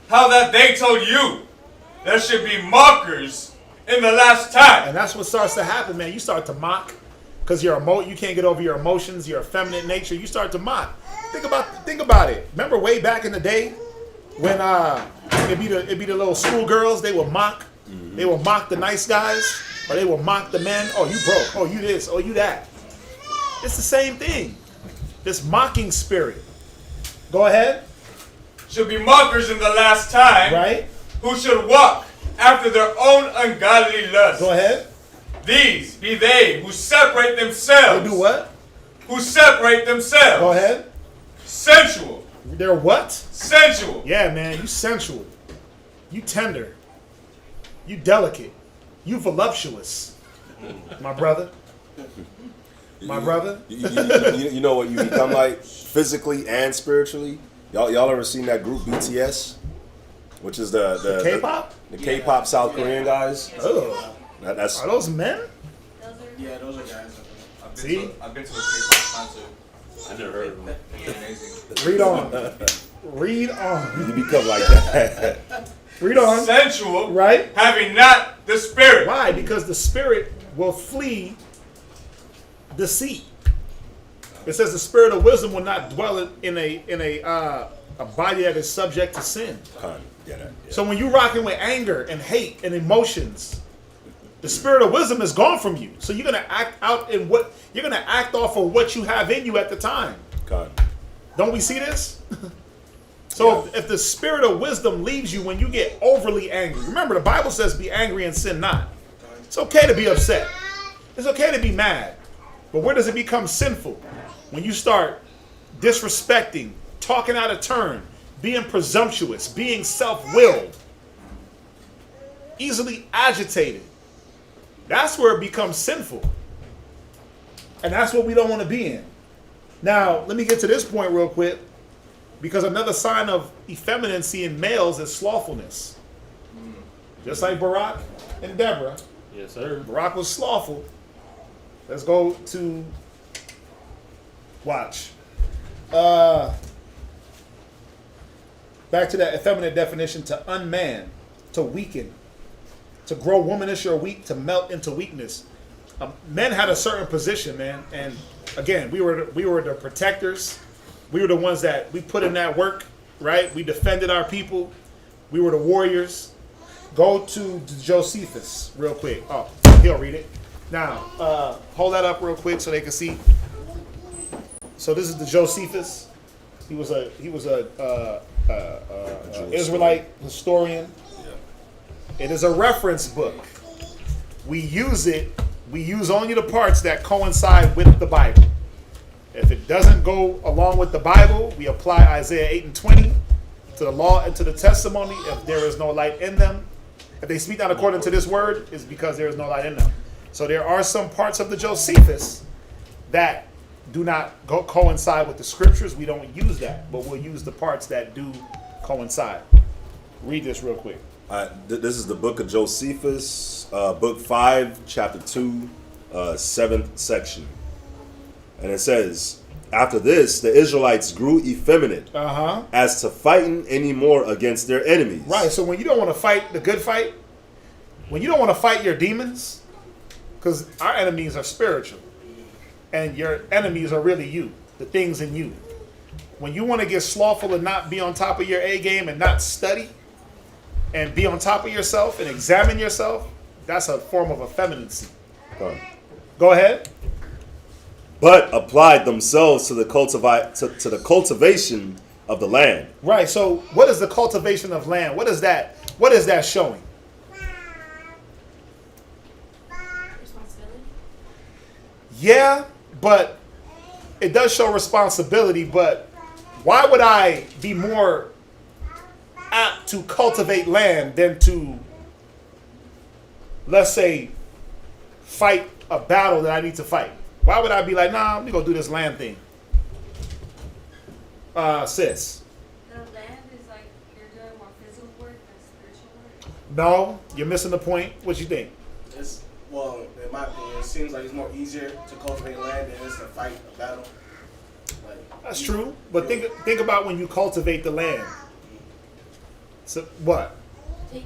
How that they told you there should be mockers in the last time. And that's what starts to happen, man. You start to mock because you can't get over your emotions, your effeminate nature. You start to mock. Think about it. Remember way back in the day when it'd be the little schoolgirls, they would mock. They will mock the nice guys, or they will mock the men. Oh, you broke. Oh, you this. Oh, you that. It's the same thing. This mocking spirit. Go ahead. Should be mockers in the last time. Right? Who should walk after their own ungodly lusts. Go ahead. These be they who separate themselves. They do what? Who separate themselves. Go ahead. Sensual. They're what? Sensual. Yeah, man. You sensual. You tender. You delicate. You voluptuous. My brother. My brother. You know what you become like physically and spiritually? Y'all ever seen that group BTS? Which is the K-pop? The K-pop South Korean guys. Oh. That's Are those men? Yeah, those are guys. I've been to a K-pop concert. I never heard of them. It's amazing. Read on. Read on. you become like that. Read on. Sensual. Right? Having not the spirit. Why? Because the spirit will flee deceit. It says the spirit of wisdom will not dwell in a body that is subject to sin. Yeah. So when you're rocking with anger and hate and emotions, the spirit of wisdom is gone from you. So you're gonna act out in what you're gonna act off of what you have in you at the time. Don't we see this? So if the spirit of wisdom leaves you when you get overly angry, remember the Bible says be angry and sin not. It's okay to be upset. It's okay to be mad. But where does it become sinful? When you start disrespecting, talking out of turn, being presumptuous, being self-willed, easily agitated. That's where it becomes sinful. And that's what we don't want to be in. Now, let me get to this point real quick. Because another sign of effeminacy in males is slothfulness. Just like Barak and Deborah. Yes, sir. Barak was slothful. Let's go to watch. Back to that effeminate definition: to unman, to weaken, to grow womanish or weak, to melt into weakness. Men had a certain position, man, and again, we were the protectors. We were the ones that we put in that work, right? We defended our people. We were the warriors. Go to Josephus real quick. Oh, he'll read it. Now, hold that up real quick so they can see. So this is the Josephus. He was a Israelite historian. It is a reference book. We use only the parts that coincide with the Bible. If it doesn't go along with the Bible, we apply Isaiah 8 and 20 to the law and to the testimony. If there is no light in them, if they speak not according to this word, it's because there is no light in them. So there are some parts of the Josephus that do not coincide with the scriptures. We don't use that, but we'll use the parts that do coincide. Read this real quick. This is the book of Josephus, book 5, chapter 2, 7th section. And it says, after this, the Israelites grew effeminate as to fighting any more against their enemies. Right, so when you don't want to fight the good fight, when you don't want to fight your demons, because our enemies are spiritual, and your enemies are really you, the things in you. When you want to get slothful and not be on top of your A game and not study, and be on top of yourself and examine yourself, that's a form of effeminacy. Go ahead. But applied themselves to the to the cultivation of the land. Right. So what is the cultivation of land? What is that? What is that showing? Responsibility. Yeah, but it does show responsibility. But why would I be more apt to cultivate land than to, let's say, fight a battle that I need to fight? Why would I be like, nah, let me go do this land thing? Sis. The land is like you're doing more physical work than spiritual work. No, you're missing the point. What you think? It's, well, in my opinion, it seems like it's more easier to cultivate land than it is to fight a battle. Like, That's true. But think about when you cultivate the land. So what? You're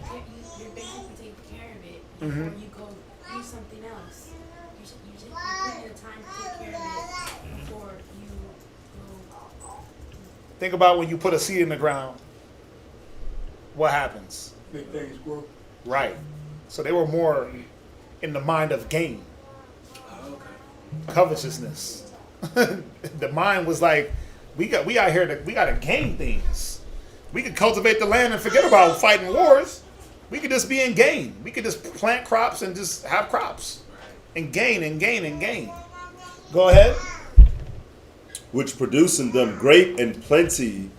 basically taking care of it Mm-hmm. before you go do something else. You put in the time to take care of it before you go. Think about when you put a seed in the ground. What happens? Big things grow. Right. So they were more in the mind of gain, oh, okay. covetousness. The mind was like, we out here we gotta gain things. We could cultivate the land and forget about fighting wars. We could just be in gain. We could just plant crops and just have crops. And gain and gain and gain. Go ahead. Which produce in them great and plenty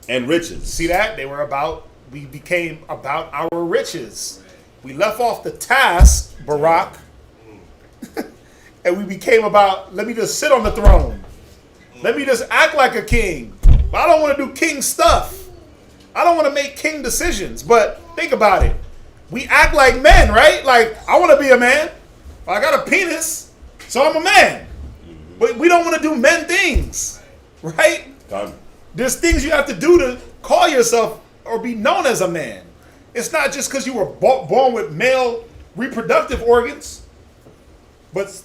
and riches. See that? We became about our riches. We left off the task, Barack, and we became about, let me just sit on the throne. Let me just act like a king. But I don't want to do king stuff. I don't want to make king decisions. But think about it. We act like men, right? Like, I want to be a man. I got a penis, so I'm a man. But we don't want to do men things, right? Done. There's things you have to do to call yourself or be known as a man. It's not just because you were born with male reproductive organs. But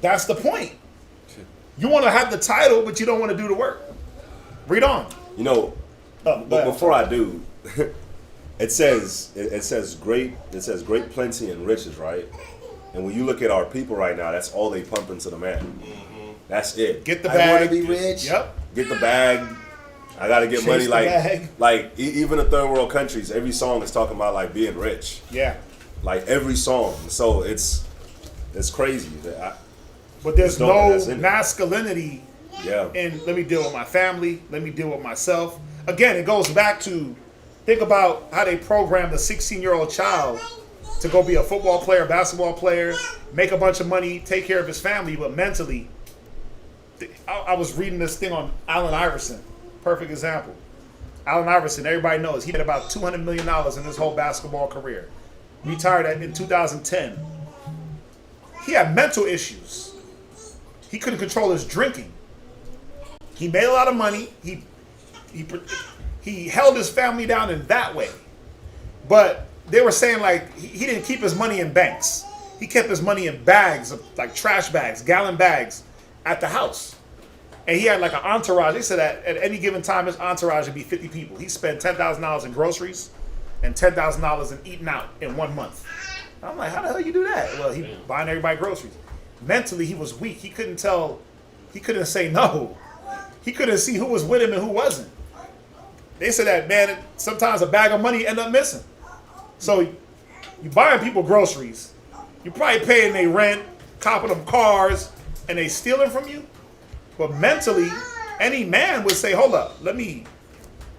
that's the point. You want to have the title, but you don't want to do the work. Read on. You know, But but before I do, it says great plenty and riches, right? And when you look at our people right now, that's all they pump into the man. That's it. Get the I want bag. to be rich. Yep. Get the bag. I gotta get Chase money. the Like bag. even the third world countries, every song is talking about like being rich. Yeah. Like every song. So it's crazy. But there's don't- that's no in it. masculinity Yeah. in let me deal with my family, let me deal with myself. Again, it goes back to think about how they programmed a 16-year-old child to go be a football player, basketball player, make a bunch of money, take care of his family, but mentally, I was reading this thing on Allen Iverson. Perfect example. Allen Iverson, everybody knows, he had about $200 million in his whole basketball career. Retired in 2010. He had mental issues. He couldn't control his drinking. He made a lot of money. He held his family down in that way. But they were saying like he didn't keep his money in banks. He kept his money in bags, like trash bags, gallon bags at the house. And he had like an entourage. They said that at any given time his entourage would be 50 people. He spent $10,000 in groceries and $10,000 in eating out in 1 month. I'm like, how the hell you do that? Well, he buying everybody groceries. Mentally, he was weak. He couldn't say no. He couldn't see who was with him and who wasn't. They said that, man, sometimes a bag of money end up missing. So you buying people groceries. You probably paying their rent, copping them cars, and they stealing from you. But mentally, any man would say, hold up, let me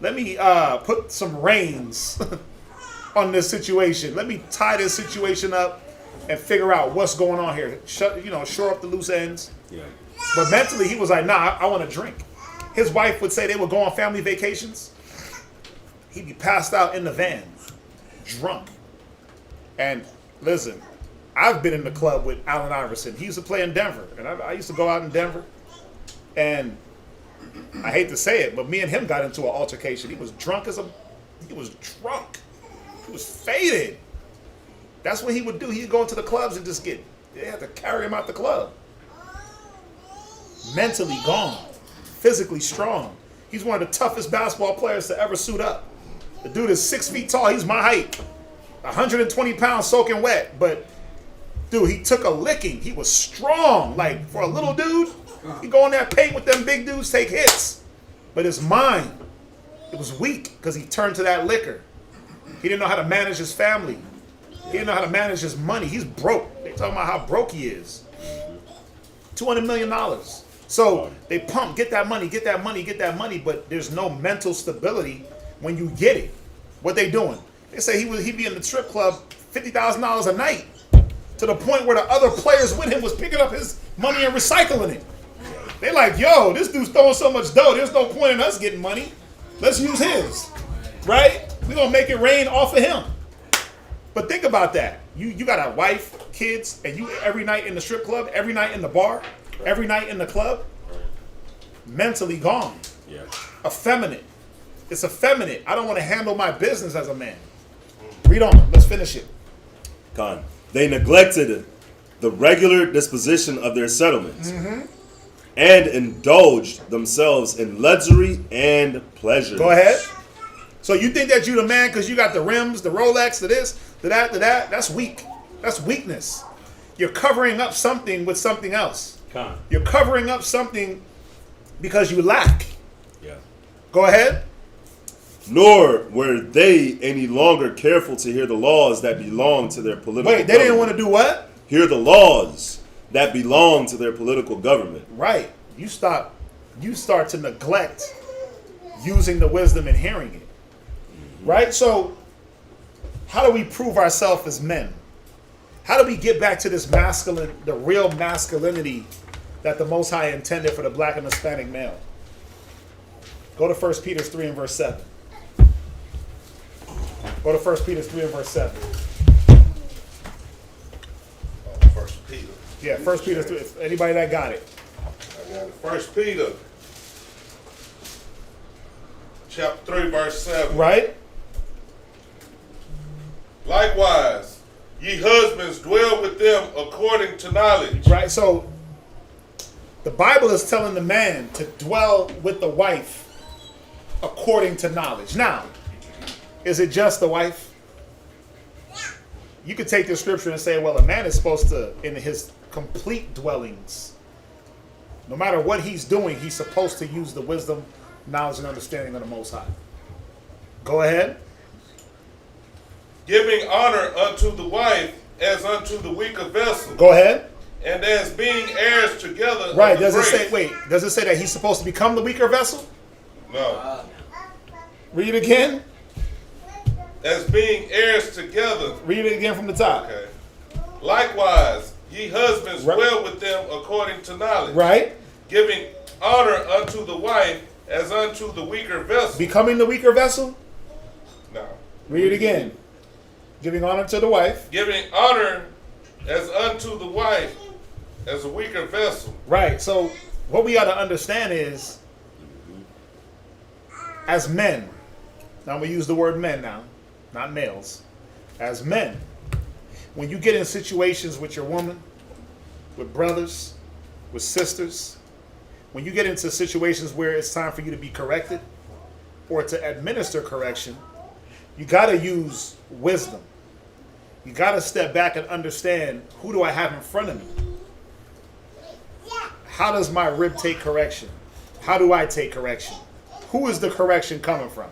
put some reins on this situation. Let me tie this situation up and figure out what's going on here. Shore up the loose ends. Yeah. But mentally, he was like, nah, I want to drink. His wife would say they would go on family vacations. He'd be passed out in the van, drunk. And listen, I've been in the club with Allen Iverson. He used to play in Denver. And I used to go out in Denver. And I hate to say it, but me and him got into an altercation. He was drunk. He was faded. That's what he would do. He'd go into the clubs and they had to carry him out the club. Mentally gone. Physically strong. He's one of the toughest basketball players to ever suit up. The dude is 6 feet tall. He's my height. 120 pounds soaking wet. But, dude, he took a licking. He was strong. Like, for a little dude, he go in there paint with them big dudes, take hits. But his mind, it was weak because he turned to that liquor. He didn't know how to manage his family. He didn't know how to manage his money. He's broke. They talking about how broke he is. $200 million. So they pump, get that money, get that money, get that money, but there's no mental stability when you get it. What they doing? They say he'd be in the strip club $50,000 a night to the point where the other players with him was picking up his money and recycling it. They like, yo, this dude's throwing so much dough, there's no point in us getting money. Let's use his, right? We're going to make it rain off of him. But think about that. You got a wife, kids, and you every night in the strip club, every night in the bar, every night in the club, mentally gone. Yeah. Effeminate. It's effeminate. I don't want to handle my business as a man. Read on. Let's finish it. Con. They neglected the regular disposition of their settlements and indulged themselves in luxury and pleasure. Go ahead. So you think that you the man because you got the rims, the Rolex, the this, the that, the that? That's weak. That's weakness. You're covering up something with something else. Con. You're covering up something because you lack. Yeah. Go ahead. Nor were they any longer careful to hear the laws that belong to their political Wait, they didn't want to do what? hear the laws that belong to their political government. Right. You start to neglect using the wisdom and hearing it. Right? So how do we prove ourselves as men? How do we get back to this masculine, the real masculinity that the Most High intended for the black and Hispanic male? Go to 1 Peter 3 and verse 7. Go to 1 Peter 3 and verse 7. First Peter. Yeah, 1 Peter 3. Anybody that got it? I got it. First Peter, chapter 3, verse 7. Right? Likewise, ye husbands dwell with them according to knowledge. Right? So the Bible is telling the man to dwell with the wife according to knowledge. Now, is it just the wife? You could take the scripture and say, well, a man is supposed to, in his complete dwellings, no matter what he's doing, he's supposed to use the wisdom, knowledge, and understanding of the Most High. Go ahead. Giving honor unto the wife as unto the weaker vessel, Go ahead. and as being heirs together. Right. of the Does it grace. say, wait, does it say that he's supposed to become the weaker vessel? No. Read it again. As being heirs together. Read it again from the top. Okay. Likewise, ye husbands Right. dwell with them according to knowledge. Right? Giving honor unto the wife as unto the weaker vessel. Becoming the weaker vessel? No. Read it again. Giving honor to the wife. Giving honor as unto the wife as a weaker vessel. Right. So what we got to understand is, as men, now I'm going to use the word men now, not males. As men, when you get in situations with your woman, with brothers, with sisters, when you get into situations where it's time for you to be corrected or to administer correction, you got to use wisdom. You got to step back and understand, who do I have in front of me? How does my rib take correction? How do I take correction? Who is the correction coming from?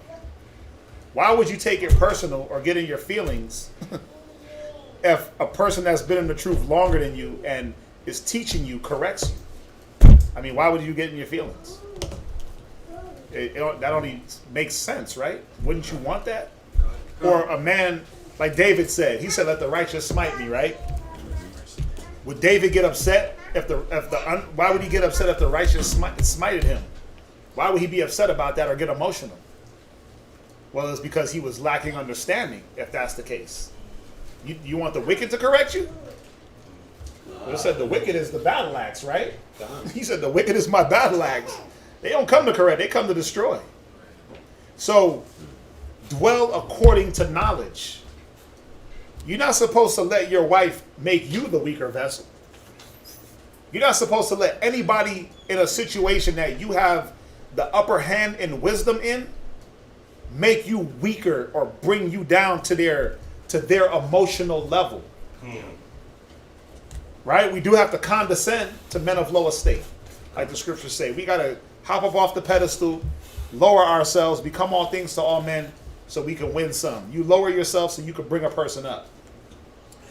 Why would you take it personal or get in your feelings if a person that's been in the truth longer than you and is teaching you corrects you? I mean, why would you get in your feelings? That only makes sense, right? Wouldn't you want that? Or a man, like David said, he said, let the righteous smite me, right? Would David get upset why would he get upset if the righteous smited him? Why would he be upset about that or get emotional? Well, it's because he was lacking understanding, if that's the case. You want the wicked to correct you? Well, it said the wicked is the battle axe, right? He said the wicked is my battle axe. They don't come to correct, they come to destroy. So, dwell according to knowledge. You're not supposed to let your wife make you the weaker vessel. You're not supposed to let anybody in a situation that you have the upper hand in wisdom in make you weaker or bring you down to their emotional level. Right? We do have to condescend to men of low estate, like the scriptures say. We got to hop up off the pedestal, lower ourselves, become all things to all men, so we can win some. You lower yourself so you can bring a person up.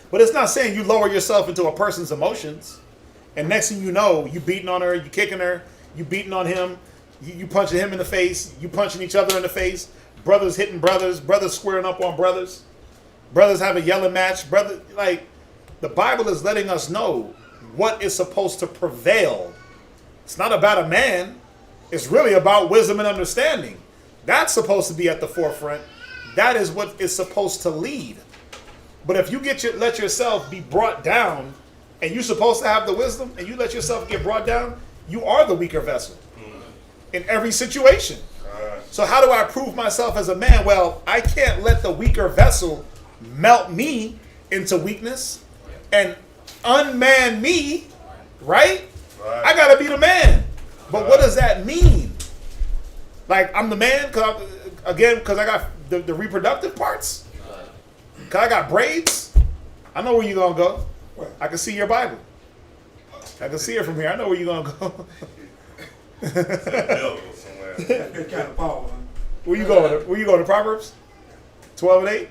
But it's not saying you lower yourself into a person's emotions, and next thing you know, you beating on her, you kicking her, you beating on him, you punching him in the face, you punching each other in the face, brothers hitting brothers, brothers squaring up on brothers, brothers have a yelling match, brother, like, the Bible is letting us know what is supposed to prevail. It's not about a man. It's really about wisdom and understanding. That's supposed to be at the forefront. That is what is supposed to lead. But if you let yourself be brought down, and you're supposed to have the wisdom, and you let yourself get brought down, you are the weaker vessel in every situation. So how do I prove myself as a man? Well, I can't let the weaker vessel melt me into weakness and unman me, right? I gotta be the man. But what does that mean? Like, I'm the man because I got the reproductive parts? Because I got braids? I know where you're gonna go. I can see your Bible. I can see it from here. I know where you're gonna go. That kind of power, huh? Where you going? Where you going to Proverbs? 12 and 8?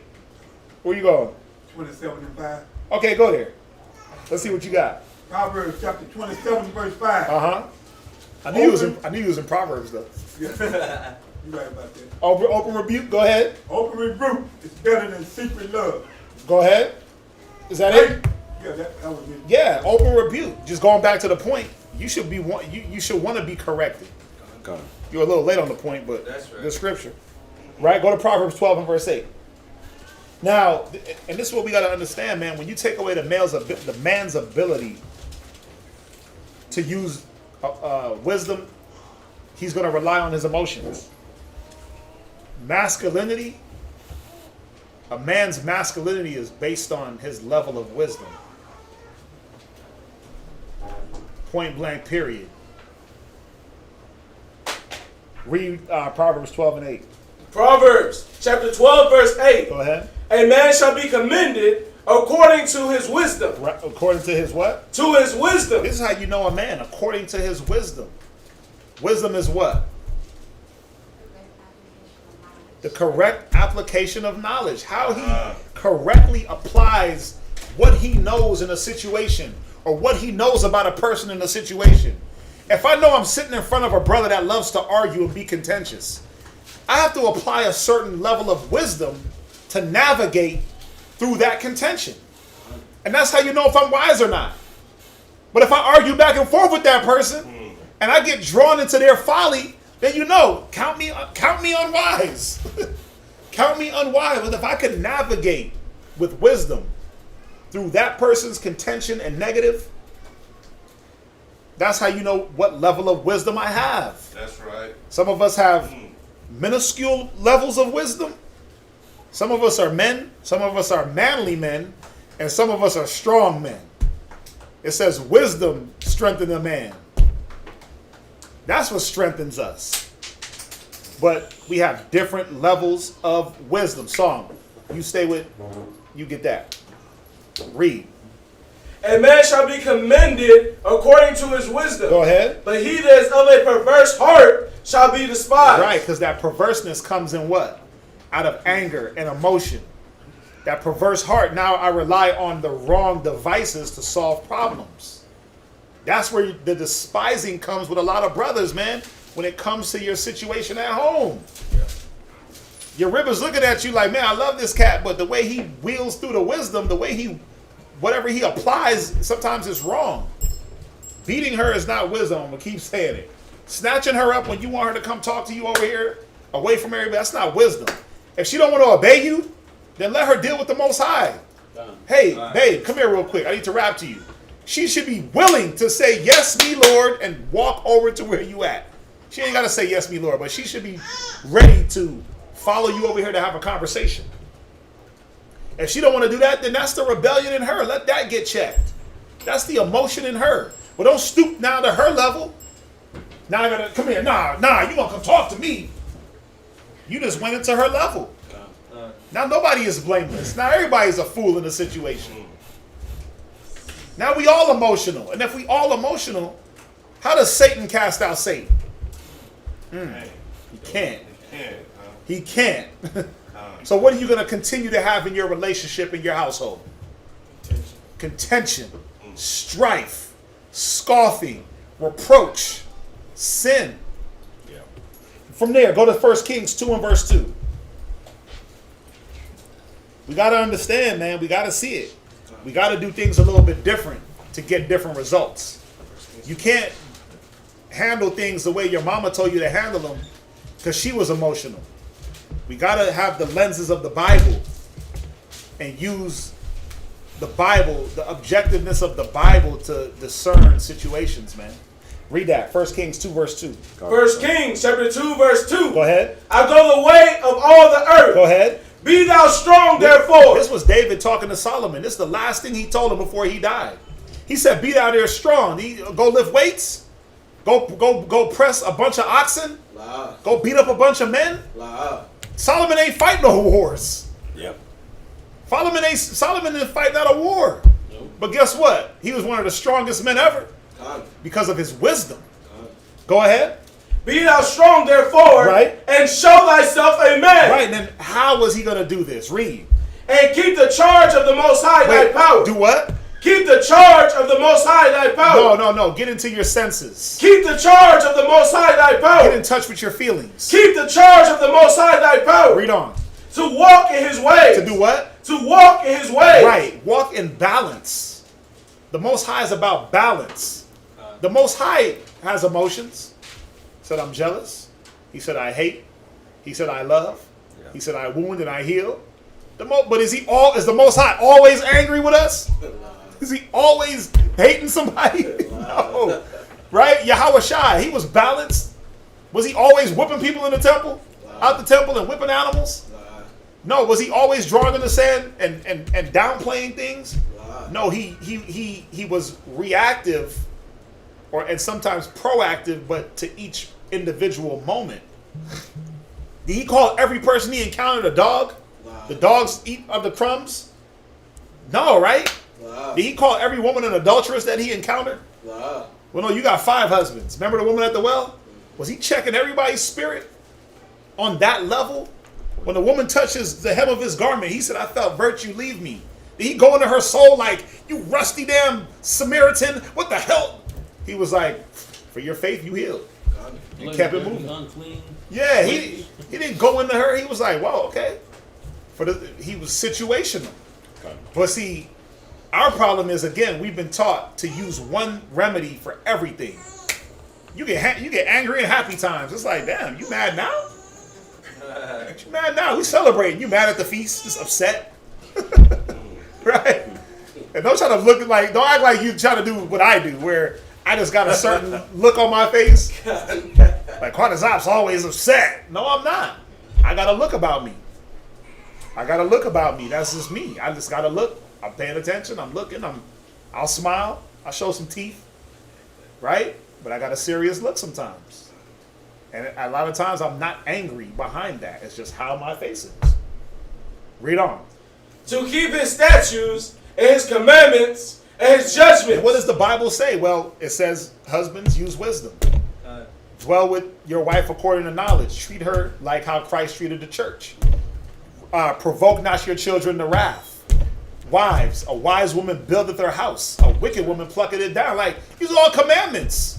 Where you going? 27 and 5. Okay, go there. Let's see what you got. Proverbs chapter 27, verse 5. Uh-huh. I knew you was in Proverbs though. You're right about that. Open rebuke, go ahead. Open rebuke is better than secret love. Go ahead. Is that it? Yeah, that was it. Yeah, open rebuke. Just going back to the point, you should want to be corrected. Okay. You're a little late on the point, but That's right. the scripture. Right? Go to Proverbs 12 and verse 8. Now, and this is what we got to understand, man. When you take away the man's ability to use wisdom, he's going to rely on his emotions. Masculinity, a man's masculinity is based on his level of wisdom. Point blank, period. Read Proverbs 12 and 8. Proverbs chapter 12, verse 8. Go ahead. A man shall be commended according to his wisdom. Right, according to his what? To his wisdom. This is how you know a man, according to his wisdom. Wisdom is what? The correct application of knowledge. How he correctly applies what he knows in a situation, or what he knows about a person in a situation. If I know I'm sitting in front of a brother that loves to argue and be contentious, I have to apply a certain level of wisdom to navigate through that contention. And that's how you know if I'm wise or not. But if I argue back and forth with that person and I get drawn into their folly, then you know, count me unwise. Count me unwise. But if I could navigate with wisdom through that person's contention and negative, that's how you know what level of wisdom I have. That's right. Some of us have minuscule levels of wisdom. Some of us are men, some of us are manly men, and some of us are strong men. It says wisdom strengthens a man. That's what strengthens us. But we have different levels of wisdom. Song, you stay with, you get that. Read. A man shall be commended according to his wisdom. Go ahead. But he that is of a perverse heart shall be despised. Right, because that perverseness comes in what? Out of anger and emotion. That perverse heart, now I rely on the wrong devices to solve problems. That's where the despising comes with a lot of brothers, man, when it comes to your situation at home. Your ribber's looking at you like, man, I love this cat, but the way he wheels through the wisdom, the way whatever he applies, sometimes it's wrong. Beating her is not wisdom, I'm gonna keep saying it. Snatching her up when you want her to come talk to you over here, away from everybody, that's not wisdom. If she don't want to obey you, then let her deal with the Most High. Hey, babe, come here real quick. I need to rap to you. She should be willing to say, yes, me, Lord, and walk over to where you at. She ain't got to say, yes, me, Lord, but she should be ready to follow you over here to have a conversation. If she don't want to do that, then that's the rebellion in her. Let that get checked. That's the emotion in her. But don't stoop down to her level. Now I got to, come here. Nah, you going to come talk to me. You just went into her level. Now nobody is blameless. Now everybody's a fool in the situation. Now we all emotional. And if we all emotional, how does Satan cast out Satan? He can't. He can't. So what are you going to continue to have in your relationship, in your household? Contention, strife, scoffing, reproach, sin. From there, go to 1 Kings 2 and verse 2. We got to understand, man. We got to see it. We got to do things a little bit different to get different results. You can't handle things the way your mama told you to handle them because she was emotional. We got to have the lenses of the Bible and use the Bible, the objectiveness of the Bible to discern situations, man. Read that. 1 Kings 2 verse 2. 1 Kings chapter 2 verse 2. Go ahead. I go the way of all the earth. Go ahead. Be thou strong, therefore. This was David talking to Solomon. This is the last thing he told him before he died. He said, be thou there strong. Go lift weights. Go press a bunch of oxen. Nah. Go beat up a bunch of men. Nah. Solomon ain't fighting no wars. Yep. Solomon didn't fight not a war. Nope. But guess what? He was one of the strongest men ever because of his wisdom. Go ahead. Be thou strong, therefore, Right. and show thyself a man. Right, and then how was he going to do this? Read. And keep the charge of the Most High thy power. Do what? Keep the charge of the Most High thy power. No. Get into your senses. Keep the charge of the Most High thy power. Get in touch with your feelings. Keep the charge of the Most High thy power. Read on. To walk in his ways. To do what? To walk in his ways. Right. Walk in balance. The Most High is about balance. The Most High has emotions. He said, I'm jealous. He said, I hate. He said, I love. He said, I wound and I heal. But is the Most High always angry with us? Is he always hating somebody? No. Right? Yahweh Shai, he was balanced. Was he always whipping people in the temple? Out the temple and whipping animals? No. Was he always drawing in the sand and downplaying things? No, he was reactive and sometimes proactive, but to each individual moment. Did he call every person he encountered a dog? The dogs eat of the crumbs? No, right? Did he call every woman an adulteress that he encountered? Well, no, you got 5 husbands. Remember the woman at the well? Was he checking everybody's spirit on that level? When the woman touches the hem of his garment, he said, I felt virtue leave me. Did he go into her soul like, you rusty damn Samaritan? What the hell? He was like, for your faith, you healed. He kept it moving. Unclean. Yeah, he didn't go into her. He was like, well, okay. He was situational. But see, our problem is, again, we've been taught to use one remedy for everything. You get angry and happy times. It's like, damn, you mad now? You mad now? We celebrating. You mad at the feast? Just upset? Right? And don't act like you try to do what I do, where I just got a certain look on my face. Like, Quatazop's always upset. No, I'm not. I got a look about me. That's just me. I just got to look. I'm paying attention. I'm looking. I'll smile. I'll show some teeth. Right? But I got a serious look sometimes. And a lot of times I'm not angry behind that. It's just how my face is. Read on. To keep his statutes and his commandments and his judgments. And what does the Bible say? Well, it says, husbands, use wisdom. Dwell with your wife according to knowledge. Treat her like how Christ treated the church. Provoke not your children to wrath. Wives, a wise woman buildeth her house. A wicked woman plucketh it down. Like, these are all commandments.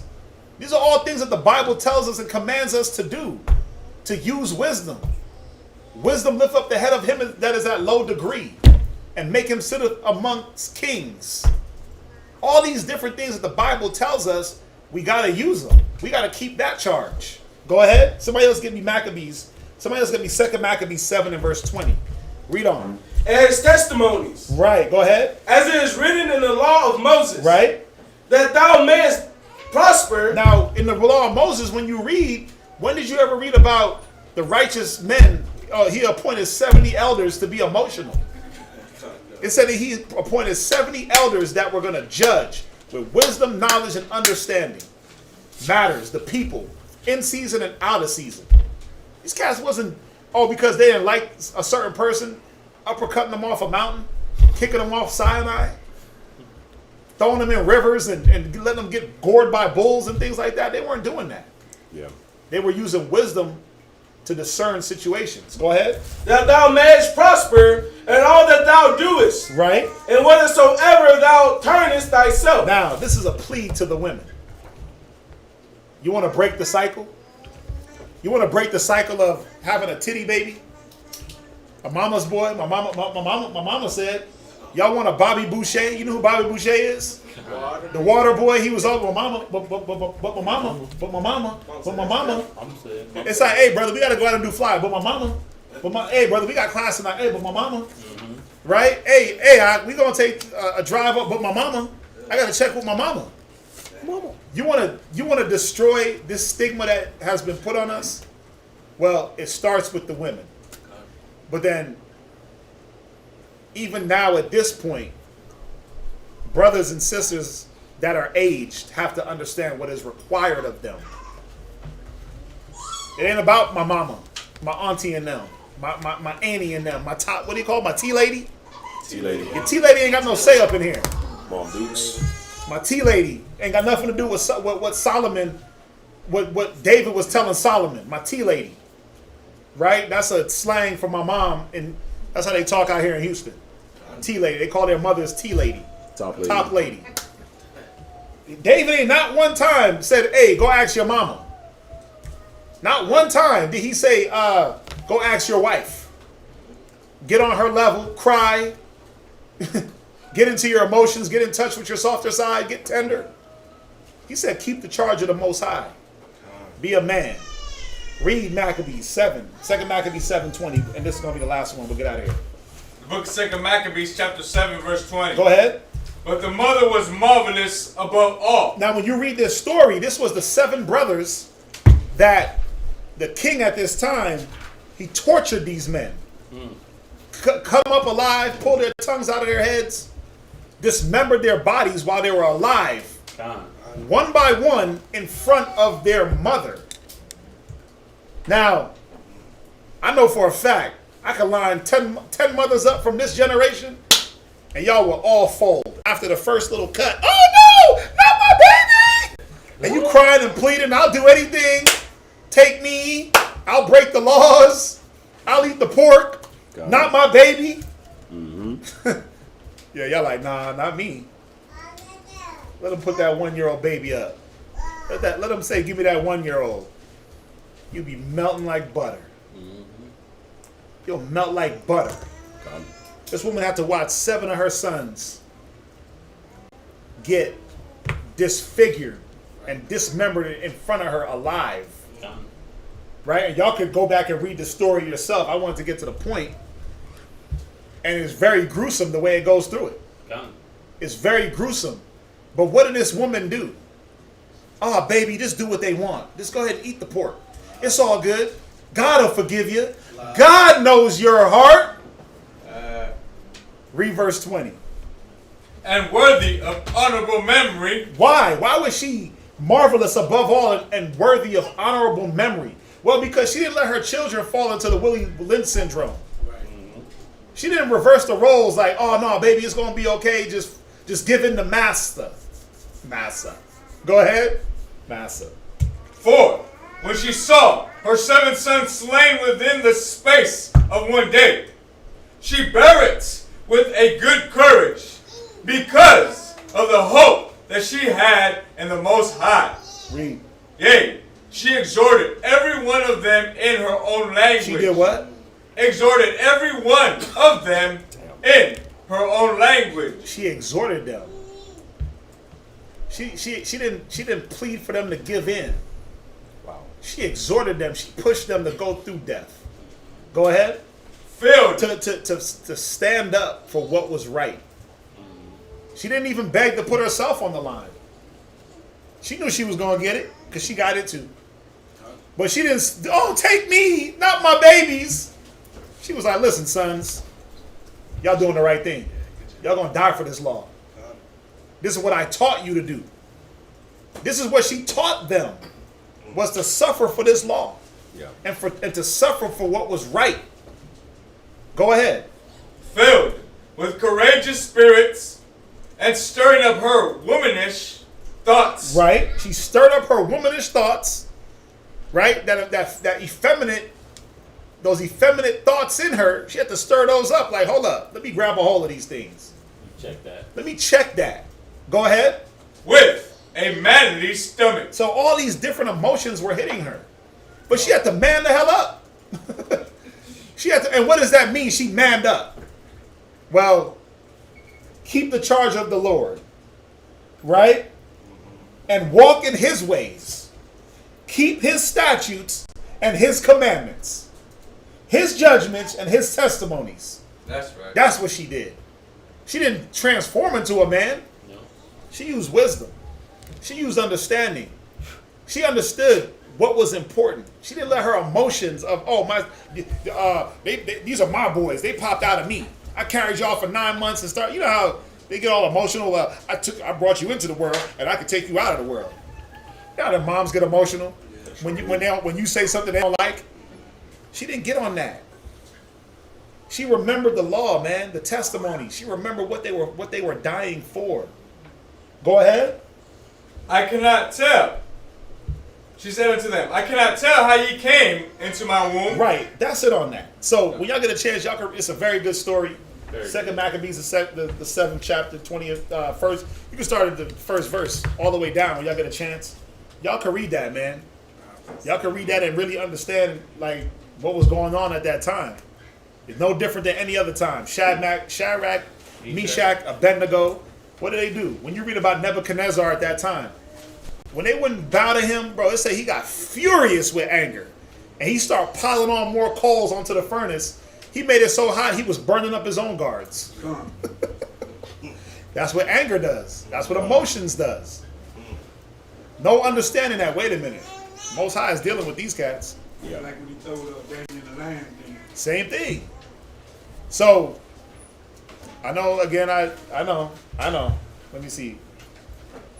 These are all things that the Bible tells us and commands us to do. To use wisdom. Wisdom lift up the head of him that is at low degree. And make him sit amongst kings. All these different things that the Bible tells us, we got to use them. We got to keep that charge. Go ahead. Somebody else give me Maccabees. Somebody else give me 2 Maccabees 7 and verse 20. Read on. And his testimonies. Right. Go ahead. As it is written in the law of Moses. Right. That thou mayest prosper. Now, in the law of Moses, when you read, when did you ever read about the righteous men? He appointed 70 elders to be emotional. It said that he appointed 70 elders that were going to judge with wisdom, knowledge, and understanding. Matters, the people, in season and out of season. These cats wasn't Oh, because they didn't like a certain person, uppercutting them off a mountain, kicking them off Sinai, throwing them in rivers and letting them get gored by bulls and things like that. They weren't doing that. Yeah. They were using wisdom to discern situations. Go ahead. That thou mayest prosper in all that thou doest, Right? and whithersoever thou turnest thyself. Now, this is a plea to the women. You want to break the cycle? You want to break the cycle of having a titty baby? A mama's boy? My mama said, y'all want a Bobby Boucher? You know who Bobby Boucher is? The water boy. He was over my mama, but my mama. I'm saying. It's like, hey, brother, we got to go out and do fly. But my mama. Hey, brother, we got class tonight. Hey, but my mama. Right? Hey, we going to take a drive up, but my mama. I got to check with my mama. You want to destroy this stigma that has been put on us? Well, it starts with the women. But then, even now at this point, brothers and sisters that are aged have to understand what is required of them. It ain't about my mama, my auntie and them, my auntie and them, my top, what do you call it, my tea lady? Tea lady. Your tea lady ain't got no say up in here. Mom Dukes. My tea lady ain't got nothing to do with what Solomon, what David was telling Solomon. My tea lady, right? That's a slang for my mom, and that's how they talk out here in Houston. Tea lady. They call their mothers tea lady. Top lady. Top lady. David ain't not one time said, "Hey, go ask your mama." Not one time did he say, "Go ask your wife." Get on her level, cry. Get into your emotions, get in touch with your softer side, get tender. He said, keep the charge of the Most High. Be a man. Read Maccabees 7, 2 Maccabees 7:20, and this is going to be the last one. We'll get out of here. The book of 2 Maccabees, chapter 7, verse 20. Go ahead. But the mother was marvelous above all. Now, when you read this story, this was the 7 brothers that the king at this time, he tortured these men. Cut them up alive, pulled their tongues out of their heads, dismembered their bodies while they were alive, one by one in front of their mother. Now, I know for a fact, I could line 10 mothers up from this generation, and y'all will all fold after the first little cut. Oh no, not my baby! And you crying and pleading, I'll do anything. Take me, I'll break the laws, I'll eat the pork. Not my baby. Yeah, y'all like, nah, not me. Let them put that 1-year-old baby up. Let them say, give me that 1-year-old. You'll be melting like butter. You'll melt like butter. This woman had to watch 7 of her sons get disfigured and dismembered in front of her alive. Right? And y'all could go back and read the story yourself. I wanted to get to the point. And it's very gruesome the way it goes through it. It's very gruesome. But what did this woman do? Oh, baby, just do what they want. Just go ahead and eat the pork. It's all good. God will forgive you. God knows your heart. Read verse 20. And worthy of honorable memory. Why? Why was she marvelous above all and worthy of honorable memory? Well, because she didn't let her children fall into the Willie Lynch syndrome. She didn't reverse the roles like, oh, no, baby, it's going to be okay. Just give in to Massa. Go ahead. Massa. For when she saw her 7 sons slain within the space of 1 day, she bare it with a good courage because of the hope that she had in the Most High. Read. Yea, she exhorted every one of them in her own language. She did what? Exhorted every one of them in her own language. She exhorted them. She didn't plead for them to give in. Wow. She exhorted them. She pushed them to go through death. Go ahead. Filled To stand up for what was right. She didn't even beg to put herself on the line. She knew she was going to get it because she got it too. But she didn't, oh, take me, not my babies. She was like, listen, sons, y'all doing the right thing. Y'all going to die for this law. This is what I taught you to do. This is what she taught them, was to suffer for this law. Yeah. and to suffer for what was right. Go ahead. Filled with courageous spirits and stirring up her womanish thoughts. Right? She stirred up her womanish thoughts. Right? That effeminate, those effeminate thoughts in her, she had to stir those up. Like, hold up, let me grab a hold of these things. Check that. Let me check that. Go ahead. With a manly stomach. So all these different emotions were hitting her. But she had to man the hell up. She had to, and what does that mean? She manned up. Well, keep the charge of the Lord, right? And walk in his ways. Keep his statutes and his commandments. His judgments and his testimonies. That's right. That's what she did. She didn't transform into a man. No. She used wisdom. She used understanding. She understood what was important. She didn't let her emotions of, these are my boys. They popped out of me. I carried y'all for 9 months and start. You know how they get all emotional. I brought you into the world, and I could take you out of the world. You know how the moms get emotional when you say something they don't like. She didn't get on that. She remembered the law, man, the testimony. She remembered what they were dying for. Go ahead. I cannot tell. She said unto them, I cannot tell how ye came into my womb. Right, that's it on that. So when y'all get a chance, it's a very good story. Very Second Maccabees, the 7th chapter, 20th first. You can start at the first verse all the way down when y'all get a chance. Y'all can read that, man. Y'all can read that and really understand like what was going on at that time. It's no different than any other time. Shadrach, Meshach, Abednego. What did they do? When you read about Nebuchadnezzar at that time, when they wouldn't bow to him, bro, they say he got furious with anger. And he started piling on more coals onto the furnace. He made it so hot he was burning up his own guards. That's what anger does. That's what emotions does. No understanding that, wait a minute. Most High is dealing with these cats. Yeah, like when he told Daniel the lion thing. Same thing. So, I know, again, I know. Let me see.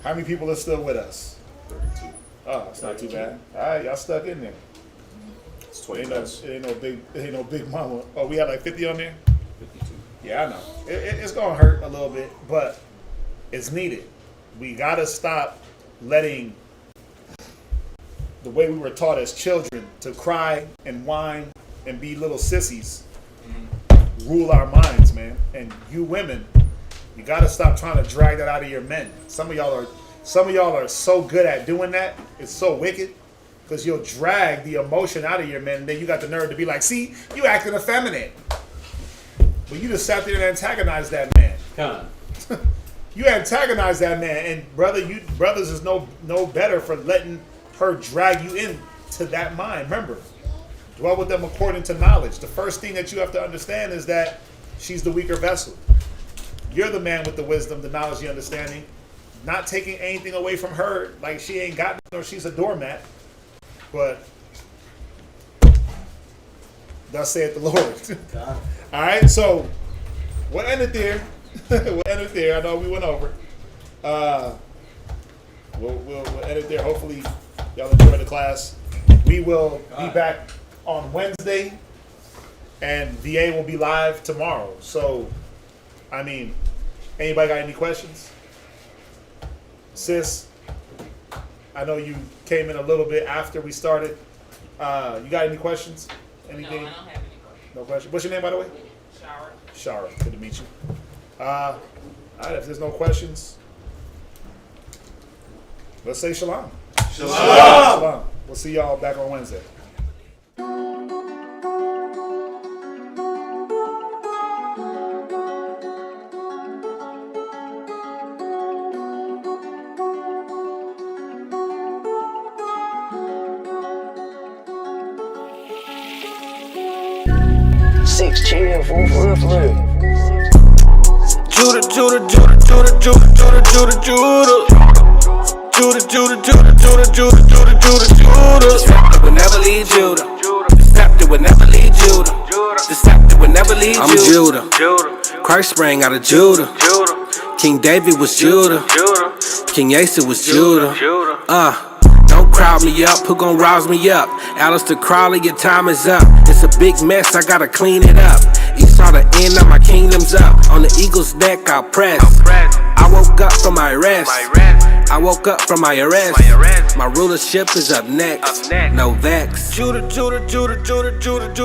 How many people are still with us? 32. Oh, it's not too bad. All right, y'all stuck in there. It's 20 Ain't minutes. no big mama. Oh, we had like 50 on there? 52. Yeah, I know. It's going to hurt a little bit, but it's needed. We got to stop letting the way we were taught as children to cry and whine and be little sissies rule our minds, man. And you women, you got to stop trying to drag that out of your men. Some of y'all are so good at doing that. It's so wicked because you'll drag the emotion out of your men. And then you got the nerve to be like, see, you acting effeminate. But you just sat there and antagonized that man. Con. You antagonize that man, and brothers is no better for letting her drag you into that mind. Remember, dwell with them according to knowledge. The first thing that you have to understand is that she's the weaker vessel. You're the man with the wisdom, the knowledge, the understanding. Not taking anything away from her, like she ain't got or she's a doormat. But thus saith the Lord. All right, so we'll end it there. I know we went over. We'll end it there. Hopefully, y'all enjoy the class. We will be back on Wednesday, and VA will be live tomorrow. So, I mean, anybody got any questions? Sis, I know you came in a little bit after we started. You got any questions? Anything? No, I don't have any questions. No question. What's your name, by the way? Shower. Shara. Good to meet you. All right, if there's no questions, let's say shalom. Shalom. We'll see y'all back on Wednesday. Six chill, for real. Judah, Judah, Judah, Judah, Judah, Judah, Judah, Judah. Judah, Judah, Judah, Judah, Judah, Judah, Judah, Judah. The scepter will never leave Judah. The scepter will never leave Judah. The scepter will never leave Judah. I'm Judah. Christ sprang out of Judah. King David was Judah. King Asa was Judah. Don't cry. crowd me up? Who gon' rouse me up? Alistair Crowley, your time is up. It's a big mess, I gotta clean it up. Esau, the end of my kingdom's up. On the eagle's neck, I'll press. I woke up from my rest. I woke up from my arrest. My rulership is up next. No vex. Judah, Judah, Judah, Judah, Judah, Judah.